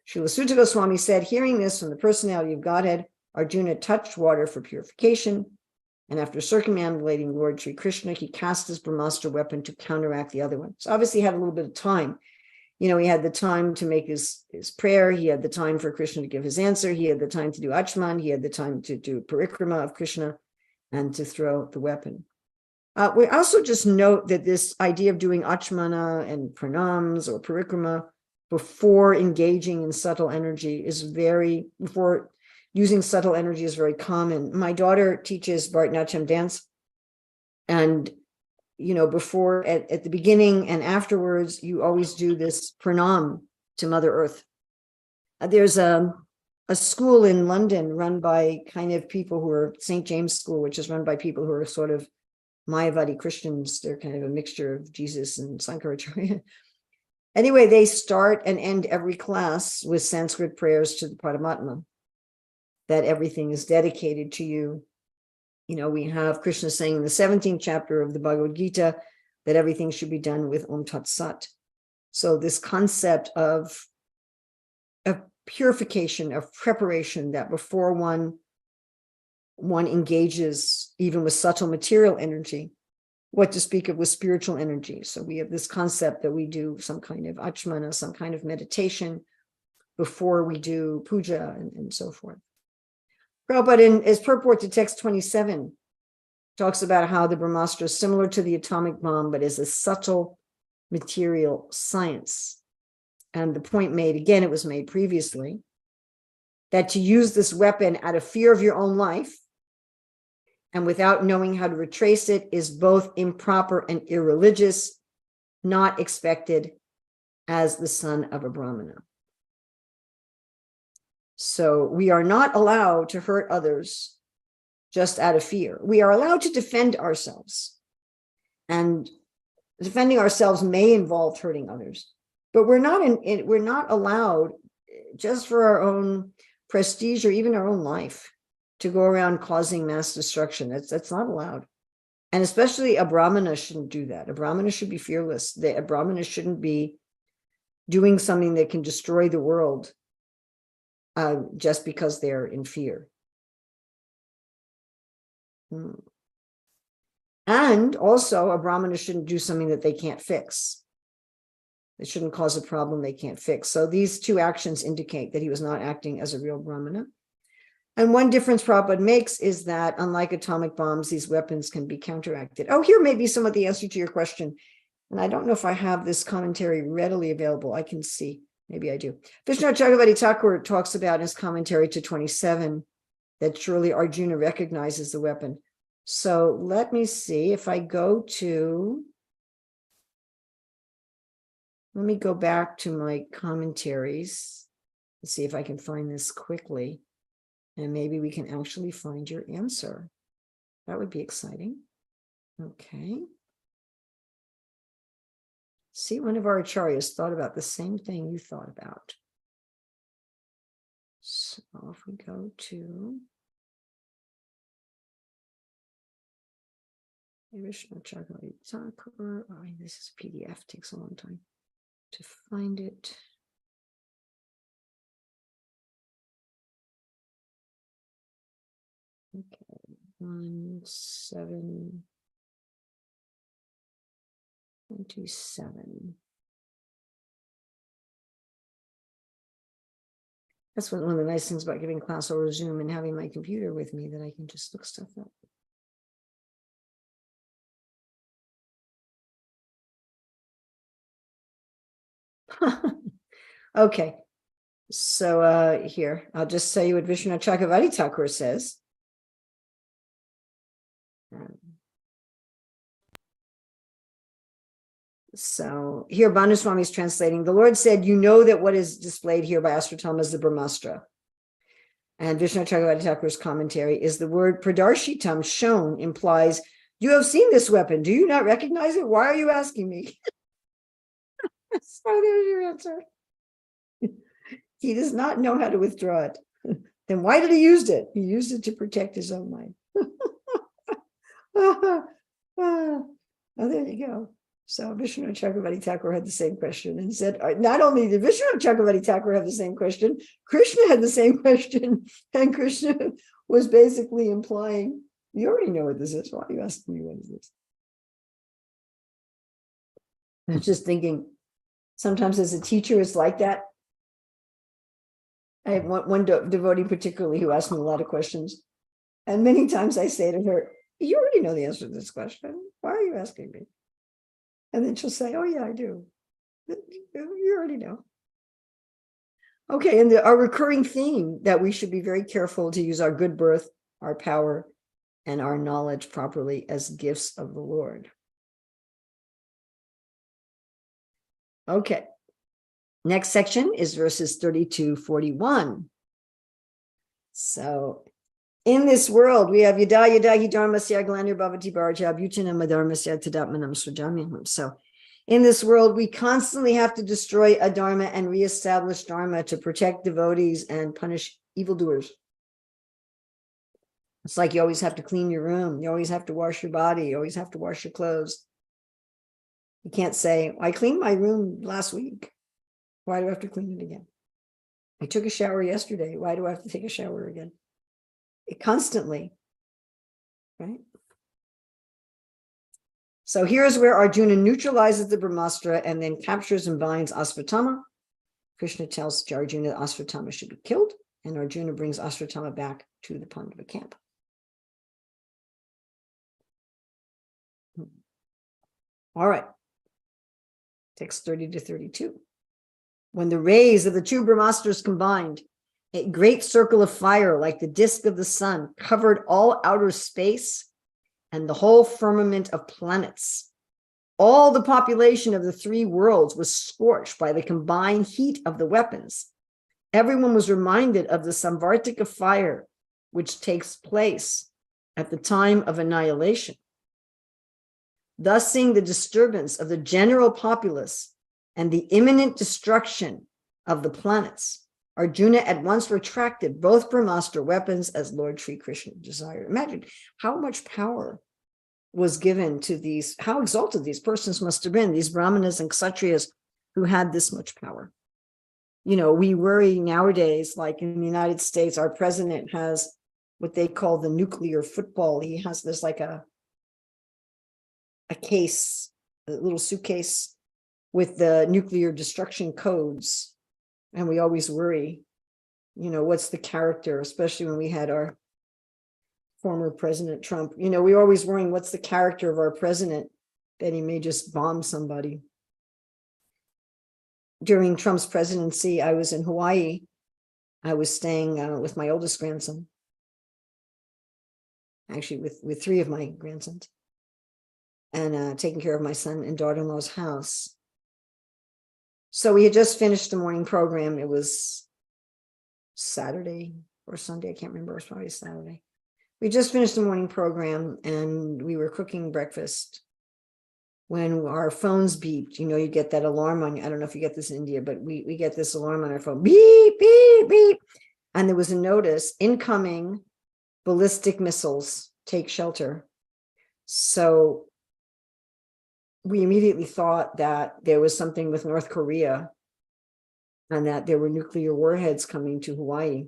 Srila Sutta Goswami said, hearing this from the personality of Godhead, Arjuna touched water for purification. And after circumambulating Lord Sri Krishna, he cast his Brahmastra weapon to counteract the other one. So obviously he had a little bit of time. You know, he had the time to make his prayer. He had the time for Krishna to give his answer. He had the time to do Achman. He had the time to do parikrama of Krishna and to throw the weapon. We also just note that this idea of doing Achmana and pranams or parikrama before engaging in subtle energy is before using subtle energy is very common. My daughter teaches Bharatanatyam dance. And, you know, before, at the beginning and afterwards, you always do this pranam to Mother Earth. There's a school in London run by kind of people who are St. James School, which is run by people who are sort of Mayavadi Christians. They're kind of a mixture of Jesus and Sankaracharya. Anyway, they start and end every class with Sanskrit prayers to the Paramatma, that everything is dedicated to you. You know, we have Krishna saying in the 17th chapter of the Bhagavad Gita that everything should be done with Om Tat Sat. So this concept of purification, of preparation, that before one engages even with subtle material energy, what to speak of with spiritual energy. So we have this concept that we do some kind of achmana, some kind of meditation before we do puja and so forth. Prabhupada, as purport to text 27, talks about how the Brahmastra is similar to the atomic bomb, but is a subtle material science. And the point made, again, it was made previously, that to use this weapon out of fear of your own life and without knowing how to retrace it is both improper and irreligious, not expected as the son of a Brahmana. So we are not allowed to hurt others just out of fear. We are allowed to defend ourselves. And defending ourselves may involve hurting others. But we're not allowed, just for our own prestige or even our own life, to go around causing mass destruction. That's not allowed. And especially a Brahmana shouldn't do that. A Brahmana should be fearless. A Brahmana shouldn't be doing something that can destroy the world just because they're in fear. And also, a Brahmana shouldn't do something that they can't fix. It shouldn't cause a problem they can't fix. So these two actions indicate that he was not acting as a real Brahmana. And one difference Prabhupada makes is that, unlike atomic bombs, these weapons can be counteracted. Oh, here may be some of the answer to your question. And I don't know if I have this commentary readily available. I can see. Maybe I do. Vishnu Chakravarti Thakur talks about in his commentary to 27 that surely Arjuna recognizes the weapon. So let me see if I go to... Let me go back to my commentaries and see if I can find this quickly. And maybe we can actually find your answer. That would be exciting. Okay. See, one of our acharyas thought about the same thing you thought about. So if we go to Vishnu Chakravarti Thakur, oh, this is PDF, takes a long time to find it. Okay, 1727. That's one of the nice things about giving class over Zoom and having my computer with me, that I can just look stuff up. Okay, so here, I'll just tell you what Vishnu Chakravarti Thakur says. So here Bhanu Swami is translating. The Lord said, you know that what is displayed here by Asvatthama is the Brahmastra. And Vishnu Chakravarti Thakur's commentary is the word Pradarshitam, shown, implies, you have seen this weapon. Do you not recognize it? Why are you asking me? So there's your answer. He does not know how to withdraw it. Then why did he use it? He used it to protect his own mind. Oh, there you go. So Vishnu Chakravarti Thakur had the same question and said, not only did Vishnu Chakravarti Thakur have the same question, Krishna had the same question. And Krishna was basically implying You already know what this is. Why are you asking me what is this? I was just thinking, sometimes as a teacher, it's like that. I have one devotee particularly who asked me a lot of questions. And many times I say to her, you already know the answer to this question. Why are you asking me? And then she'll say, oh yeah, I do. You already know. Okay, and our recurring theme that we should be very careful to use our good birth, our power, and our knowledge properly as gifts of the Lord. Okay. Next section is verses 30-41. So in this world, we have Yada Yadahi Dharmasya Glanir Bhavati Bharja Bhutanam Adharmasya Tadatmanam Sujamyam. So in this world, we constantly have to destroy adharma and reestablish dharma to protect devotees and punish evildoers. It's like you always have to clean your room. You always have to wash your body. You always have to wash your clothes. You can't say, I cleaned my room last week. Why do I have to clean it again? I took a shower yesterday. Why do I have to take a shower again? Constantly, right? So here's where Arjuna neutralizes the Brahmastra and then captures and binds Asvatthama. Krishna tells Arjuna that Asvatthama should be killed, and Arjuna brings Asvatthama back to the Pandava camp. All right. Text 30-32. When the rays of the two Brahmastras combined, a great circle of fire like the disk of the sun covered all outer space and the whole firmament of planets. All the population of the three worlds was scorched by the combined heat of the weapons. Everyone was reminded of the Samvartika fire, which takes place at the time of annihilation. Thus, seeing the disturbance of the general populace and the imminent destruction of the planets, Arjuna at once retracted both Brahmastra weapons as Lord Sri Krishna desired. Imagine how much power was given to these, how exalted these persons must have been, these Brahmanas and Kshatriyas who had this much power. You know, we worry nowadays, like in the United States, our president has what they call the nuclear football. He has this like a case, a little suitcase with the nuclear destruction codes. And we always worry, you know, what's the character, especially when we had our former President Trump, you know, we're always worrying what's the character of our president, that he may just bomb somebody. During Trump's presidency, I was in Hawaii. I was staying with my oldest grandson, actually with three of my grandsons, and taking care of my son and daughter-in-law's house. So we had just finished the morning program. It was Saturday or Sunday. I can't remember. It was probably Saturday. We just finished the morning program and we were cooking breakfast when our phones beeped. You know, you get that alarm on you. I don't know if you get this in India, but we get this alarm on our phone. Beep, beep, beep. And there was a notice, incoming ballistic missiles, take shelter. So we immediately thought that there was something with North Korea and that there were nuclear warheads coming to Hawaii.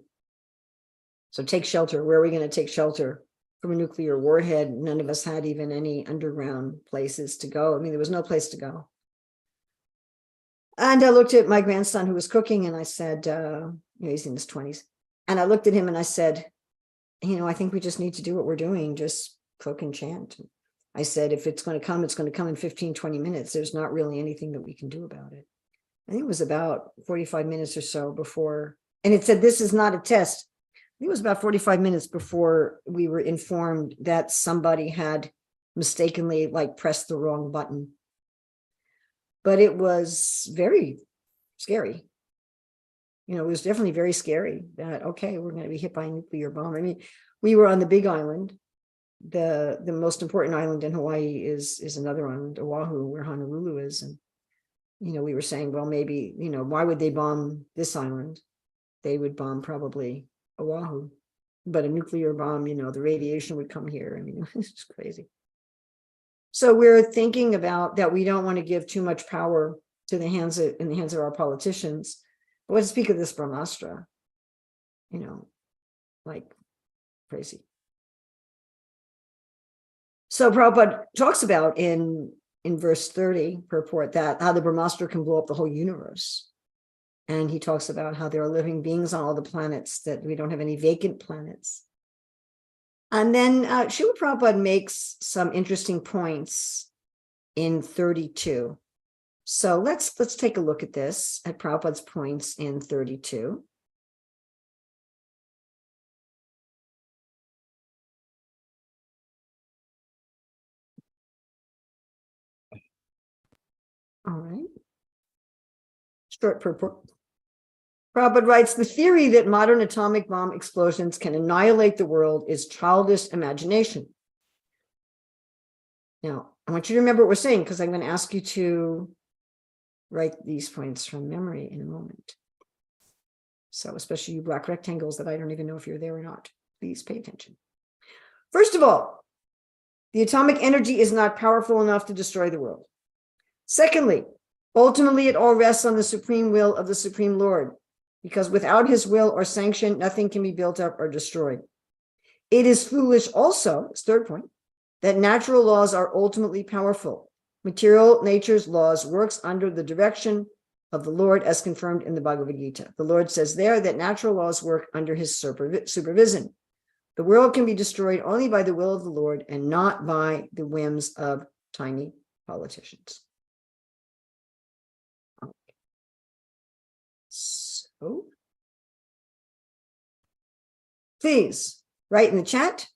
So take shelter. Where are we going to take shelter from a nuclear warhead? None of us had even any underground places to go. I mean, there was no place to go. And I looked at my grandson who was cooking and I said, you know, he's in his 20s. And I looked at him and I said, you know, I think we just need to do what we're doing, just cook and chant. I said, if it's going to come in 15, 20 minutes. There's not really anything that we can do about it. I think it was about 45 minutes or so before, and it said, this is not a test. I think it was about 45 minutes before we were informed that somebody had mistakenly like pressed the wrong button. But it was very scary. You know, it was definitely very scary that, okay, we're going to be hit by a nuclear bomb. I mean, we were on the big island. The most important island in Hawaii is another island, Oahu, where Honolulu is. And, you know, we were saying, well, maybe, you know, why would they bomb this island? They would bomb probably Oahu, but a nuclear bomb, you know, the radiation would come here. I mean, it's just crazy. So we're thinking about that. We don't want to give too much power to the hands of our politicians. But let's speak of this Brahmastra, you know, like crazy. So Prabhupada talks about in verse 30 purport that how the Brahmastra can blow up the whole universe. And he talks about how there are living beings on all the planets, that we don't have any vacant planets. And then Srila Prabhupada makes some interesting points in 32. So let's take a look at this, at Prabhupada's points in 32. All right. Short purport. Prabhupada writes, the theory that modern atomic bomb explosions can annihilate the world is childish imagination. Now, I want you to remember what we're saying, because I'm going to ask you to write these points from memory in a moment. So especially you black rectangles that I don't even know if you're there or not, please pay attention. First of all, the atomic energy is not powerful enough to destroy the world. Secondly, ultimately it all rests on the supreme will of the Supreme Lord, because without his will or sanction, nothing can be built up or destroyed. It is foolish also, this third point, that natural laws are ultimately powerful. Material nature's laws works under the direction of the Lord as confirmed in the Bhagavad Gita. The Lord says there that natural laws work under his supervision. The world can be destroyed only by the will of the Lord and not by the whims of tiny politicians. Okay. So, please write in the chat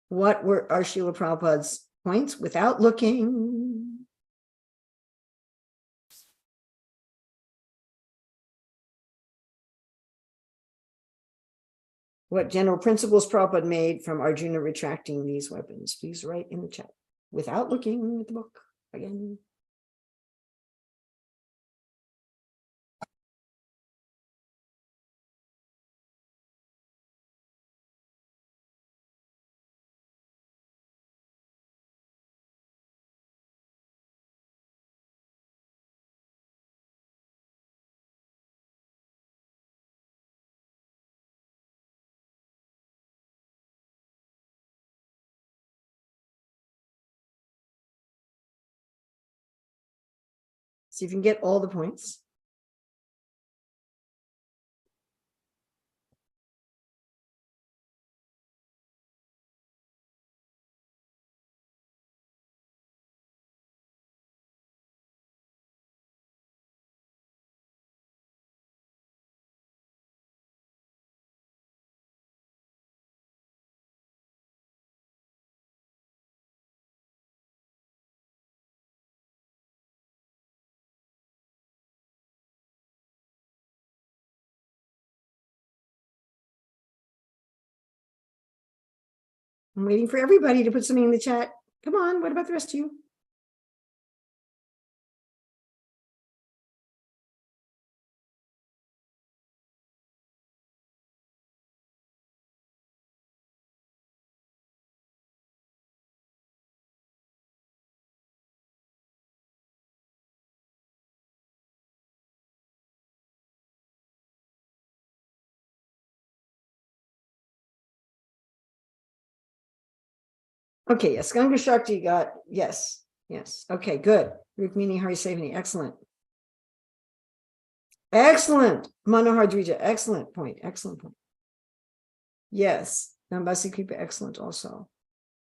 what were our Srila Prabhupada's points without looking. What general principles Prabhupada made from Arjuna retracting these weapons. Please write in the chat without looking at the book again. See if you can get all the points. I'm waiting for everybody to put something in the chat. Come on, what about the rest of you? Okay, yes, Ganga Shakti got, yes, yes. Okay, good. Rukmini Harisevani, excellent. Excellent. Manohar Dvija, excellent point, excellent point. Yes, Nambasi Kripa, excellent also.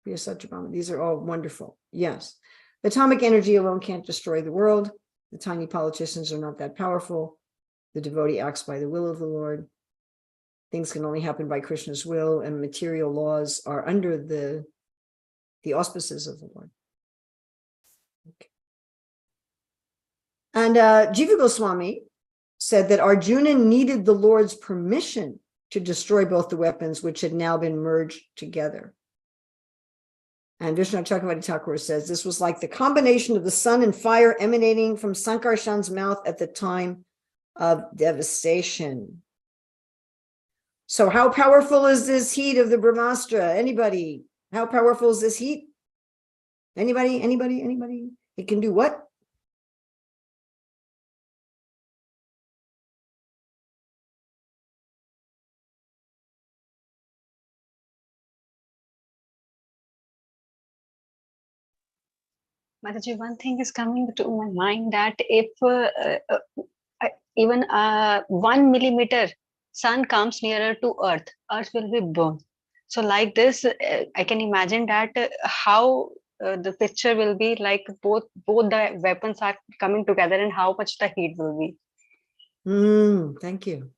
Priya Satyabhama, these are all wonderful. Yes. Atomic energy alone can't destroy the world. The tiny politicians are not that powerful. The devotee acts by the will of the Lord. Things can only happen by Krishna's will, and material laws are under the auspices of the Lord. Okay. And Jiva Goswami said that Arjuna needed the Lord's permission to destroy both the weapons, which had now been merged together. And Vishnu Chakravarti Thakur says this was like the combination of the sun and fire emanating from Sankarshan's mouth at the time of devastation. So how powerful is this heat of the Brahmastra? Anybody? How powerful is this heat? Anybody? Anybody? Anybody? It can do what? Mataji, one thing is coming to my mind that if even 1 millimeter sun comes nearer to Earth, Earth will be burned. So like this, I can imagine that how the picture will be like both the weapons are coming together and how much the heat will be. Thank you.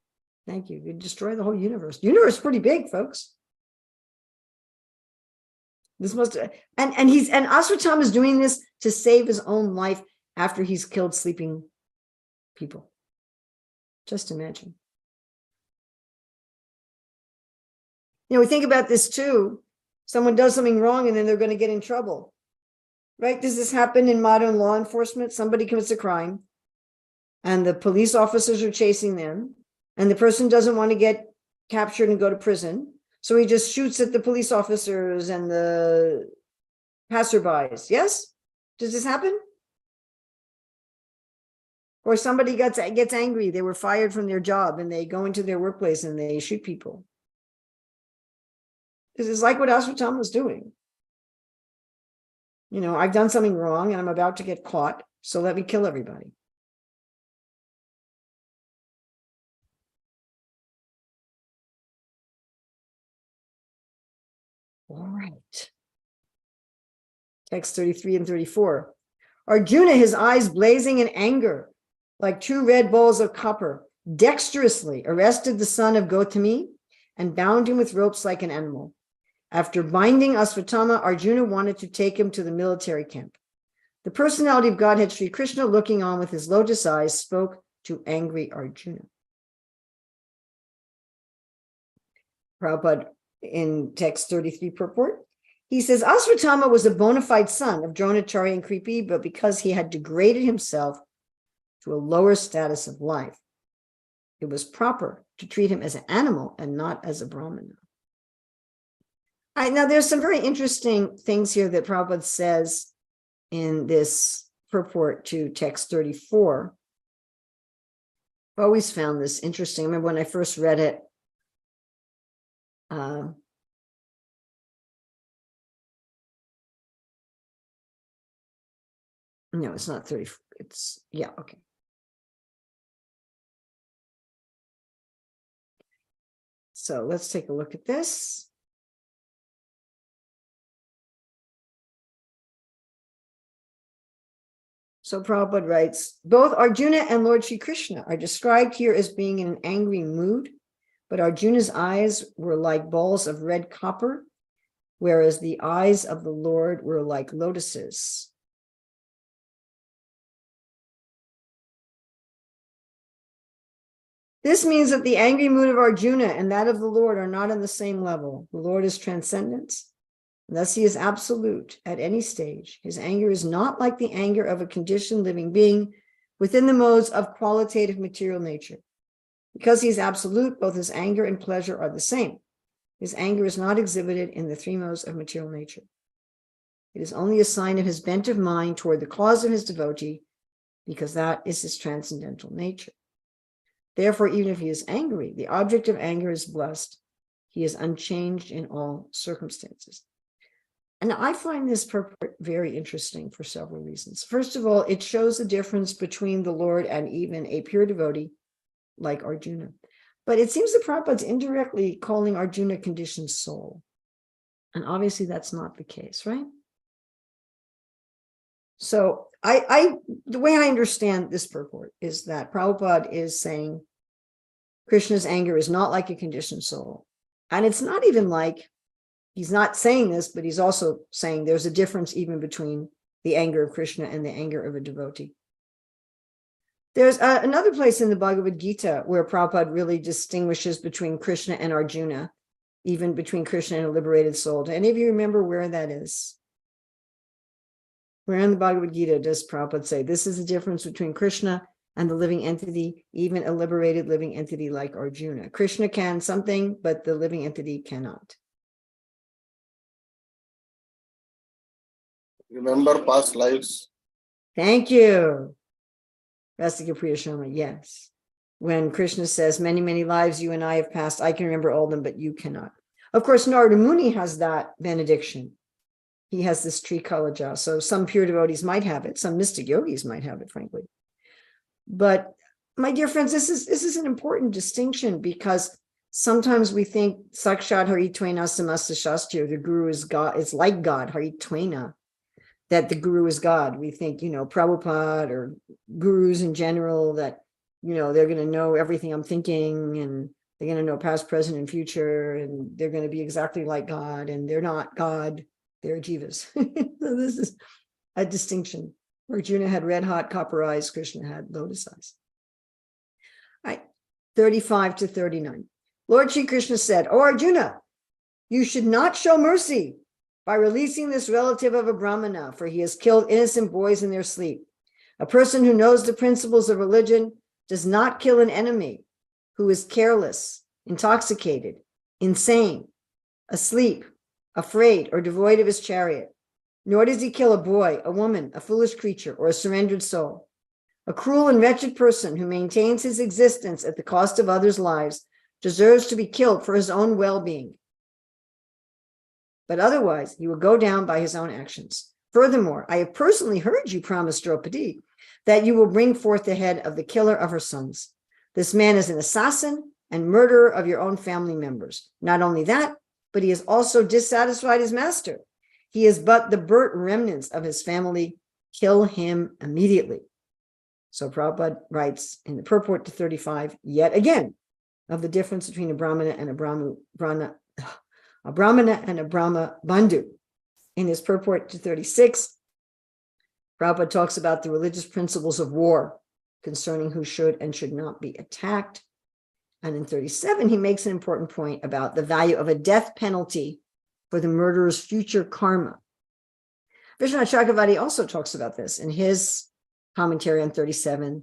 Thank you. You destroy the whole universe. The universe is pretty big, folks. This must and Ashwatthama is doing this to save his own life after he's killed sleeping people. Just imagine. You know, we think about this too. Someone does something wrong and then they're going to get in trouble. Right? Does this happen in modern law enforcement? Somebody commits a crime and the police officers are chasing them and the person doesn't want to get captured and go to prison. So he just shoots at the police officers and the passerbys. Yes? Does this happen? Or somebody gets angry. They were fired from their job and they go into their workplace and they shoot people. This is like what Ashwatthama was doing. You know, I've done something wrong and I'm about to get caught, so let me kill everybody. All right. Text 33 and 34. Arjuna, his eyes blazing in anger, like two red balls of copper, dexterously arrested the son of Gautami and bound him with ropes like an animal. After binding Ashwatthama, Arjuna wanted to take him to the military camp. The personality of Godhead, Sri Krishna, looking on with his lotus eyes, spoke to angry Arjuna. Prabhupada, in text 33 purport, he says, Ashwatthama was a bona fide son of Dronacharya and Kripi, but because he had degraded himself to a lower status of life, it was proper to treat him as an animal and not as a Brahmana. Now, there's some very interesting things here that Prabhupada says in this purport to text 34. I've always found this interesting. I remember when I first read it, no, it's not 30. It's, yeah, okay. So let's take a look at this. So Prabhupada writes, both Arjuna and Lord Shri Krishna are described here as being in an angry mood, but Arjuna's eyes were like balls of red copper, whereas the eyes of the Lord were like lotuses. This means that the angry mood of Arjuna and that of the Lord are not on the same level. The Lord is transcendence. Thus, he is absolute at any stage. His anger is not like the anger of a conditioned living being within the modes of qualitative material nature. Because he is absolute, both his anger and pleasure are the same. His anger is not exhibited in the three modes of material nature. It is only a sign of his bent of mind toward the cause of his devotee, because that is his transcendental nature. Therefore, even if he is angry, the object of anger is blessed. He is unchanged in all circumstances. And I find this purport very interesting for several reasons. First of all, it shows the difference between the Lord and even a pure devotee like Arjuna. But it seems that Prabhupada's indirectly calling Arjuna conditioned soul. And obviously that's not the case, right? So the way I understand this purport is that Prabhupada is saying Krishna's anger is not like a conditioned soul. And it's not even like, he's not saying this, but he's also saying there's a difference even between the anger of Krishna and the anger of a devotee. There's another place in the Bhagavad Gita where Prabhupada really distinguishes between Krishna and Arjuna, even between Krishna and a liberated soul. Do any of you remember where that is? Where in the Bhagavad Gita does Prabhupada say, this is the difference between Krishna and the living entity, even a liberated living entity like Arjuna. Krishna can something, but the living entity cannot. Remember past lives. Thank you. Rastika Priya Sharma, yes. When Krishna says, many, many lives you and I have passed, I can remember all of them, but you cannot. Of course, Narada Muni has that benediction. he has this trikalaja. So some pure devotees might have it. Some mystic yogis might have it, frankly. But my dear friends, this is an important distinction, because sometimes we think Sakshat Haritwena Samasta Shastri, the guru is God, it's like God, Haritwena, that the guru is God. We think, Prabhupada or gurus in general, that, they're going to know everything I'm thinking, and they're going to know past, present, and future, and they're going to be exactly like God, and they're not God, they're jivas. So this is a distinction. Arjuna had red hot copper eyes, Krishna had lotus eyes. All right, 35 to 39. Lord Shri Krishna said, "O Arjuna, you should not show mercy by releasing this relative of a Brahmana, for he has killed innocent boys in their sleep. A person who knows the principles of religion does not kill an enemy who is careless, intoxicated, insane, asleep, afraid, or devoid of his chariot. Nor does he kill a boy, a woman, a foolish creature, or a surrendered soul. A cruel and wretched person who maintains his existence at the cost of others' lives deserves to be killed for his own well-being. But otherwise, he will go down by his own actions. Furthermore, I have personally heard you promise Draupadi that you will bring forth the head of the killer of her sons. This man is an assassin and murderer of your own family members. Not only that, but he has also dissatisfied his master. He is but the burnt remnants of his family. Kill him immediately." So Prabhupada writes in the purport to 35, yet again, of the difference between a Brahmana and a Brahma Bandhu. In his purport to 36, Prabhupada talks about the religious principles of war concerning who should and should not be attacked. And in 37, he makes an important point about the value of a death penalty for the murderer's future karma. Vishwanath Chakravarti also talks about this in his commentary on 37,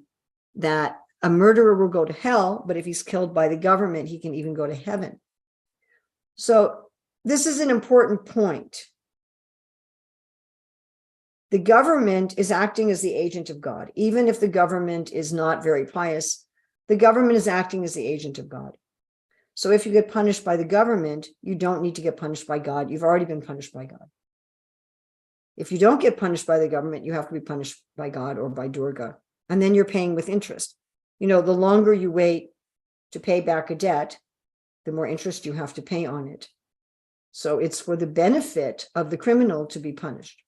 that a murderer will go to hell, but if he's killed by the government, he can even go to heaven. So this is an important point. The government is acting as the agent of God. Even if the government is not very pious, the government is acting as the agent of God. So if you get punished by the government, you don't need to get punished by God. You've already been punished by God. If you don't get punished by the government, you have to be punished by God or by Durga. And then you're paying with interest. The longer you wait to pay back a debt, the more interest you have to pay on it. So it's for the benefit of the criminal to be punished.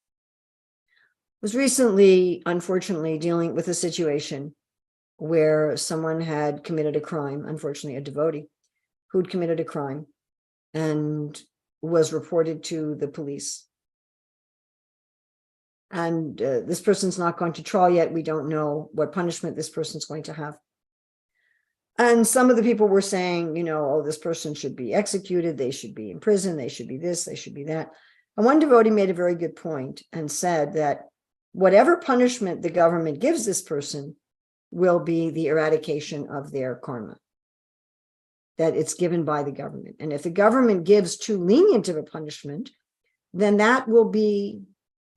I was recently, unfortunately, dealing with a situation where someone had committed a crime, unfortunately a devotee, who'd committed a crime and was reported to the police. And this person's not gone to trial yet. We don't know what punishment this person's going to have. And some of the people were saying, this person should be executed. They should be in prison. They should be this. They should be that. And one devotee made a very good point and said that whatever punishment the government gives this person will be the eradication of their karma, that it's given by the government. And if the government gives too lenient of a punishment, then that will be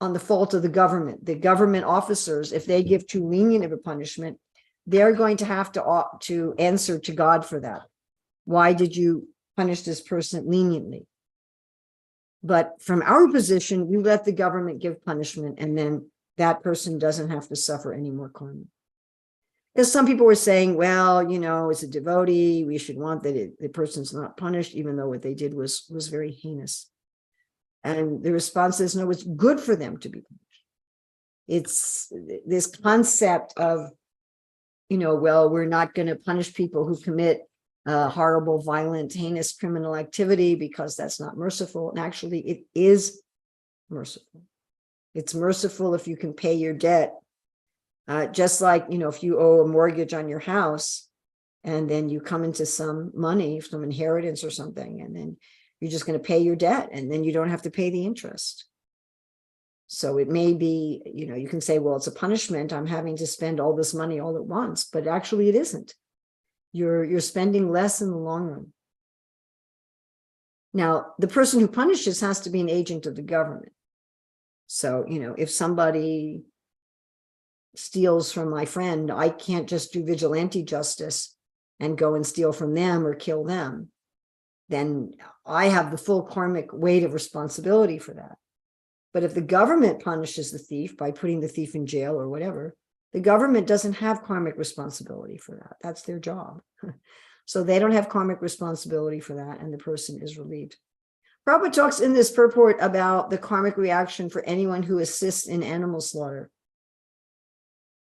on the fault of the government. The government officers, if they give too lenient of a punishment, they're going to have to answer to God for that. Why did you punish this person leniently? But from our position, you let the government give punishment, and then that person doesn't have to suffer any more karma. Because some people were saying, well, it's a devotee, we should want that the person's not punished, even though what they did was very heinous. And the response is, no, it's good for them to be punished. It's this concept of, well, we're not going to punish people who commit horrible, violent, heinous criminal activity because that's not merciful. And actually, it is merciful. It's merciful if you can pay your debt. Just like, if you owe a mortgage on your house and then you come into some money, some inheritance or something, and then you're just going to pay your debt and then you don't have to pay the interest. So it may be, you can say, well, it's a punishment. I'm having to spend all this money all at once, but actually it isn't. You're spending less in the long run. Now, the person who punishes has to be an agent of the government. So, if somebody steals from my friend, I can't just do vigilante justice and go and steal from them or kill them. Then I have the full karmic weight of responsibility for that. But if the government punishes the thief by putting the thief in jail or whatever, the government doesn't have karmic responsibility for that. That's their job. So they don't have karmic responsibility for that, and the person is relieved. Prabhupada talks in this purport about the karmic reaction for anyone who assists in animal slaughter.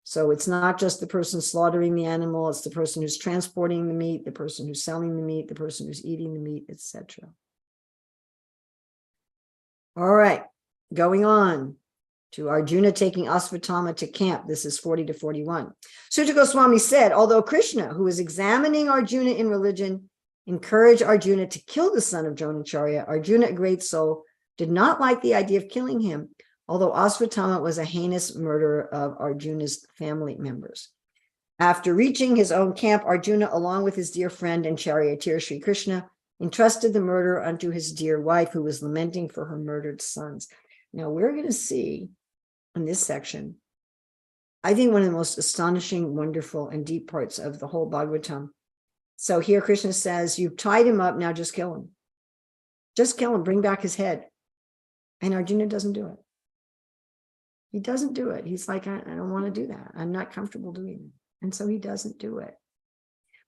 So it's not just the person slaughtering the animal, it's the person who's transporting the meat, the person who's selling the meat, the person who's eating the meat, etc. All right, going on to Arjuna taking Asvatthama to camp. This is 40 to 41. Suta Goswami said, although Krishna, who is examining Arjuna in religion, encouraged Arjuna to kill the son of Dronacharya, Arjuna, a great soul, did not like the idea of killing him, although Asvatthama was a heinous murderer of Arjuna's family members. After reaching his own camp, Arjuna, along with his dear friend and charioteer Sri Krishna, entrusted the murder unto his dear wife, who was lamenting for her murdered sons. Now we're going to see in this section, I think one of the most astonishing, wonderful, and deep parts of the whole Bhagavatam. So here Krishna says, you've tied him up, now just kill him. Just kill him, bring back his head. And Arjuna doesn't do it. He doesn't do it. He's like, I don't want to do that. I'm not comfortable doing it. And so he doesn't do it.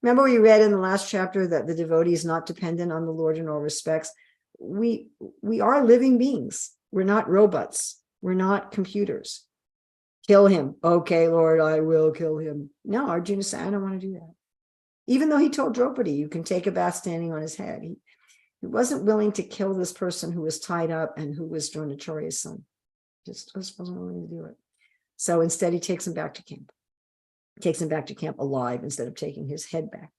Remember we read in the last chapter that the devotee is not dependent on the Lord in all respects. We are living beings. We're not robots. We're not computers. Kill him. Okay, Lord, I will kill him. No, Arjuna said, I don't want to do that. Even though he told Draupadi, you can take a bath standing on his head. He wasn't willing to kill this person who was tied up and who was Dronacharya's son. Just wasn't willing to do it. So instead, he takes him back to camp. Takes him back to camp alive instead of taking his head back.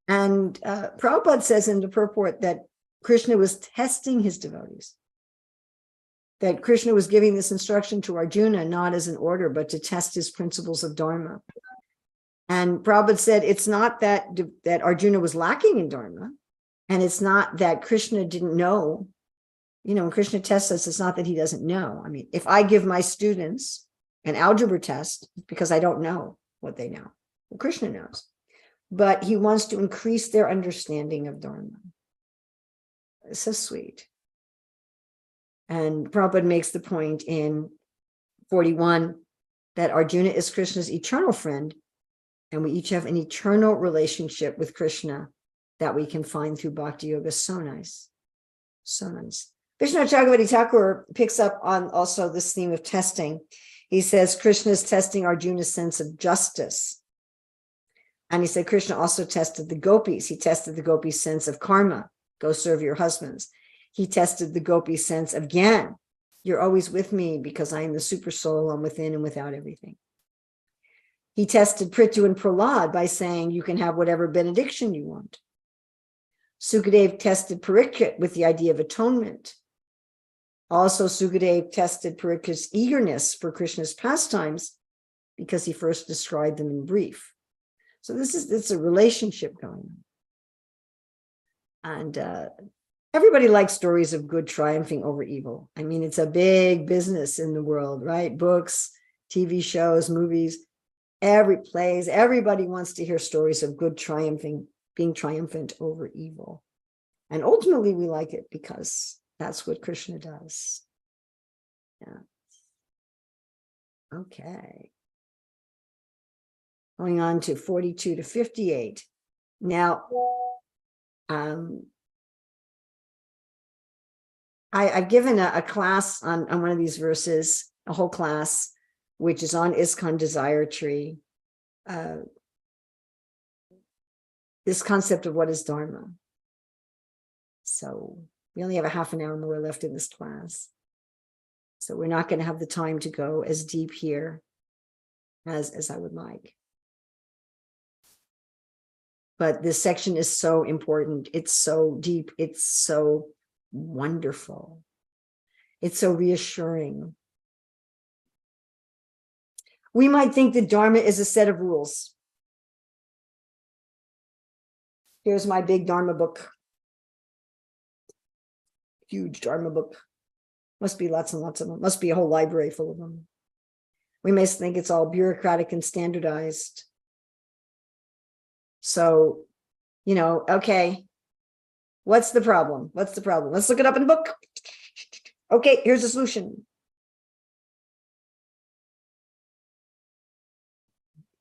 And Prabhupada says in the purport that Krishna was testing his devotees. That Krishna was giving this instruction to Arjuna, not as an order, but to test his principles of Dharma. And Prabhupada said it's not that Arjuna was lacking in Dharma, and it's not that Krishna didn't know. You know, when Krishna tests us, it's not that he doesn't know. I mean, if I give my students an algebra test, it's because I don't know what they know. Well, Krishna knows. But he wants to increase their understanding of Dharma. It's so sweet. And Prabhupada makes the point in 41 that Arjuna is Krishna's eternal friend, and we each have an eternal relationship with Krishna that we can find through Bhakti Yoga. So nice. So nice. Vishnu Chakravarti Thakur picks up on also this theme of testing. He says Krishna is testing Arjuna's sense of justice. And he said Krishna also tested the gopis. He tested the gopis' sense of karma. Go serve your husbands. He tested the gopis' sense of Gyan. You're always with me because I am the super soul. I'm within and without everything. He tested Prithu and Prahlad by saying you can have whatever benediction you want. Sukadev tested Parikshit with the idea of atonement. Also, Sukadev tested Parikshit's eagerness for Krishna's pastimes because he first described them in brief. So it's a relationship going on. And everybody likes stories of good triumphing over evil. I mean, it's a big business in the world, right? Books, TV shows, movies, plays. Everybody wants to hear stories of good triumphing, being triumphant over evil. And ultimately, we like it because that's what Krishna does. Yeah. Okay. Going on to 42 to 58. Now, I've given a class on one of these verses, a whole class, which is on ISKCON Desire Tree. This concept of what is Dharma. So we only have a half an hour more left in this class. So we're not going to have the time to go as deep here as I would like. But this section is so important. It's so deep. It's so wonderful. It's so reassuring. We might think that Dharma is a set of rules. Here's my big Dharma book. Huge Dharma book. Must be lots and lots of them. Must be a whole library full of them. We may think it's all bureaucratic and standardized. So, okay, what's the problem? What's the problem? Let's look it up in the book. Okay, here's the solution.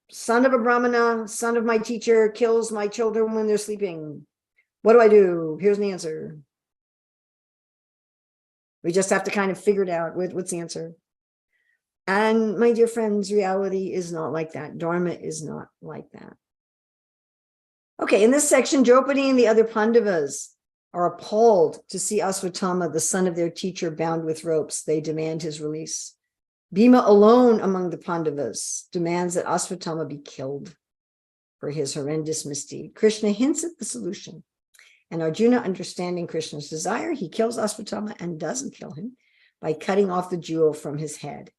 Son of a Brahmana, son of my teacher, kills my children when they're sleeping. What do I do? Here's the answer. We just have to kind of figure it out. What's the answer? And my dear friends, reality is not like that. Dharma is not like that. Okay, in this section, Draupadi and the other Pandavas are appalled to see Asvatthama, the son of their teacher, bound with ropes. They demand his release. Bhima, alone among the Pandavas, demands that Asvatthama be killed for his horrendous misdeed. Krishna hints at the solution. And Arjuna, understanding Krishna's desire, he kills Asvatthama and doesn't kill him by cutting off the jewel from his head.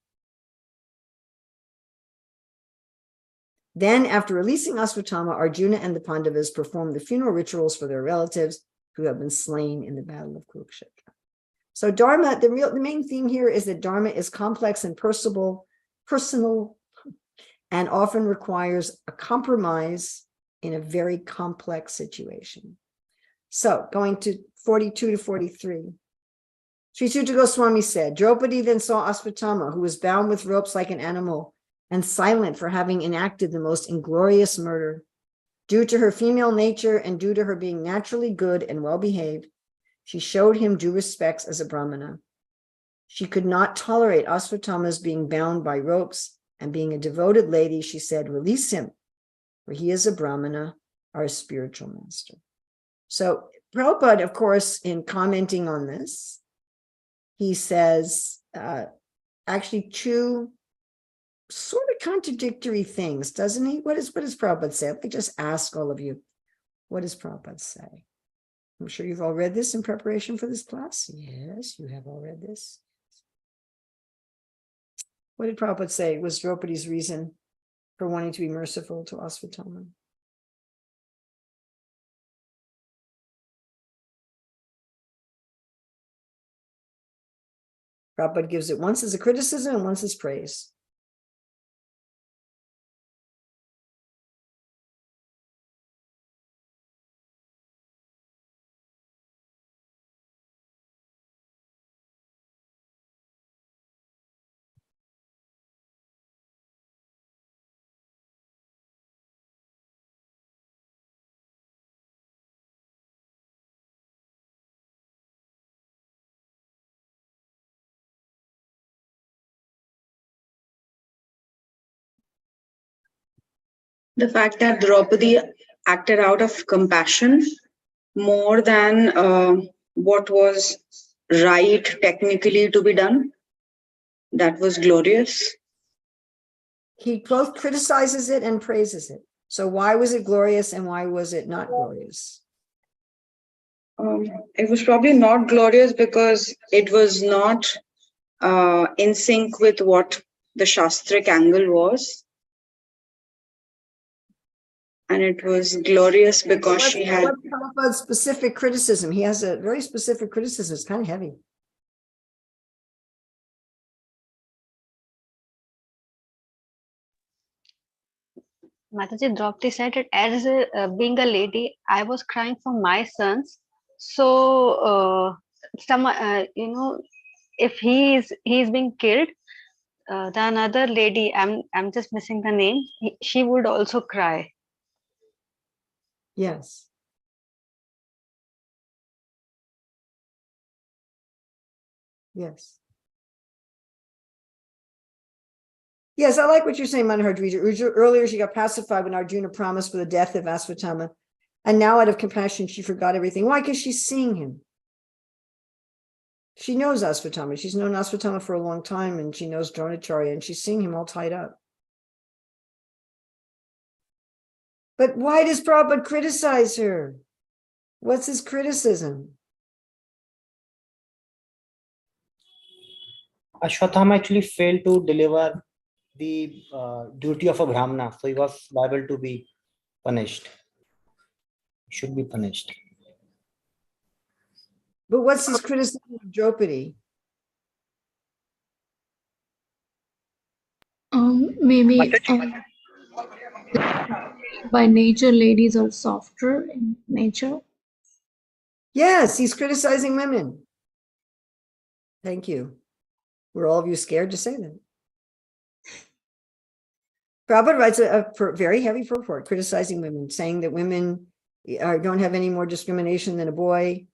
Then, after releasing Asvatthama, Arjuna and the Pandavas perform the funeral rituals for their relatives who have been slain in the battle of Kurukshetra. So Dharma, the main theme here is that Dharma is complex and personal, and often requires a compromise in a very complex situation. So going to 42 to 43. Sri Suta Goswami said, Draupadi then saw Asvatthama, who was bound with ropes like an animal and silent for having enacted the most inglorious murder. Due to her female nature and due to her being naturally good and well-behaved, she showed him due respects as a Brahmana. She could not tolerate Asvatthama's being bound by ropes, and being a devoted lady, she said, release him, for he is a Brahmana, our spiritual master. So Prabhupada, of course, in commenting on this, he says actually two sort of contradictory things, doesn't he? What does Prabhupada say? Let me just ask all of you, what does Prabhupada say? I'm sure you've all read this in preparation for this class. Yes, you have all read this. What did Prabhupada say was Draupadi's reason for wanting to be merciful to Asvatthama? Prabhupada gives it once as a criticism and once as praise. The fact that Draupadi acted out of compassion more than what was right technically to be done, that was glorious. He both criticizes it and praises it. So why was it glorious and why was it not glorious? It was probably not glorious because it was not in sync with what the Shastric angle was. And it was glorious because she had... What's Prabhupada's specific criticism? He has a very specific criticism. It's kind of heavy. Mataji, Draupadi said that as being a lady, I was crying for my sons. So, if he is being killed, the another lady, I'm just missing the name. She would also cry. Yes. Yes. Yes, I like what you're saying, Manahardrija. Earlier, she got pacified when Arjuna promised for the death of Asvatthama. And now, out of compassion, she forgot everything. Why? Because she's seeing him. She knows Asvatthama. She's known Asvatthama for a long time, and she knows Dronacharya, and she's seeing him all tied up. But why does Prabhupada criticize her? What's his criticism? Ashwatthama actually failed to deliver the duty of a Brahmana, so he was liable to be punished. He should be punished. But what's his criticism of Draupadi? Maybe by nature, ladies are softer in nature. Yes, he's criticizing women. Thank you. Were all of you scared to say that? Prabhupada writes a very heavy purport criticizing women, saying that women don't have any more discrimination than a boy,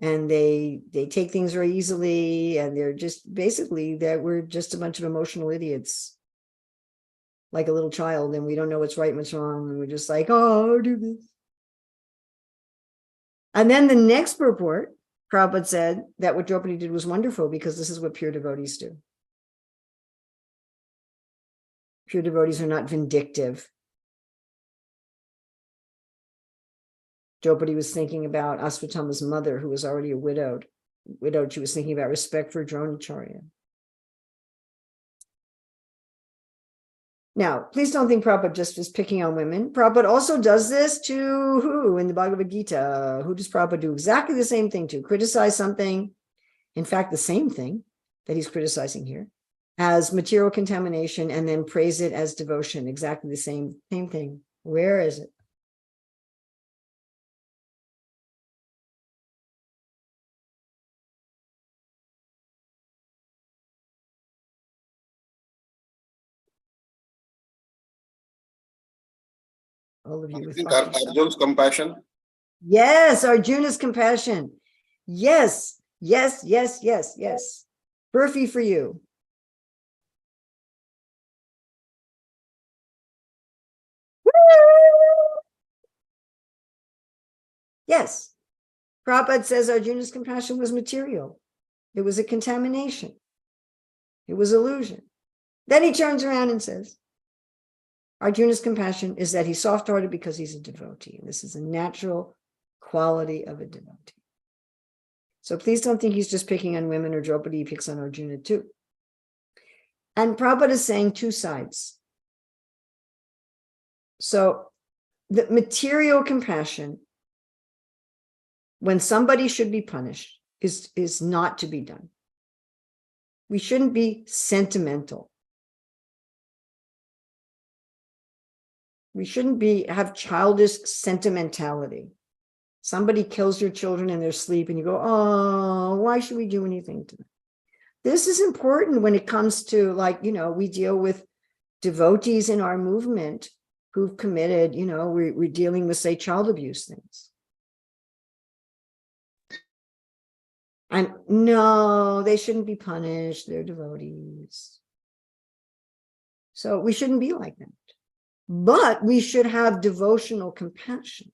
and they take things very easily, and they're just basically that we're just a bunch of emotional idiots, like a little child, and we don't know what's right and what's wrong, and we're just like, oh, do this. And then the next purport, Prabhupada said that what Draupadi did was wonderful because this is what pure devotees do. Pure devotees are not vindictive. Draupadi was thinking about Ashwatthama's mother, who was already a widowed. She was thinking about respect for Dronacharya. Now, please don't think Prabhupada just is picking on women. Prabhupada also does this to who in the Bhagavad Gita? Who does Prabhupada do exactly the same thing to? Criticize something, in fact, the same thing that he's criticizing here, as material contamination, and then praise it as devotion. Exactly the same thing. Where is it? All of you with Arjuna's compassion. Yes, Arjuna's compassion. Yes. Burfi for you. Yes. Prabhupada says Arjuna's compassion was material. It was a contamination. It was illusion. Then he turns around and says, Arjuna's compassion is that he's soft-hearted because he's a devotee. And this is a natural quality of a devotee. So please don't think he's just picking on women, or Draupadi, he picks on Arjuna too. And Prabhupada is saying two sides. So the material compassion, when somebody should be punished, is not to be done. We shouldn't be sentimental. We shouldn't have childish sentimentality. Somebody kills your children in their sleep and you go, oh, why should we do anything to them? This is important when it comes to, like, we deal with devotees in our movement who've committed, we're dealing with, say, child abuse things. And no, they shouldn't be punished. They're devotees. So we shouldn't be like that. But we should have devotional compassion.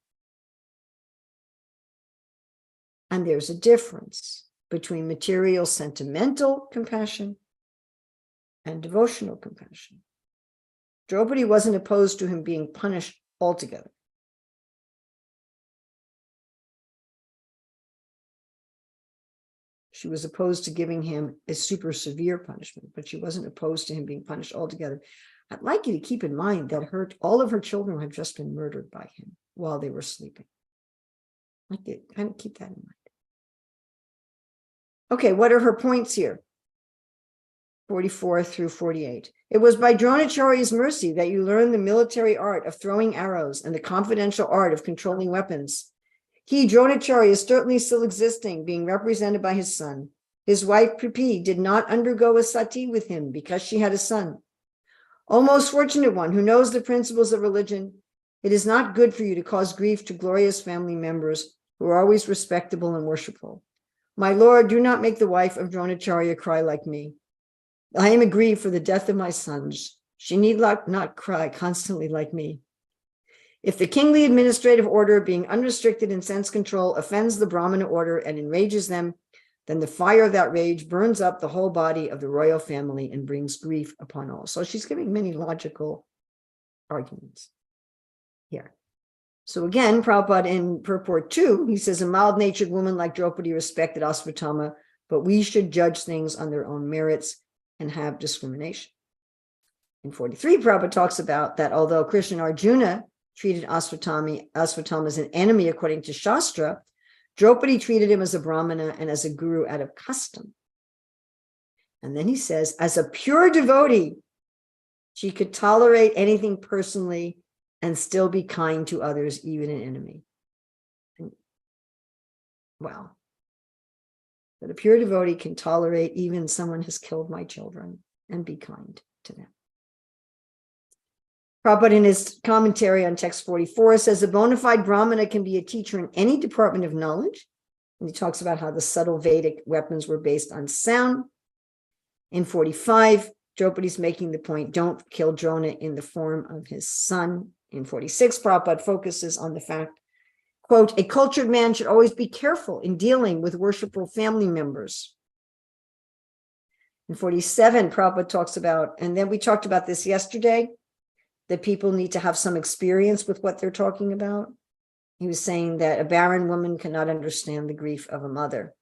And there's a difference between material, sentimental compassion and devotional compassion. Draupadi wasn't opposed to him being punished altogether. She was opposed to giving him a super severe punishment, but she wasn't opposed to him being punished altogether. I'd like you to keep in mind that all of her children had just been murdered by him while they were sleeping. I'd like to kind of keep that in mind. Okay, what are her points here? 44 through 48. It was by Dronacharya's mercy that you learned the military art of throwing arrows and the confidential art of controlling weapons. He, Dronacharya, is certainly still existing, being represented by his son. His wife, Pripi, did not undergo a sati with him because she had a son. O most fortunate one who knows the principles of religion, it is not good for you to cause grief to glorious family members who are always respectable and worshipful. My Lord, do not make the wife of Dronacharya cry like me. I am aggrieved for the death of my sons. She need not cry constantly like me. If the kingly administrative order, being unrestricted in sense control, offends the Brahmana order and enrages them, then the fire of that rage burns up the whole body of the royal family and brings grief upon all. So she's giving many logical arguments here. So again, Prabhupada in purport 2, he says, a mild-natured woman like Draupadi respected Ashwatthama, but we should judge things on their own merits and have discrimination. In 43, Prabhupada talks about that although Krishna and Arjuna treated Ashwatthama as an enemy according to Shastra, Draupadi treated him as a Brahmana and as a guru out of custom. And then he says, as a pure devotee, she could tolerate anything personally and still be kind to others, even an enemy. Wow. that a pure devotee can tolerate even someone has killed my children and be kind to them. Prabhupada in his commentary on text 44 says a bona fide Brahmana can be a teacher in any department of knowledge. And he talks about how the subtle Vedic weapons were based on sound. In 45, Draupadi's making the point, don't kill Drona in the form of his son. In 46, Prabhupada focuses on the fact, quote, a cultured man should always be careful in dealing with worshipful family members. In 47, Prabhupada talks about, and then we talked about this yesterday, that people need to have some experience with what they're talking about. He was saying that a barren woman cannot understand the grief of a mother,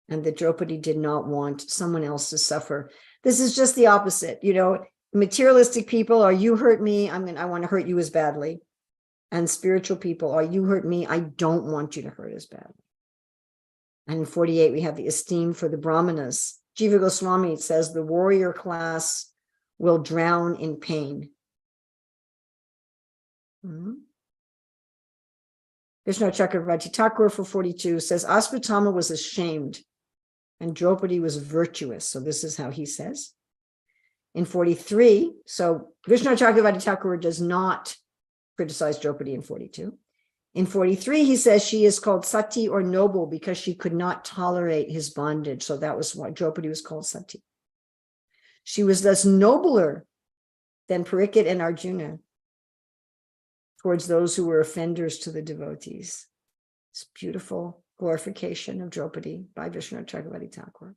and that Draupadi did not want someone else to suffer. This is just the opposite. You know, materialistic people are, you hurt me, I want to hurt you as badly. And spiritual people are, you hurt me, I don't want you to hurt as badly. And in 48, we have the esteem for the Brahmanas. Jiva Goswami says the warrior class will drown in pain. Vishnu Chakravarti Thakur for 42 says Ashvatthama was ashamed and Draupadi was virtuous. So this is how he says. In 43, so Vishnu Chakravarti Thakur does not criticize Draupadi in 42. In 43, he says she is called Sati or noble because she could not tolerate his bondage. So that was why Draupadi was called Sati. She was thus nobler than Parikshit and Arjuna towards those who were offenders to the devotees. It's beautiful glorification of Draupadi by Vishnu Chakravarti Thakur.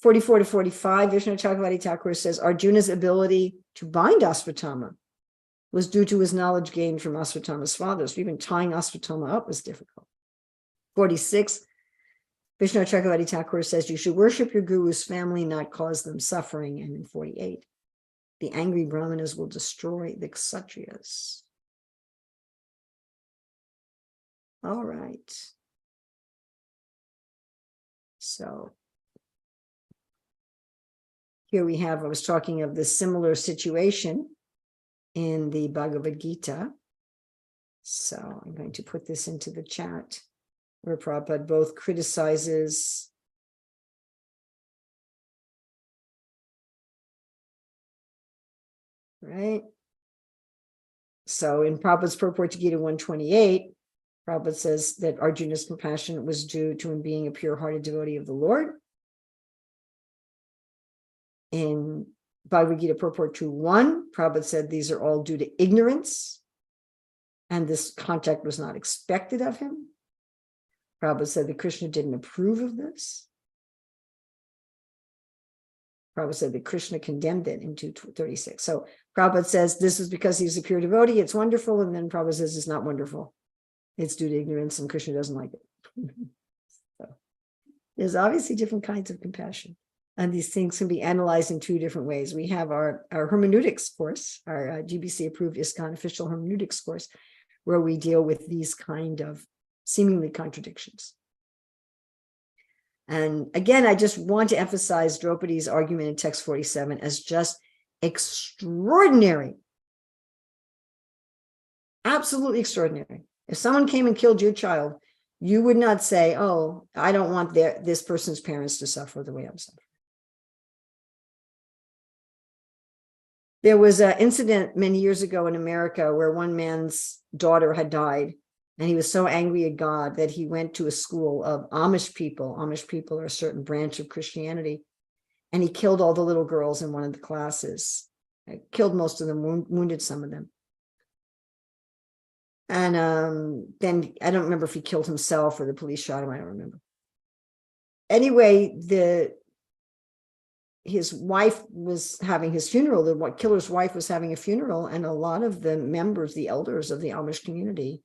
44 to 45, Vishnu Chakravarti Thakur says Arjuna's ability to bind Ashvatthama was due to his knowledge gained from Ashvatthama's father. So even tying Ashvatthama up was difficult. 46, Vishnu Chakravarti Thakur says you should worship your guru's family, not cause them suffering. And in 48, the angry Brahmanas will destroy the Kshatriyas. All right. So here we have, I was talking of this similar situation in the Bhagavad Gita. So I'm going to put this into the chat where Prabhupada both criticizes right. So in Prabhupada's purport to Gita 128, Prabhupada says that Arjuna's compassion was due to him being a pure-hearted devotee of the Lord. In Bhagavad Gita purport 2.1, Prabhupada said these are all due to ignorance, and this contact was not expected of him. Prabhupada said that Krishna didn't approve of this. Prabhupada said that Krishna condemned it in 236. So Prabhupada says this is because he's a pure devotee, it's wonderful, and then Prabhupada says it's not wonderful. It's due to ignorance, and Krishna doesn't like it. So there's obviously different kinds of compassion. And these things can be analyzed in two different ways. We have our hermeneutics course, our GBC approved ISKCON official hermeneutics course, where we deal with these kind of seemingly contradictions. And again, I just want to emphasize Draupadi's argument in text 47 as just extraordinary. Absolutely extraordinary. If someone came and killed your child, you would not say, oh, I don't want this person's parents to suffer the way I'm suffering. There was an incident many years ago in America where one man's daughter had died, and he was so angry at God that he went to a school of Amish people. Amish people are a certain branch of Christianity, and he killed all the little girls in one of the classes. Killed most of them, wounded some of them. And then I don't remember if he killed himself or the police shot him. I don't remember. Anyway, his wife was having his funeral. The killer's wife was having a funeral, and a lot of the members, the elders of the Amish community,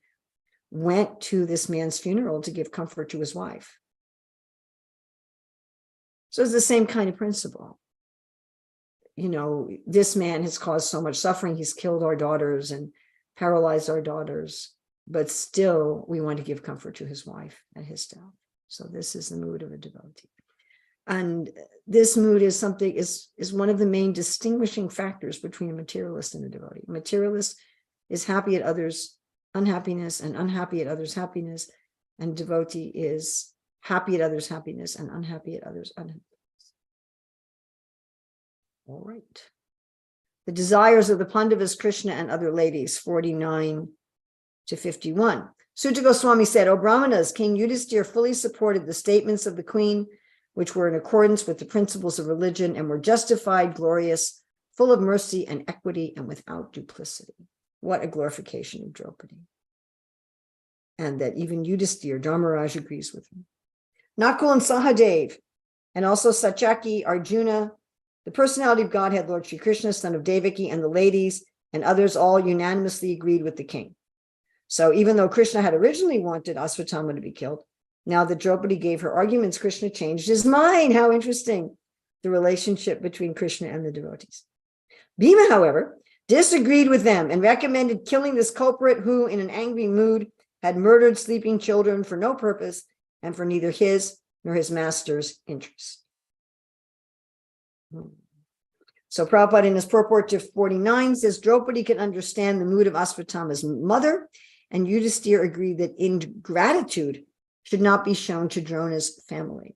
went to this man's funeral to give comfort to his wife. So it's the same kind of principle. You know, this man has caused so much suffering. He's killed our daughters and paralyzed our daughters, but still we want to give comfort to his wife at his death. So this is the mood of a devotee. And this mood is one of the main distinguishing factors between a materialist and a devotee. A materialist is happy at others' unhappiness and unhappy at others' happiness, and devotee is happy at others' happiness and unhappy at others' unhappiness. All right. The desires of the Pandavas, Krishna, and other ladies, 49 to 51. Suta Goswami said, O Brahmanas, King Yudhisthira fully supported the statements of the queen, which were in accordance with the principles of religion and were justified, glorious, full of mercy and equity, and without duplicity. What a glorification of Draupadi. And that even Yudhisthira, Dharmaraj, agrees with him. Nakul and Sahadev, and also Satyaki, Arjuna, the personality of Godhead, Lord Sri Krishna, son of Devaki, and the ladies and others all unanimously agreed with the king. So even though Krishna had originally wanted Asvatthama to be killed, now that Draupadi gave her arguments, Krishna changed his mind. How interesting, the relationship between Krishna and the devotees. Bhima, however, disagreed with them and recommended killing this culprit who, in an angry mood, had murdered sleeping children for no purpose and for neither his nor his master's interest. So Prabhupada in his purport to 49 says, Draupadi can understand the mood of Asvatthama's mother, and Yudhisthira agreed that ingratitude should not be shown to Drona's family.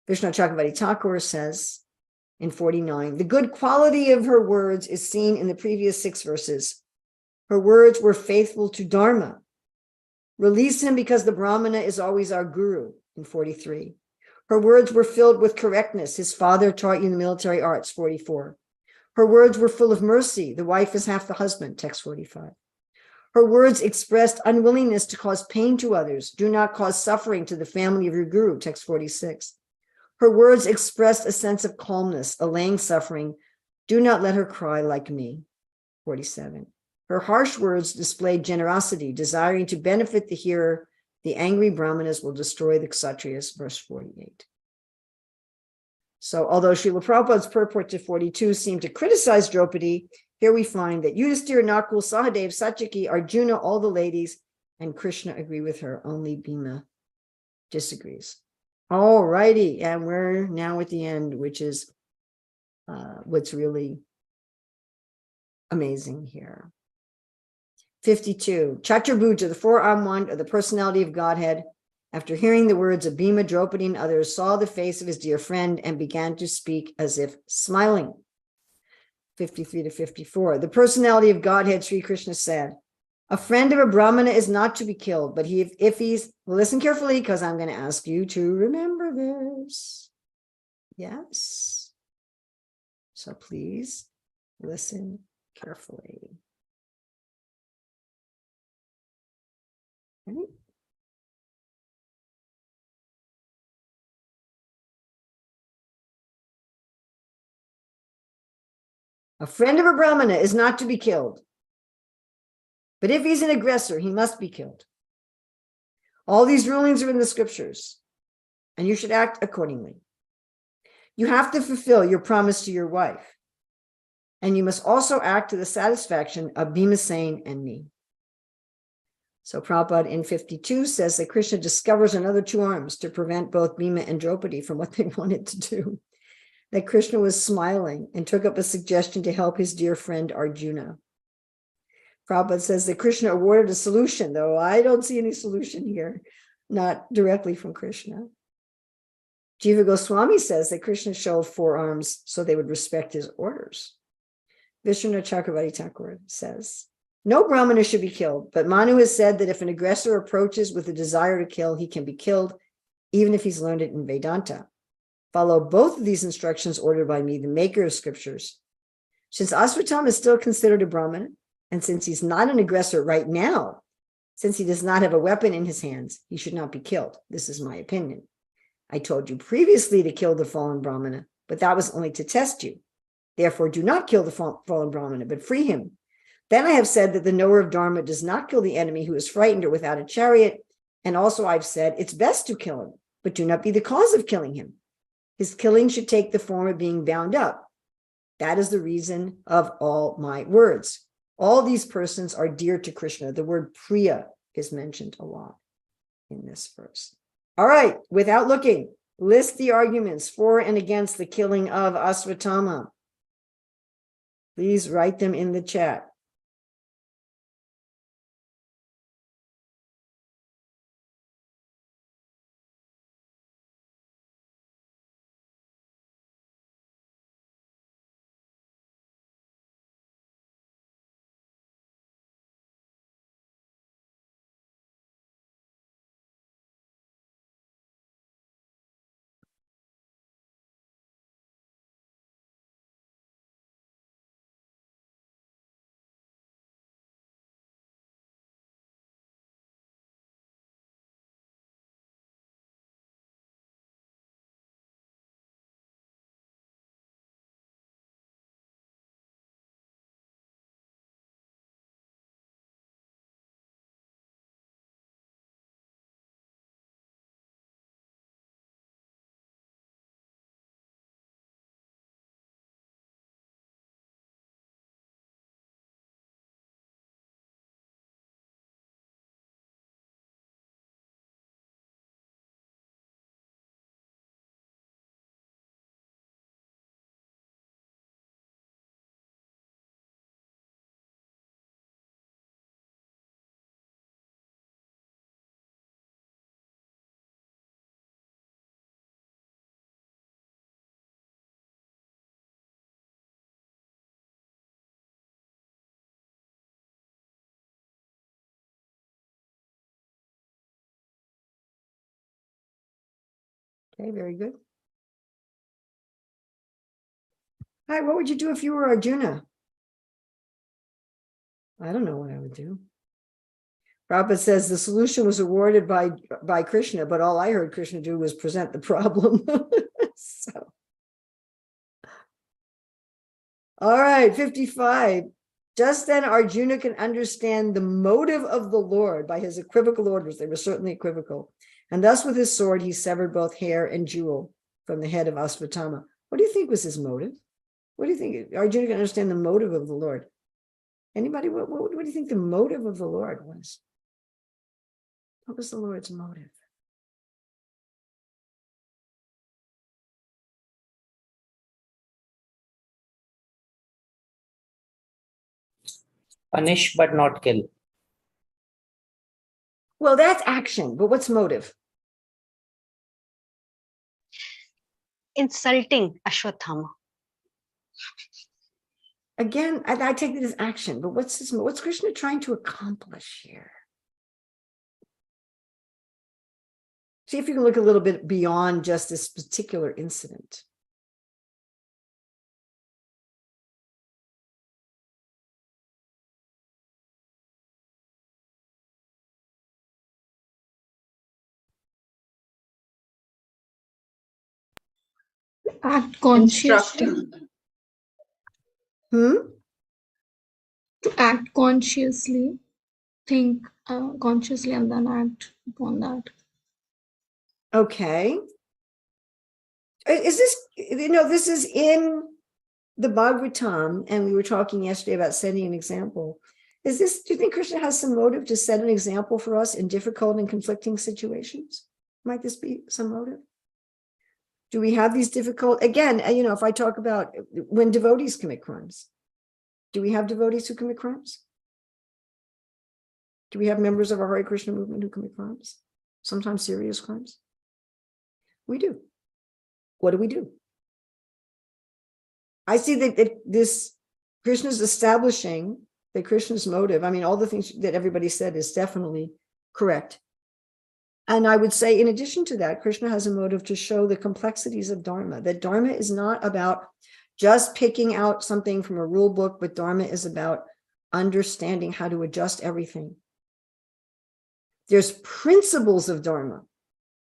Vishnu Chakravarti Thakur says in 49, the good quality of her words is seen in the previous 6 verses. Her words were faithful to Dharma. Release him because the Brahmana is always our guru, in 43. Her words were filled with correctness. His father taught you the military arts, 44. Her words were full of mercy. The wife is half the husband, text 45. Her words expressed unwillingness to cause pain to others. Do not cause suffering to the family of your guru, text 46. Her words expressed a sense of calmness, allaying suffering. Do not let her cry like me, 47. Her harsh words displayed generosity, desiring to benefit the hearer. The angry Brahmanas will destroy the Kshatriyas, verse 48. So although Srila Prabhupada's purport to 42 seemed to criticize Draupadi, here we find that Yudhisthira, Nakul, Sahadev, Satyaki, Arjuna, all the ladies, and Krishna agree with her. Only Bhima disagrees. All righty, and we're now at the end, which is what's really amazing here. 52. Chaturabhuja, the four-armed one, or the personality of Godhead, after hearing the words of Bhima, Draupadi, and others, saw the face of his dear friend and began to speak as if smiling. 53 to 54. The personality of Godhead, Sri Krishna said, a friend of a Brahmana is not to be killed, but if he's, listen carefully because I'm going to ask you to remember this. Yes. So please listen carefully. Okay. A friend of a Brahmana is not to be killed. But if he's an aggressor, he must be killed. All these rulings are in the scriptures, and you should act accordingly. You have to fulfill your promise to your wife, and you must also act to the satisfaction of Bhimasen and me. So Prabhupada in 52 says that Krishna discovers another 2 arms to prevent both Bhima and Draupadi from what they wanted to do. That Krishna was smiling and took up a suggestion to help his dear friend Arjuna. Prabhupada says that Krishna awarded a solution, though I don't see any solution here, not directly from Krishna. Jiva Goswami says that Krishna showed 4 arms so they would respect his orders. Vishnu Chakravarti Thakur says, no Brahmana should be killed, but Manu has said that if an aggressor approaches with a desire to kill, he can be killed, even if he's learned it in Vedanta. Follow both of these instructions ordered by me, the maker of scriptures. Since Asvatthama is still considered a Brahmana, and since he's not an aggressor right now, since he does not have a weapon in his hands, he should not be killed. This is my opinion. I told you previously to kill the fallen Brahmana, but that was only to test you. Therefore, do not kill the fallen Brahmana, but free him. Then I have said that the knower of Dharma does not kill the enemy who is frightened or without a chariot. And also I've said it's best to kill him, but do not be the cause of killing him. His killing should take the form of being bound up. That is the reason of all my words. All these persons are dear to Krishna. The word Priya is mentioned a lot in this verse. All right, without looking, list the arguments for and against the killing of Asvatthama. Please write them in the chat. Okay, very good. All right, what would you do if you were Arjuna? I don't know what I would do. Prabhupada says the solution was awarded by Krishna, but all I heard Krishna do was present the problem. So. All right, 55. Just then Arjuna can understand the motive of the Lord by his equivocal orders. They were certainly equivocal. And thus with his sword, he severed both hair and jewel from the head of Asvatthama. What do you think was his motive? What do you think? Arjuna can understand the motive of the Lord. Anybody, what do you think the motive of the Lord was? What was the Lord's motive? Punish but not kill. Well, that's action, but what's motive? Insulting Ashwatthama. Again, I take it as action, but what's Krishna trying to accomplish here? See if you can look a little bit beyond just this particular incident. Act consciously. Instructing. To act consciously, think consciously, and then act upon that. Okay. Is this, this is in the Bhagavatam, and we were talking yesterday about setting an example. Do you think Krishna has some motive to set an example for us in difficult and conflicting situations? Might this be some motive? Do we have these difficult, again, if I talk about when devotees commit crimes, do we have devotees who commit crimes? Do we have members of our Hare Krishna movement who commit crimes? Sometimes serious crimes? We do. What do we do? I see that this Krishna's establishing that Krishna's motive, all the things that everybody said is definitely correct. And I would say, in addition to that, Krishna has a motive to show the complexities of Dharma, that Dharma is not about just picking out something from a rule book, but Dharma is about understanding how to adjust everything. There's principles of Dharma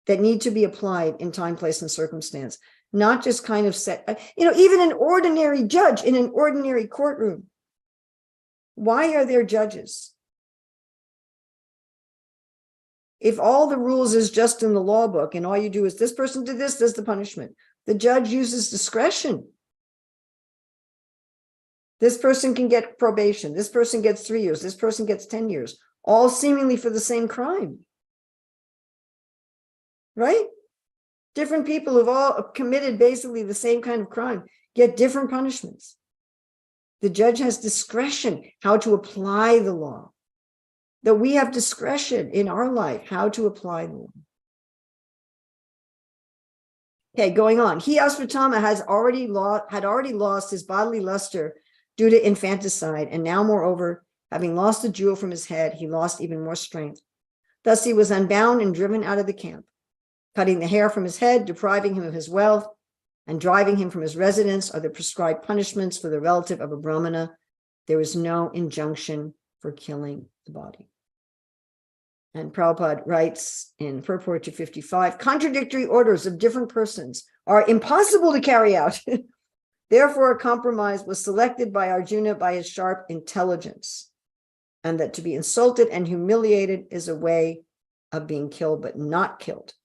that need to be applied in time, place, and circumstance, not just kind of set, even an ordinary judge in an ordinary courtroom. Why are there judges? If all the rules is just in the law book and all you do is this person did this, this is the punishment. The judge uses discretion. This person can get probation. This person gets 3 years. This person gets 10 years, all seemingly for the same crime. Right? Different people who've all committed basically the same kind of crime get different punishments. The judge has discretion how to apply the law. That we have discretion in our life how to apply the law. Okay, going on. He, Asvatthama, had already lost his bodily luster due to infanticide, and now, moreover, having lost the jewel from his head, he lost even more strength. Thus he was unbound and driven out of the camp, cutting the hair from his head, depriving him of his wealth, and driving him from his residence are the prescribed punishments for the relative of a Brahmana. There is no injunction for killing the body. And Prabhupada writes in purport to 55, contradictory orders of different persons are impossible to carry out. Therefore, a compromise was selected by Arjuna by his sharp intelligence, and that to be insulted and humiliated is a way of being killed, but not killed.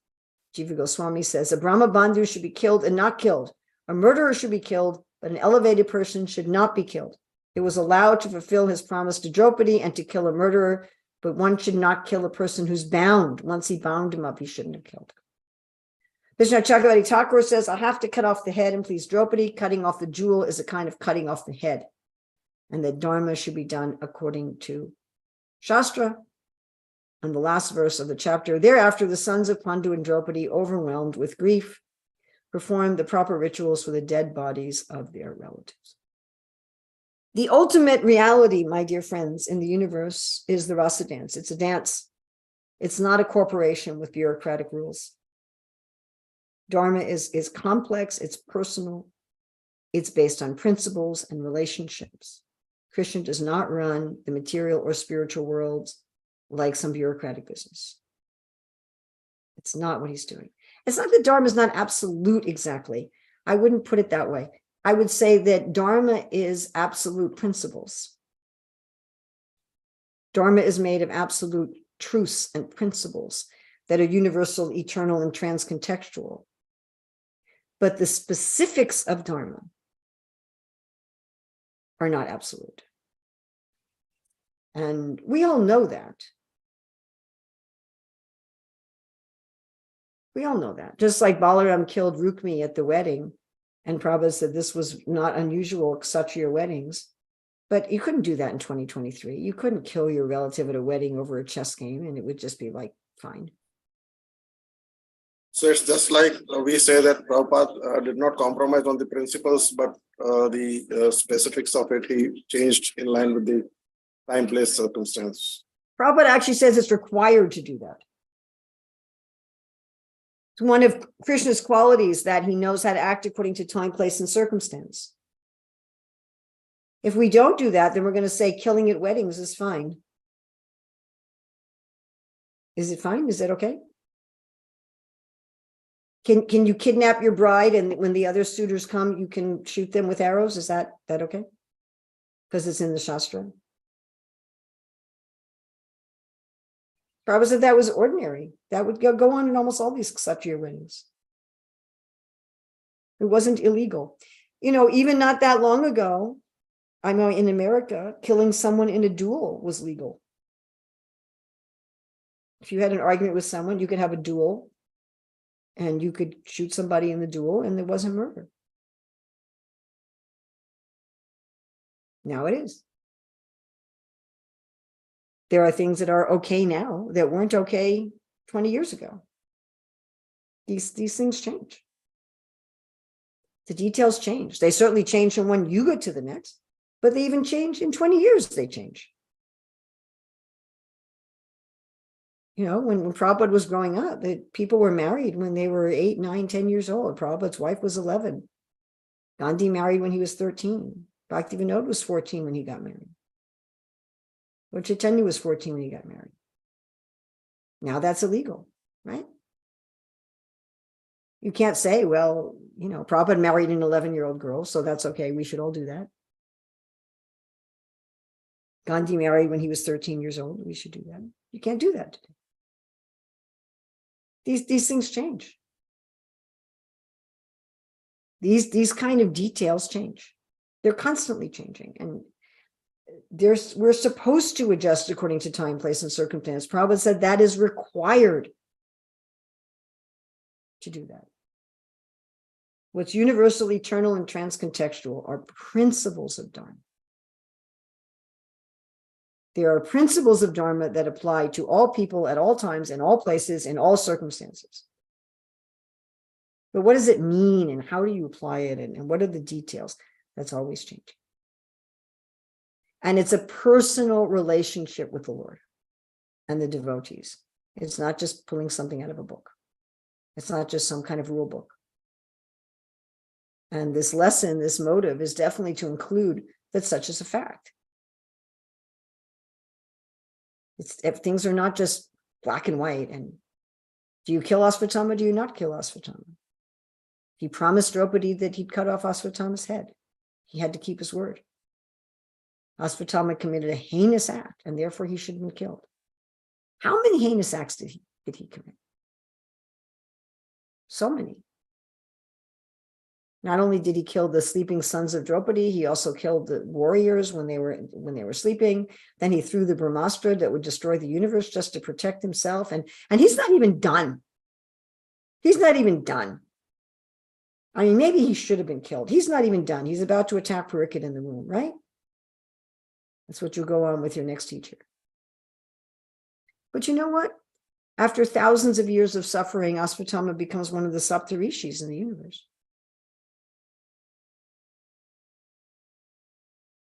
Jiva Goswami says, a Brahma Bandhu should be killed and not killed. A murderer should be killed, but an elevated person should not be killed. It was allowed to fulfill his promise to Draupadi and to kill a murderer, but one should not kill a person who's bound. Once he bound him up, he shouldn't have killed him. Vishnu Chakravarti Thakur says, I have to cut off the head and please Draupadi. Cutting off the jewel is a kind of cutting off the head. And that Dharma should be done according to Shastra. And the last verse of the chapter, thereafter the sons of Pandu and Draupadi, overwhelmed with grief, performed the proper rituals for the dead bodies of their relatives. The ultimate reality, my dear friends, in the universe is the rasa dance. It's a dance. It's not a corporation with bureaucratic rules. Dharma is complex, it's personal, it's based on principles and relationships. Krishna does not run the material or spiritual worlds like some bureaucratic business. It's not what he's doing. It's not that Dharma is not absolute exactly. I wouldn't put it that way. I would say that Dharma is absolute principles. Dharma is made of absolute truths and principles that are universal, eternal, and transcontextual. But the specifics of Dharma are not absolute. And we all know that. We all know that. Just like Balaram killed Rukmi at the wedding, and Prabhupada said this was not unusual Kshatriya weddings, but you couldn't do that in 2023. You couldn't kill your relative at a wedding over a chess game, and it would just be like, fine. So it's just like we say that Prabhupada did not compromise on the principles, but the specifics of it, he changed in line with the time, place, circumstance. Prabhupada actually says it's required to do that. It's one of Krishna's qualities that he knows how to act according to time, place, and circumstance. If we don't do that, then we're going to say killing at weddings is fine. Is it fine? Is that okay? Can you kidnap your bride and when the other suitors come, you can shoot them with arrows? Is that okay? Because it's in the Shastra. Prabhupada said that was ordinary. That would go on in almost all these Kshatriya weddings. It wasn't illegal. You know, even not that long ago, I know in America, killing someone in a duel was legal. If you had an argument with someone, you could have a duel and you could shoot somebody in the duel and there wasn't murder. Now it is. There are things that are okay now that weren't okay 20 years ago. These things change. The details change. They certainly change from one yuga to the next, but they even change in 20 years, they change. You know, when Prabhupada was growing up, people were married when they were 8, 9, 10 years old. Prabhupada's wife was 11. Gandhi married when he was 13. Bhaktivinoda was 14 when he got married. Lord Chaitanya was 14 when he got married. Now that's illegal, right? You can't say, well, you know, Prabhupada married an 11-year-old girl, so that's okay. We should all do that. Gandhi married when he was 13 years old. We should do that. You can't do that today. These things change. These kind of details change. They're constantly changing. And we're supposed to adjust according to time, place, and circumstance. Prabhupada said that is required to do that. What's universal, eternal, and transcontextual are principles of Dharma. There are principles of Dharma that apply to all people at all times, in all places, in all circumstances. But what does it mean and how do you apply it and what are the details? That's always changing. And it's a personal relationship with the Lord and the devotees. It's not just pulling something out of a book. It's not just some kind of rule book. And this lesson, this motive is definitely to include that such is a fact. If things are not just black and white, and do you kill Asvatthama? Do you not kill Asvatthama? He promised Draupadi that he'd cut off Asvatthama's head. He had to keep his word. Asvatthama committed a heinous act, and therefore he should have been killed. How many heinous acts did he commit? So many. Not only did he kill the sleeping sons of Draupadi, he also killed the warriors when they were sleeping. Then he threw the Brahmastra that would destroy the universe just to protect himself. And he's not even done. He's not even done. I mean, maybe he should have been killed. He's not even done. He's about to attack Parikshit in the womb, right? That's what you'll go on with your next teacher. But you know what? After thousands of years of suffering, Asvatthama becomes one of the Saptarishis in the universe.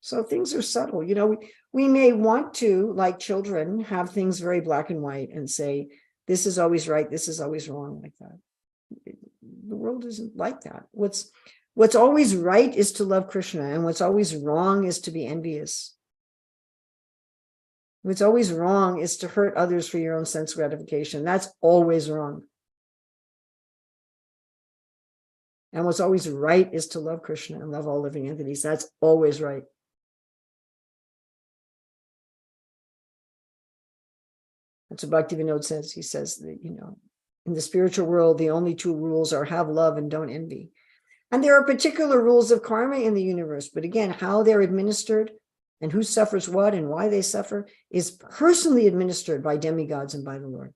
So things are subtle. You know, we may want to, like children, have things very black and white and say, this is always right, this is always wrong, like that. the world isn't like that. What's always right is to love Krishna, and what's always wrong is to be envious. What's always wrong is to hurt others for your own sense gratification. That's always wrong. And what's always right is to love Krishna and love all living entities. That's always right. That's what Bhaktivinoda says. He says that, in the spiritual world, the only two rules are have love and don't envy. And there are particular rules of karma in the universe, but again, how they're administered and who suffers what and why they suffer is personally administered by demigods and by the Lord.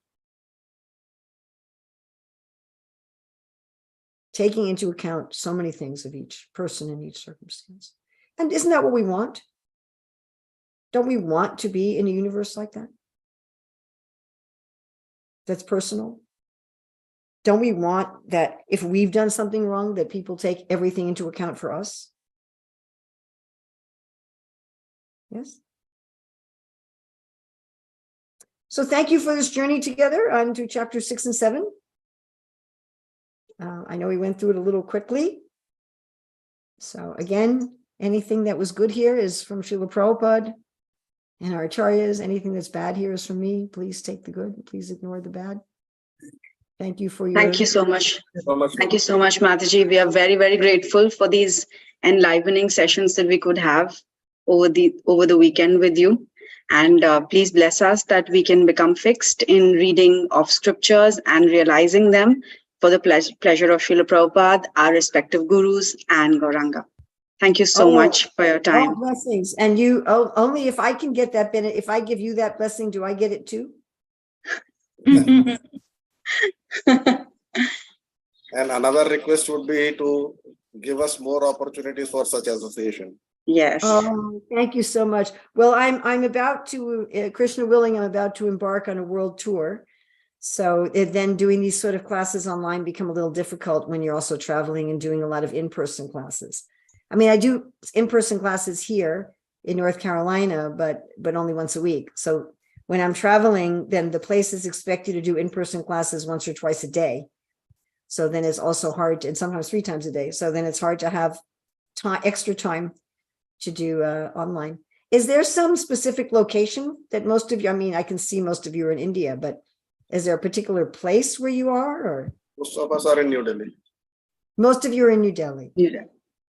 Taking into account so many things of each person in each circumstance. And isn't that what we want? Don't we want to be in a universe like that? That's personal. Don't we want that if we've done something wrong, that people take everything into account for us? Yes. So thank you for this journey together on to chapter 6 and 7. I know we went through it a little quickly. So again, anything that was good here is from Srila Prabhupada and our acharyas. Anything that's bad here is from me. Please take the good. Please ignore the bad. Thank you for your... Thank you so much. Thank you so much, Mataji. We are very, very grateful for these enlivening sessions that we could have over the weekend with you. And please bless us that we can become fixed in reading of scriptures and realizing them for the pleasure of Srila Prabhupada, our respective gurus, and Gauranga. Thank you so much for your time. All blessings. And you, only if I can get that benefit, if I give you that blessing, do I get it too? And another request would be to give us more opportunities for such association. Yes. Thank you so much. Well, I'm about to, Krishna willing, I'm about to embark on a world tour. So then doing these sort of classes online become a little difficult when you're also traveling and doing a lot of in-person classes. I mean, I do in-person classes here in North Carolina, but only once a week. So when I'm traveling, then the places expect you to do in-person classes once or twice a day. So then it's also hard, and sometimes 3 times a day. So then it's hard to have extra time to do online. Is there some specific location that most of you, I mean, I can see most of you are in India, but is there a particular place where you are? Or Most of us are in New Delhi. most of you are in New Delhi? New Delhi.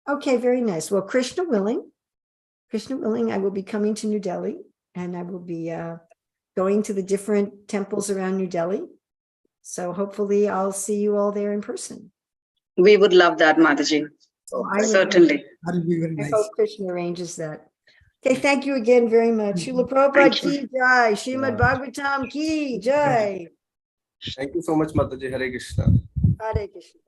Okay, very nice. Well, Krishna willing, I will be coming to New Delhi, and I will be going to the different temples around New Delhi. So hopefully I'll see you all there in person. We would love that, Mataji. Certainly. That'll be very I nice. hope Krishna arranges that. Okay, thank you again very much. Srila Prabhupada ki jai, Srimad Bhagavatam ki jai. Thank you so much, Mataji. Hare Krishna. Hare Krishna.